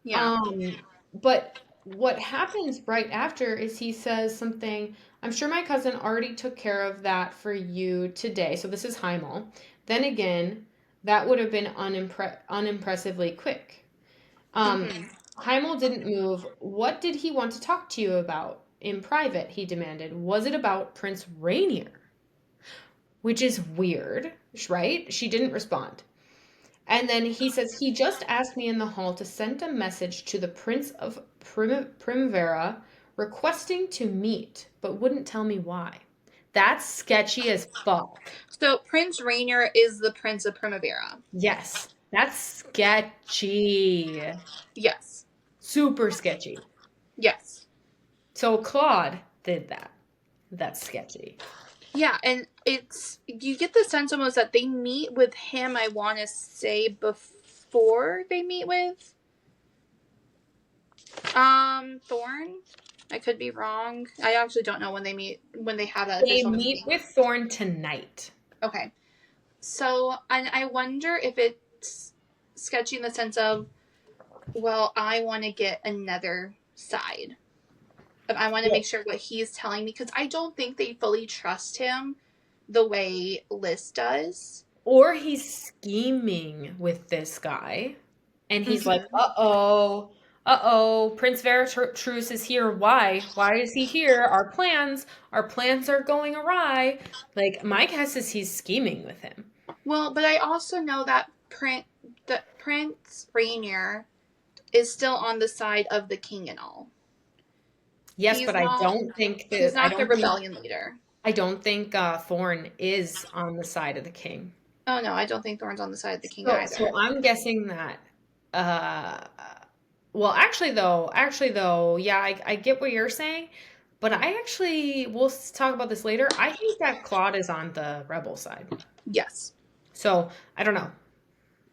Yeah. Um, but what happens right after is he says something, I'm sure my cousin already took care of that for you today. So this is Heimel. Then again, that would have been unimpressively quick. Um, Mm-hmm. Heimel didn't move. What did he want to talk to you about in private? He demanded. Was it about Prince Rainier? Which is weird, right? She didn't respond. And then he says, he just asked me in the hall to send a message to the Prince of Primavera requesting to meet, but wouldn't tell me why. That's sketchy as fuck. So Prince Rainier is the Prince of Primavera. Yes, that's sketchy. Yes. Super sketchy. Yes. So Claude did that. That's sketchy. Yeah, and you get the sense almost that they meet with him, I want to say, before they meet with Thorn. I could be wrong. I actually don't know when they meet, when they have that They official meet meeting. with Thorn tonight. Okay. So, and I wonder if it's sketchy in the sense of, well, I want to get another side. I want to make sure what he's telling me, because I don't think they fully trust him the way Liz does. Or he's scheming with this guy. And he's like, Mm-hmm. uh-oh, Prince Veratruce is here. Why? Why is he here? Our plans are going awry. Like, my guess is he's scheming with him. Well, but I also know that Prince Rainier is still on the side of the king and all. Yes, He's but I not. don't think He's not the rebellion leader. I don't think Thorn is on the side of the king. Oh no, I don't think Thorn's on the side of the king So either. I'm guessing that, uh, well, actually though, yeah, I get what you're saying, but I actually, we'll talk about this later. I think that Claude is on the rebel side. Yes. So I don't know.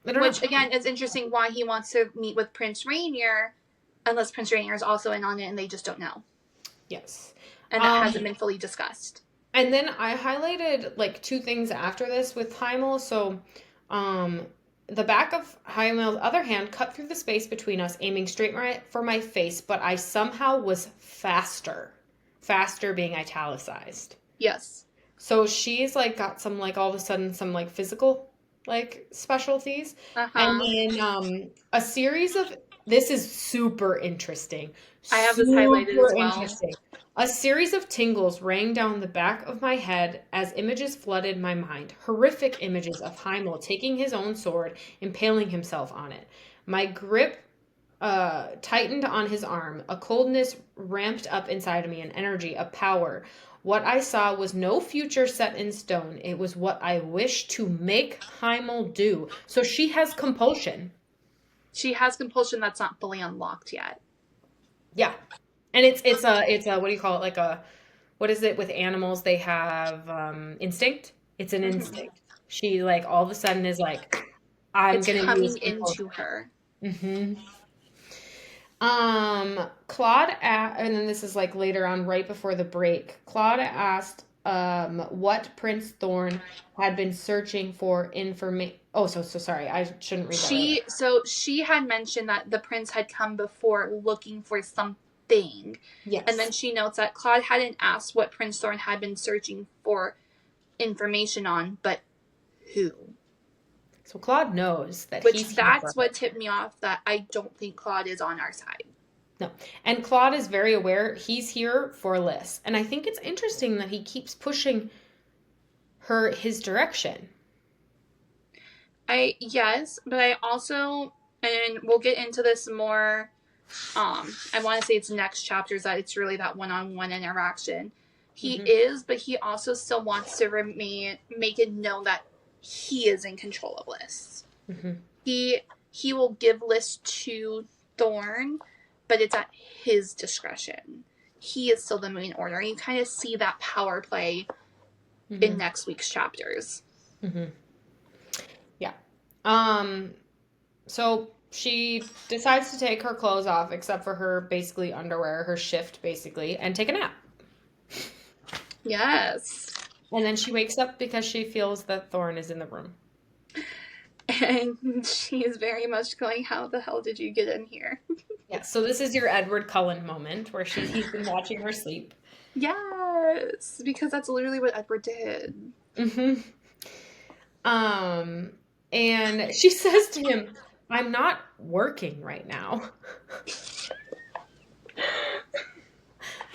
I don't Which know. again is interesting why he wants to meet with Prince Rainier, unless Prince Rainier is also in on it and they just don't know. Yes. And that Um, hasn't been fully discussed. and then I highlighted like two things after this with Heimel. So, um, the back of Heimel's other hand cut through the space between us, aiming straight for my face, but I somehow was faster. Faster being italicized. Yes. So she's like got some like all of a sudden some like physical like specialties. And Uh-huh. then a series of this is super interesting. I have this highlighted as Super well. interesting. A series of tingles rang down the back of my head as images flooded my mind. Horrific images of Heimel taking his own sword, impaling himself on it. My grip tightened on his arm. A coldness ramped up inside of me, an energy, a power. What I saw was no future set in stone. It was what I wished to make Heimel do. So she has compulsion. She has compulsion that's not fully unlocked yet. Yeah. And it's a what do you call it? Like a what is it with animals? They have instinct. It's an Mm-hmm. instinct. She like all of a sudden is like, I'm It's gonna use coming compulsion. into her. Hmm. And then this is like later on, right before the break. Claude asked what Prince Thorn had been searching for information. Oh, so sorry, I shouldn't read that right. She had mentioned that the prince had come before looking for something. And then Yes. she notes that Claude hadn't asked what Prince Thorn had been searching for information on, but who? So Claude knows that Which he's here for that's her. what tipped me off that I don't think Claude is on our side. No. And Claude is very aware he's here for Liz. And I think it's interesting that he keeps pushing her his direction. Yes, but I also, and we'll get into this more, I want to say it's next chapters that it's really that one-on-one interaction. He Hmm. is, but he also still wants to make it known that he is in control of Liz. Hmm. He will give Liz to Thorn, but it's at his discretion. He is still the main order. You kind of see that power play in Hmm. next week's chapters. Hmm. Yeah. Um, so she decides to take her clothes off, except for her basically underwear, her shift basically, and take a nap. Yes. And then she wakes up because she feels that Thorn is in the room. And she is very much going, how the hell did you get in here? Yeah, so this is your Edward Cullen moment where he's been watching her sleep. Yes, because that's literally what Edward did. Hmm. Um, and she says to him, I'm not working right now.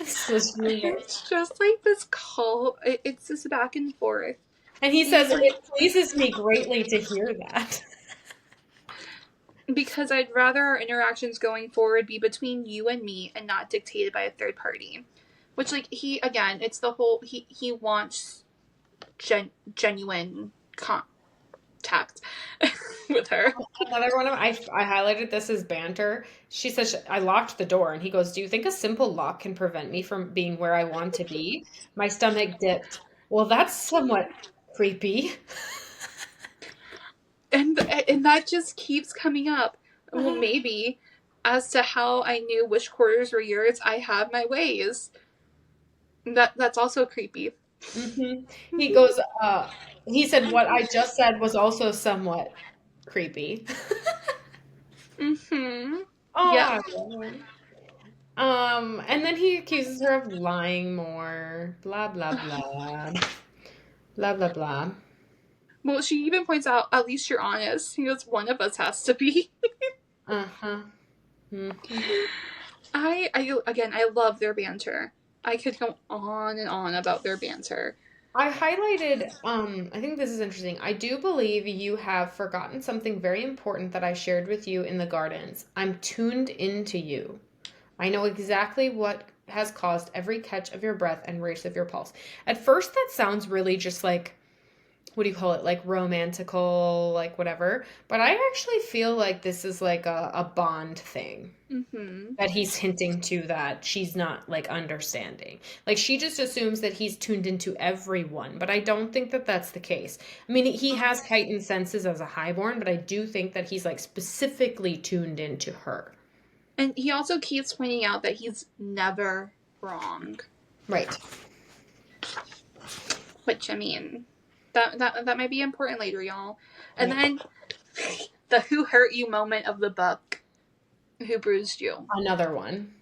So sweet. It's just like this call. It's this back and forth. And he He's says, like, it pleases me greatly to hear that. because I'd rather our interactions going forward be between you and me and not dictated by a third party. Which, like, he, again, it's the whole, he wants genuine contact with her. Another one of I highlighted this as banter. She says, I locked the door, and he goes, do you think a simple lock can prevent me from being where I want to be? My stomach dipped. Well, that's somewhat creepy. And that just keeps coming up. Well, maybe as to how I knew which quarters were yours, I have my ways. That's also creepy. Hmm. He goes, he said, what I just said was also somewhat creepy. Mm-hmm. Oh, Yep. I love him. And then he accuses her of lying more. Blah, blah, blah. Blah, blah, blah. Well, she even points out, at least you're honest. He goes, one of us has to be. Uh-huh. Hmm. I love their banter. I could go on and on about their banter. I highlighted, I think this is interesting. I do believe you have forgotten something very important that I shared with you in the gardens. I'm tuned into you. I know exactly what has caused every catch of your breath and race of your pulse. At first, that sounds really just like what do you call it, like romantical, like whatever. But I actually feel like this is like a bond thing Mm-hmm. that he's hinting to, that she's not like understanding. Like she just assumes that he's tuned into everyone, but I don't think that that's the case. I mean, he has heightened senses as a highborn, but I do think that he's like specifically tuned into her. And he also keeps pointing out that he's never wrong. Right. Which, I mean, that might be important later, y'all. And Right. then the who hurt you moment of the book. Who bruised you? Another one.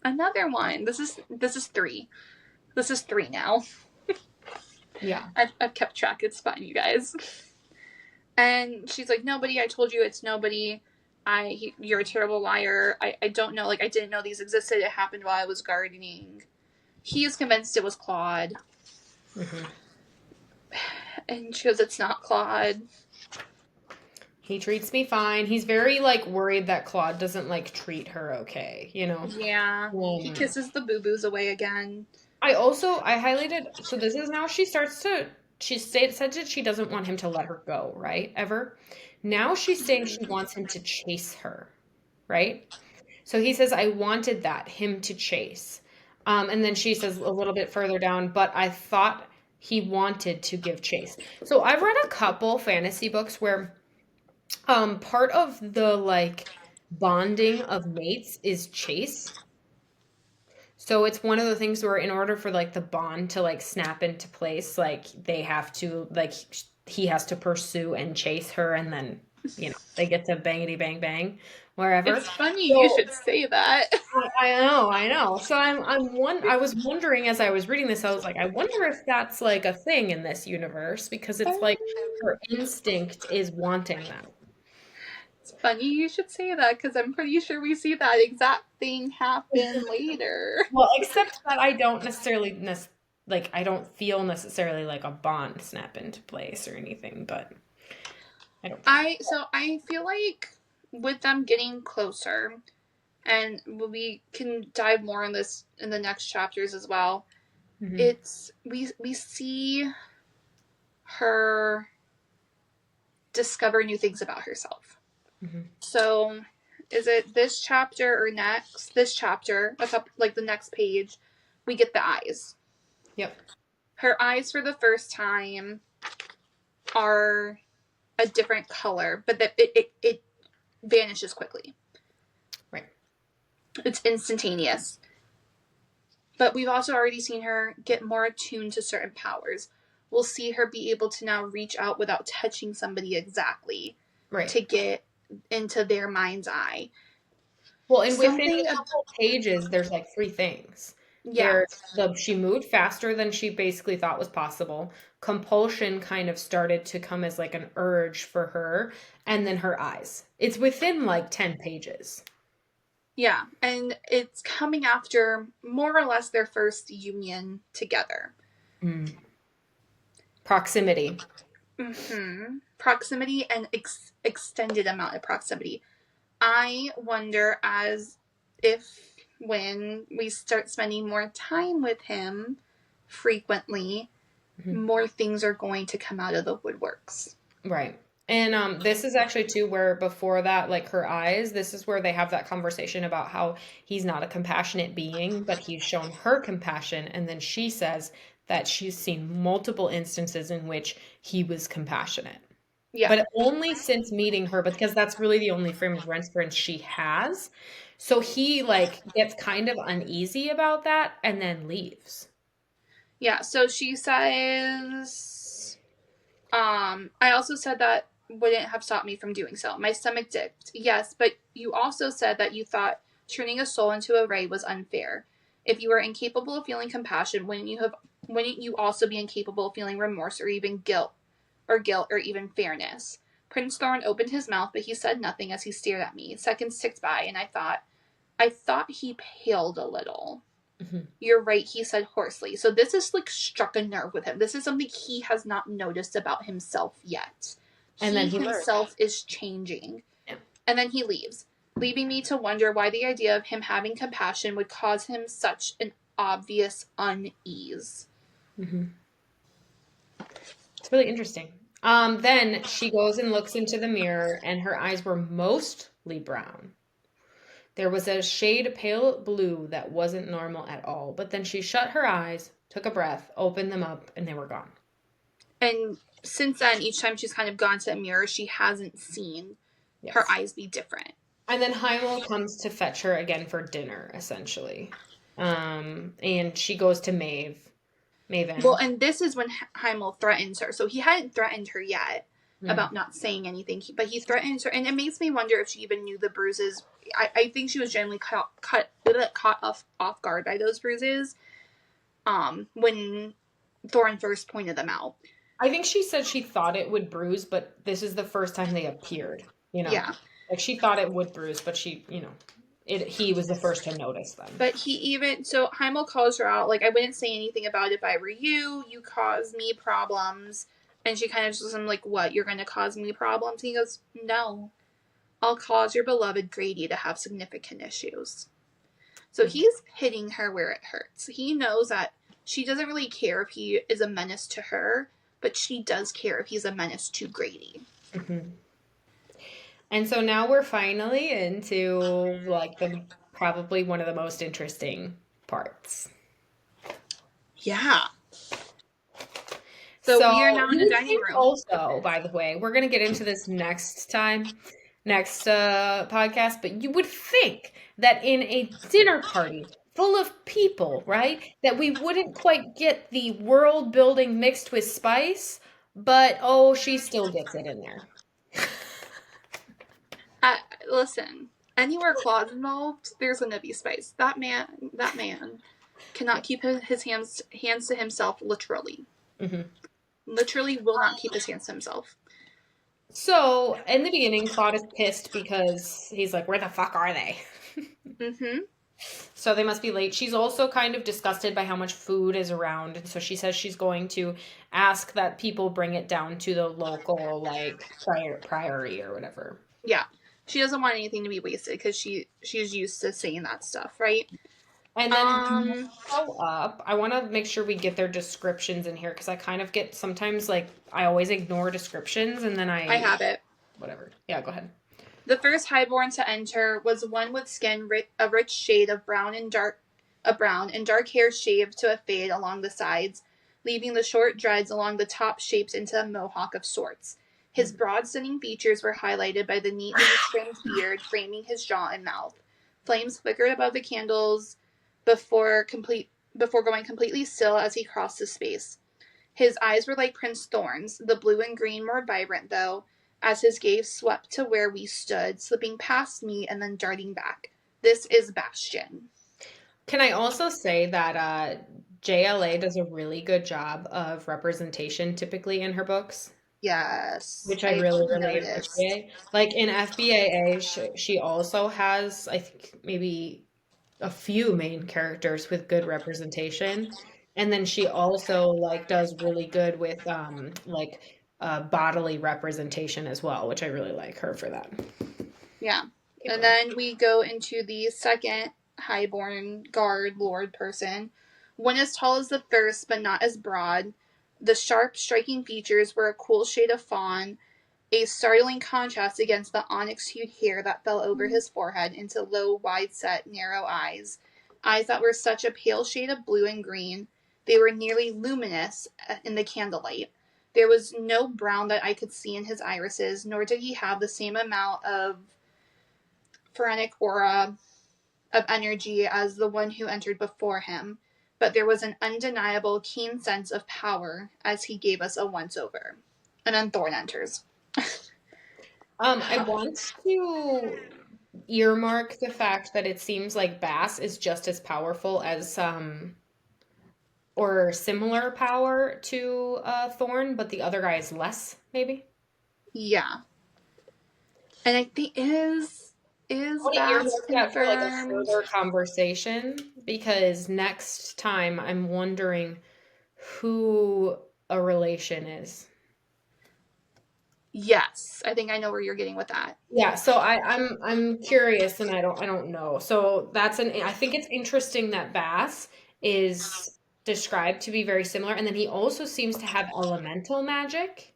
Another one. This is 3. This is 3 now. Yeah. I've kept track. It's fine, you guys. And she's like, nobody. I told you it's nobody. You're a terrible liar. I don't know. Like, I didn't know these existed. It happened while I was gardening. He is convinced it was Claude. Mm-hmm. And she goes, it's not Claude. He treats me fine. He's very like worried that Claude doesn't like treat her okay, you know? Yeah. He kisses the boo-boos away again. I highlighted, so this is now she said that she doesn't want him to let her go, right? Ever. Now she's saying she wants him to chase her, right? So he says, I wanted him to chase. And then she says a little bit further down, but I thought he wanted to give chase. So I've read a couple fantasy books where part of the like bonding of mates is chase. So it's one of the things where in order for like the bond to like snap into place, like they have to like he has to pursue and chase her, and then they get to bangity bang bang wherever. It's funny So you should say that. I know. So I was wondering as I was reading this, I was like, I wonder if that's like a thing in this universe, because it's like her instinct is wanting that. It's funny you should say that, because I'm pretty sure we see that exact thing happen later. Well, except that I don't necessarily like I don't feel necessarily like a bond snap into place or anything, but I don't. I feel like with them getting closer, and we can dive more on this in the next chapters as well. Mm-hmm. It's we see her discover new things about herself. Mm-hmm. So, is it this chapter or next? This chapter, like the next page, we get the eyes. Yep. Her eyes for the first time are a different color, but that it vanishes quickly. Right. It's instantaneous. But we've also already seen her get more attuned to certain powers. We'll see her be able to now reach out without touching somebody exactly, Right, to get into their mind's eye. Well, and within a couple pages, there's like 3 things. Yeah. She moved faster than she basically thought was possible. Compulsion kind of started to come as like an urge for her, and then her eyes. It's within like 10 pages. Yeah, and it's coming after more or less their first union together. Mm. Proximity. Mm-hmm. Proximity and extended amount of proximity. I wonder as if when we start spending more time with him frequently, more things are going to come out of the woodworks. Right. And this is actually too where before that, like her eyes, this is where they have that conversation about how he's not a compassionate being, but he's shown her compassion. And then she says that she's seen multiple instances in which he was compassionate. Yeah. But only since meeting her, because that's really the only frame of reference she has. So he like gets kind of uneasy about that and then leaves. Yeah, so she says, I also said that wouldn't have stopped me from doing so. My stomach dipped. Yes, but you also said that you thought turning a soul into a ray was unfair. If you were incapable of feeling compassion, wouldn't you also be incapable of feeling remorse or even guilt or even fairness? Prince Thorn opened his mouth, but he said nothing as he stared at me. Seconds ticked by, and I thought he paled a little. Mm-hmm. You're right, he said hoarsely. So this is like struck a nerve with him. This is something he has not noticed about himself yet. And then he himself is changing. Yeah. And then he leaves, leaving me to wonder why the idea of him having compassion would cause him such an obvious unease. Mm-hmm. It's really interesting. Then she goes and looks into the mirror, and her eyes were mostly brown. There was a shade pale blue that wasn't normal at all, but then she shut her eyes, took a breath, opened them up, and they were gone. And since then, each time she's kind of gone to a mirror, she hasn't seen her Yes. eyes be different. And then Heimel comes to fetch her again for dinner, essentially. And she goes to Well, Maven. and this is when Heimel threatens her. So he hadn't threatened her yet Hmm. about not saying anything, but he threatens her, and it makes me wonder if she even knew the bruises. I think she was generally caught off guard by those bruises. When Thorin first pointed them out. I think she said she thought it would bruise, but this is the first time they appeared, you know. Yeah, Like she thought it would bruise, but he was the first to notice them. but so Heimel calls her out. Like, I wouldn't say anything about it if I were you. You cause me problems. And she kind of just, I'm like, what? You're going to cause me problems? And he goes, no. I'll cause your beloved Grady to have significant issues. So he's hitting her where it hurts. He knows that she doesn't really care if he is a menace to her, but she does care if he's a menace to Grady. Mm-hmm. And so now we're finally into like the probably one of the most interesting parts. Yeah. So we are So now in you the would dining think room. also, by the way, we're gonna get into this next podcast, but you would think that in a dinner party full of people, right, that we wouldn't quite get the world building mixed with spice, but oh, she still gets it in there. Listen, anywhere Claude's involved, there's gonna be spice. That man cannot keep his hands to himself. Literally, Hmm. literally will not keep his hands to himself. So in the beginning, Claude is pissed because he's like, "Where the fuck are they?" Mm-hmm. So they must be late. She's also kind of disgusted by how much food is around, and so she says she's going to ask that people bring it down to the local like priory or whatever. Yeah, she doesn't want anything to be wasted because she's used to saying that stuff, right? And then Um, show up. I want to make sure we get their descriptions in here because I kind of get sometimes like I always ignore descriptions and then I have it. whatever. Yeah, go ahead. The first highborn to enter was one with skin a rich shade of brown and dark hair shaved to a fade along the sides, leaving the short dreads along the top shaped into a mohawk of sorts. His broad, stunning features were highlighted by the neatly trimmed beard framing his jaw and mouth. Flames flickered above the candles before going completely still as he crossed the space. His eyes were like Prince Thorn's, the blue and green more vibrant, though, as his gaze swept to where we stood, slipping past me and then darting back. This is Bastion. Can I also say that JLA does a really good job of representation typically in her books, Yes, which I I've really, really noticed. appreciate. Like in FBAA, she also has, I think, maybe a few main characters with good representation. And then she also like does really good with like bodily representation as well, which I really like her for that. Yeah. Keep And going. then we go into the second highborn guard lord person. One as tall as the first, but not as broad. The sharp, striking features were a cool shade of fawn, a startling contrast against the onyx-hued hair that fell over his forehead into low, wide-set, narrow eyes that were such a pale shade of blue and green. They were nearly luminous in the candlelight. There was no brown that I could see in his irises, nor did he have the same amount of phrenetic aura of energy as the one who entered before him, but there was an undeniable, keen sense of power as he gave us a once over. And then Thorn enters. I want to earmark the fact that it seems like Bass is just as powerful as or similar power to Thorn, but the other guy is less, maybe. Yeah. And I think I is want to Bass earmark that for like a confirmed? further conversation because next time I'm wondering who a relation is. Yes. I think I know where you're getting with that. Yeah, so I'm curious and I don't know. So I think it's interesting that Bass is described to be very similar. And then he also seems to have elemental magic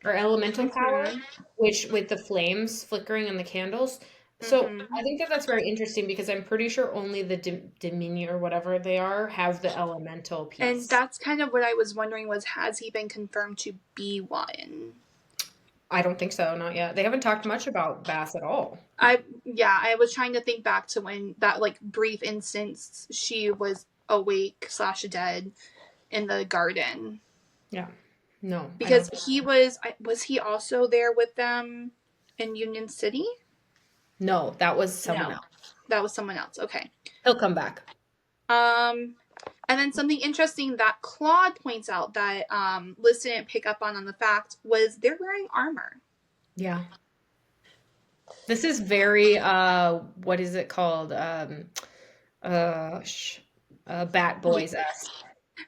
or elemental power, Mm-hmm. which with the flames flickering on the candles. So Mm-hmm. I think that that's very interesting because I'm pretty sure only the Dimini or whatever they are have the elemental And piece. that's kind of what I was wondering was, has he been confirmed to be one? I don't think so, not yet. They haven't talked much about Bass at all. I was trying to think back to when that like brief instance she was awake slash dead in the garden. Yeah. No, I Because don't. was he also there with them in Union City? No, that was someone No. else. That was someone else. Okay. He'll come back. And then something interesting that Claude points out that Liz didn't pick up on the fact was they're wearing armor. Yeah. This is very what is it called? Uh sh Bat Boys esque.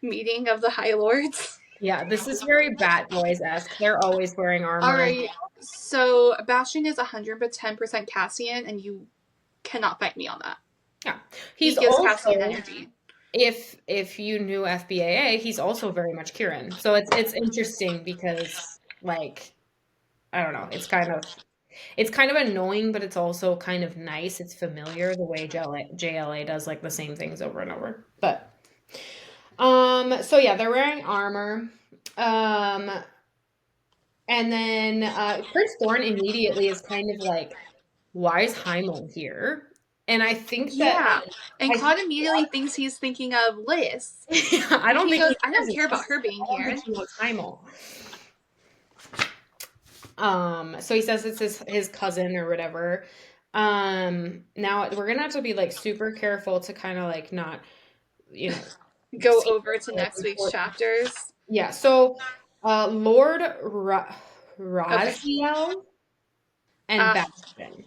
Meeting of the High Lords. Yeah, this is very Bat Boys esque. They're always wearing All armor. right. So Bastion is 110% Cassian, and you cannot fight me on that. Yeah. He He's gives Cassian also, energy. if you knew FBAA, he's also very much Kieran. So it's interesting because like I don't know, it's kind of annoying, but it's also kind of nice. It's familiar the way JLA does like the same things over and over. But so yeah, they're wearing armor. Um and then Prince Thorn immediately is kind of like, why is Heimel here? And I think that Yeah. And I think Claude immediately thinks he's thinking of Liz. I don't He think goes, he I don't cares care about about her being I don't think here. he wants Heimel. So he says it's his cousin or whatever. Now we're gonna have to be like super careful to kind of like not, you know, Go see over to next week's chapters. yeah. So Lord Okay. Raziel and Uh, Bastion.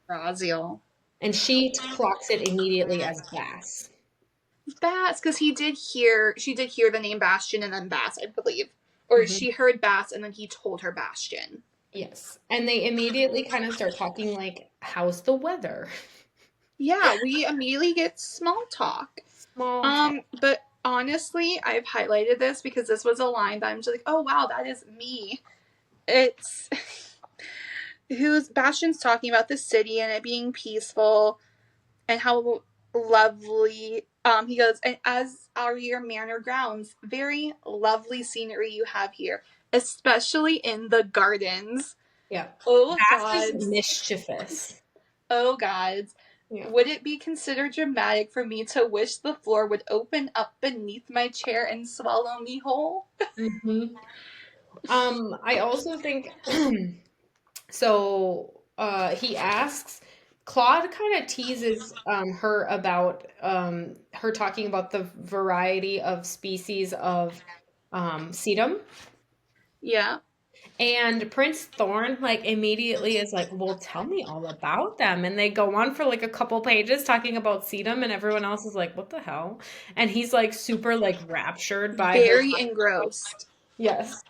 Raziel. And she clocks it immediately as Bass. Bass, because she did hear the name Bastion and then Bass, I believe. Or Hmm. she heard Bass and then he told her Bastion. Yes. And they immediately kind of start talking like, how's the weather? Yeah, we immediately get small talk. Small talk. But honestly, I've highlighted this because this was a line that I'm just like, oh wow, that is me. It's who's Bastion's talking about the city and it being peaceful and how lovely he goes, and as are your manor grounds, very lovely scenery you have here, especially in the gardens. Yeah. Oh Bass is gods. mischievous. Oh gods. Yeah. Would it be considered dramatic for me to wish the floor would open up beneath my chair and swallow me whole? Hmm. I also think so he asks Claude kind of teases her about her talking about the variety of species of sedum. Yeah. And Prince Thorn like immediately is like, "Well, tell me all about them." And they go on for like a couple pages talking about sedum, and everyone else is like, "What the hell?" And he's like super like raptured by her. Very engrossed. Yes.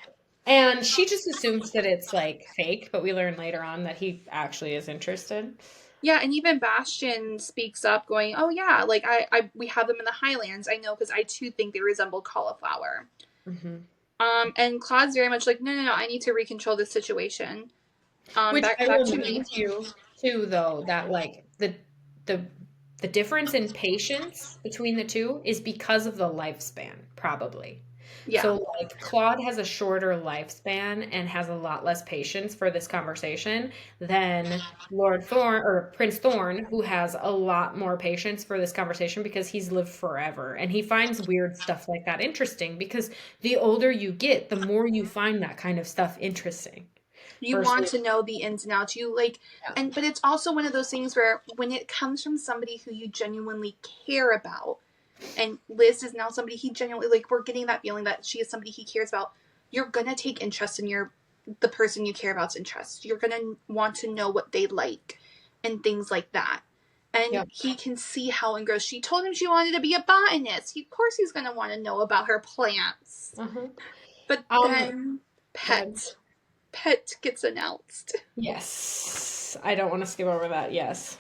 And she just assumes that it's like fake, but we learn later on that he actually is interested. Yeah, and even Bastion speaks up, going, "Oh yeah, like I we have them in the Highlands. I know because I too think they resemble cauliflower." Hmm. And Claude's very much like, "No, no, no. I need to recontrol this situation." Which I Back will to note me. you too, though, that like the the difference in patience between the two is because of the lifespan, probably. Yeah, So like Claude has a shorter lifespan and has a lot less patience for this conversation than Lord Thorn or Prince Thorn, who has a lot more patience for this conversation because he's lived forever and he finds weird stuff like that interesting because the older you get, the more you find that kind of stuff interesting. you want Versus, to know the ins and outs. You like, yeah. but it's also one of those things where when it comes from somebody who you genuinely care about, and Liz is now somebody he genuinely like. We're getting that feeling that she is somebody he cares about. You're gonna take interest in the person you care about's interest. You're gonna want to know what they like and things like that. And Yeah. he can see how engrossed. She told him she wanted to be a botanist. Of course, he's gonna want to know about her plants. Uh-huh. But Um, then, good. pet gets announced. Yes. I don't want to skip over that. Yes.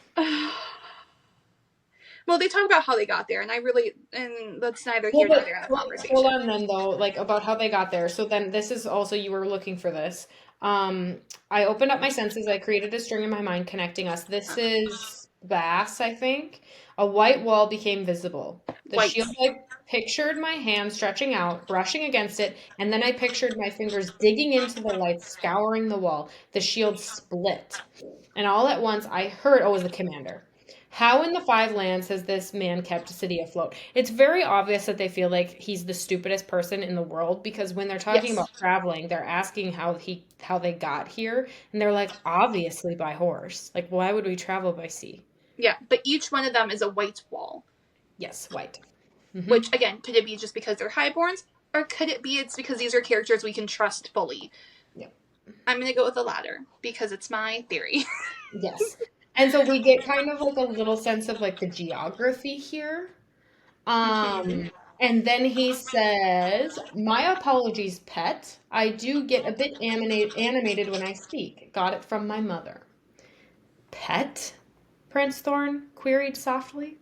Well, they talk about how they got there, and that's neither here nor there in the conversation. Hold on then, though, like about how they got there. So then this is also, you were looking for this. I opened up my senses. I created a string in my mind connecting us. This is bass, I think. A white wall became visible. The White. shield, I pictured my hand stretching out, brushing against it, and then I pictured my fingers digging into the light, scouring the wall. The shield split. And all at once I heard, oh, it was the commander. How in the five lands has this man kept a city afloat? It's very obvious that they feel like he's the stupidest person in the world, because when they're talking Yes. about traveling, they're asking how they got here, and they're like, obviously by horse. Like, why would we travel by sea? Yeah, but each one of them is a white wall. Yes, white. Mm-hmm. Which, again, could it be just because they're highborns, or could it be it's because these are characters we can trust fully? Yep. I'm going to go with the latter, because it's my theory. Yes. And so we get kind of like a little sense of like the geography here. And then he says, "My apologies, pet. I do get a bit animated when I speak. Got it from my mother." Pet? Prince Thorn queried softly.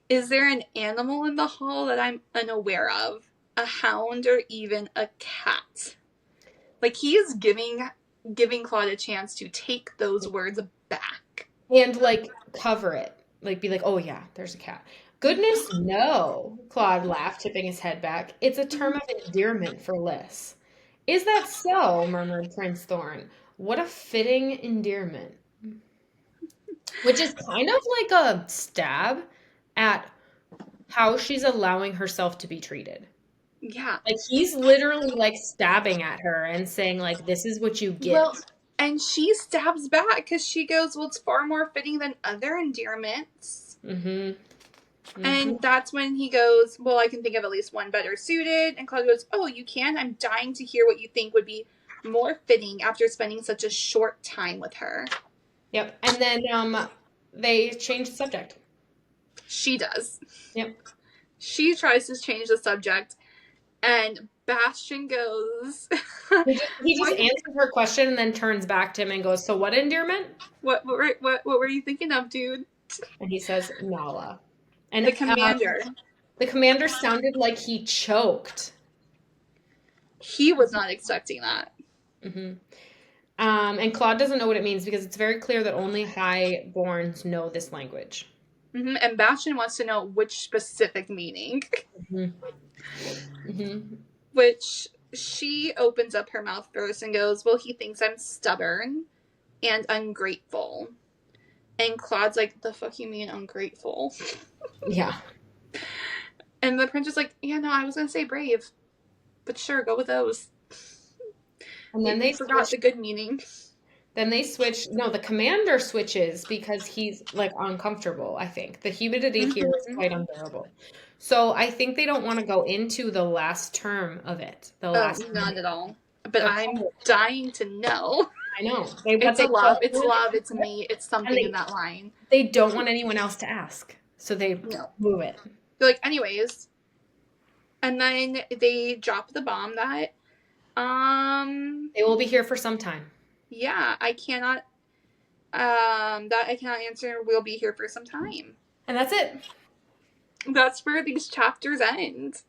Is there an animal in the hall that I'm unaware of? A hound or even a cat? Like, he is giving Claude a chance to take those words back. And like cover it. Like be like, "Oh yeah, there's a cat." "Goodness, no," Claude laughed, tipping his head back. "It's a term of endearment for Liz." "Is that so?" murmured Prince Thorn. "What a fitting endearment." Which is kind of like a stab at how she's allowing herself to be treated. Yeah. Like he's literally like stabbing at her and saying like, "This is what you get." Well, and she stabs back because she goes, "Well, it's far more fitting than other endearments." Mm-hmm. Mm-hmm. And that's when he goes, "Well, I can think of at least one better suited." And Claude goes, "Oh, you can? I'm dying to hear what you think would be more fitting after spending such a short time with her." Yep. And then they change the subject. She does. Yep. She tries to change the subject, and Bastian goes, He just answers her question and then turns back to him and goes, "So what endearment?" What were you thinking of, dude? And he says, "Nala." And The commander. The commander sounded like he choked. He was not expecting that. Mm-hmm. And Claude doesn't know what it means because it's very clear that only highborns know this language. Mm-hmm. And Bastian wants to know which specific meaning. Mm-hmm. Mm-hmm. Which she opens up her mouth first and goes, "Well, he thinks I'm stubborn and ungrateful." And Claude's like, "The fuck you mean ungrateful?" Yeah. And the prince is like, "Yeah, no, I was gonna say brave. But sure, go with those." And then they forgot the good meaning. Then they switch. No, the commander switches because he's like uncomfortable, I think. The humidity here is quite unbearable. So I think they don't want to go into the last term of it. Not at all. But I'm dying to know. I know. It's love. It's me. It's something in that line. They don't want anyone else to ask. So they move it. They're like, anyways. And then they drop the bomb that they will be here for some time. Yeah, I cannot answer. We'll be here for some time. And that's it. That's where these chapters end.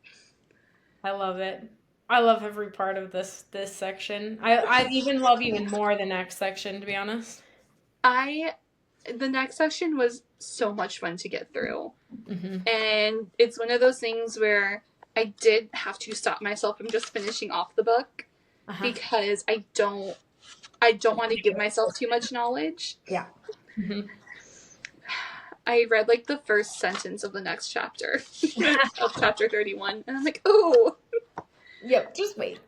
I love it. I love every part of this section. I even love even more the next section, to be honest. The next section was so much fun to get through. Mm-hmm. And it's one of those things where I did have to stop myself from just finishing off the book because I don't want to give myself too much knowledge. Yeah. Mm-hmm. I read like the first sentence of the next chapter of chapter 31, and I'm like, "Oh." Yep, just wait.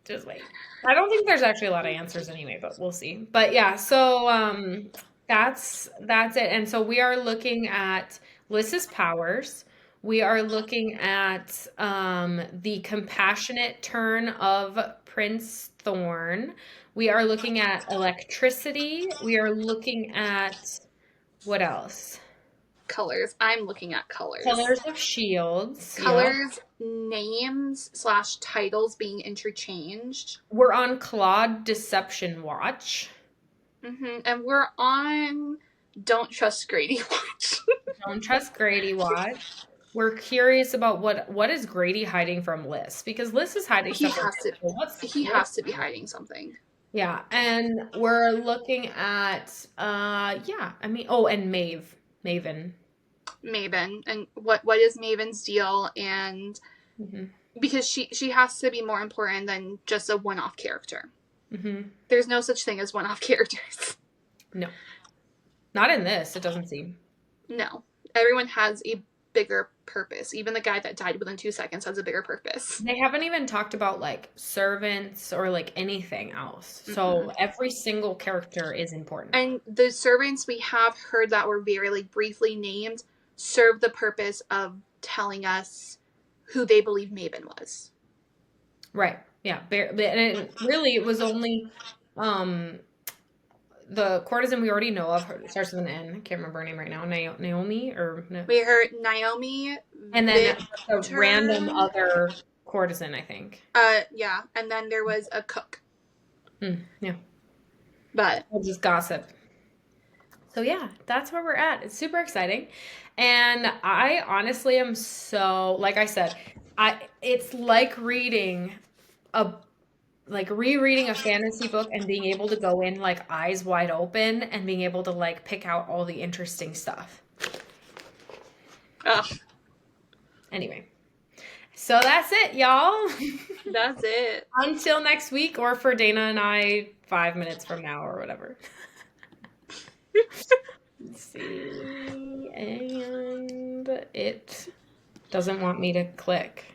I don't think there's actually a lot of answers anyway, but we'll see. But yeah, so that's it. And so we are looking at Lys's powers. We are looking at the compassionate turn of Prince Thorn. We are looking at electricity. We are looking at what else? Colors. I'm looking at colors. Colors of shields. Colors, names / titles being interchanged. We're on Claude Deception Watch. Mm-hmm. And we're on Don't Trust Grady Watch. don't trust Grady watch. We're curious about what is Grady hiding from Liz, because Liz is hiding He stuff from has him. to. So He what's has to be hiding something. yeah, and we're looking at yeah, I mean, oh, and Maven. Maven, and what is Maven's deal, and because she has to be more important than just a one-off character. There's no such thing as one-off characters. No. Not in this, it doesn't seem. No. Everyone has a bigger purpose. Even the guy that died within 2 seconds has a bigger purpose. They haven't even talked about like servants or like anything else. So every single character is important. And the servants we have heard that were very like briefly named serve the purpose of telling us who they believe Maven was. Right. Yeah. And really, it was only the courtesan we already know of. It starts with an N. I can't remember her name right now. Naomi or no? We heard Naomi, and then Victor, a random other courtesan, I think. Yeah, and then there was a cook. Yeah. But we'll just gossip. So yeah, that's where we're at. It's super exciting. And I honestly am so, like I said, it's like reading rereading a fantasy book and being able to go in like eyes wide open and being able to like pick out all the interesting stuff. Ugh. Anyway. So that's it, y'all. That's it. Until next week, or for Dana and I 5 minutes from now or whatever. Let's see. And it doesn't want me to click.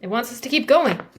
It wants us to keep going.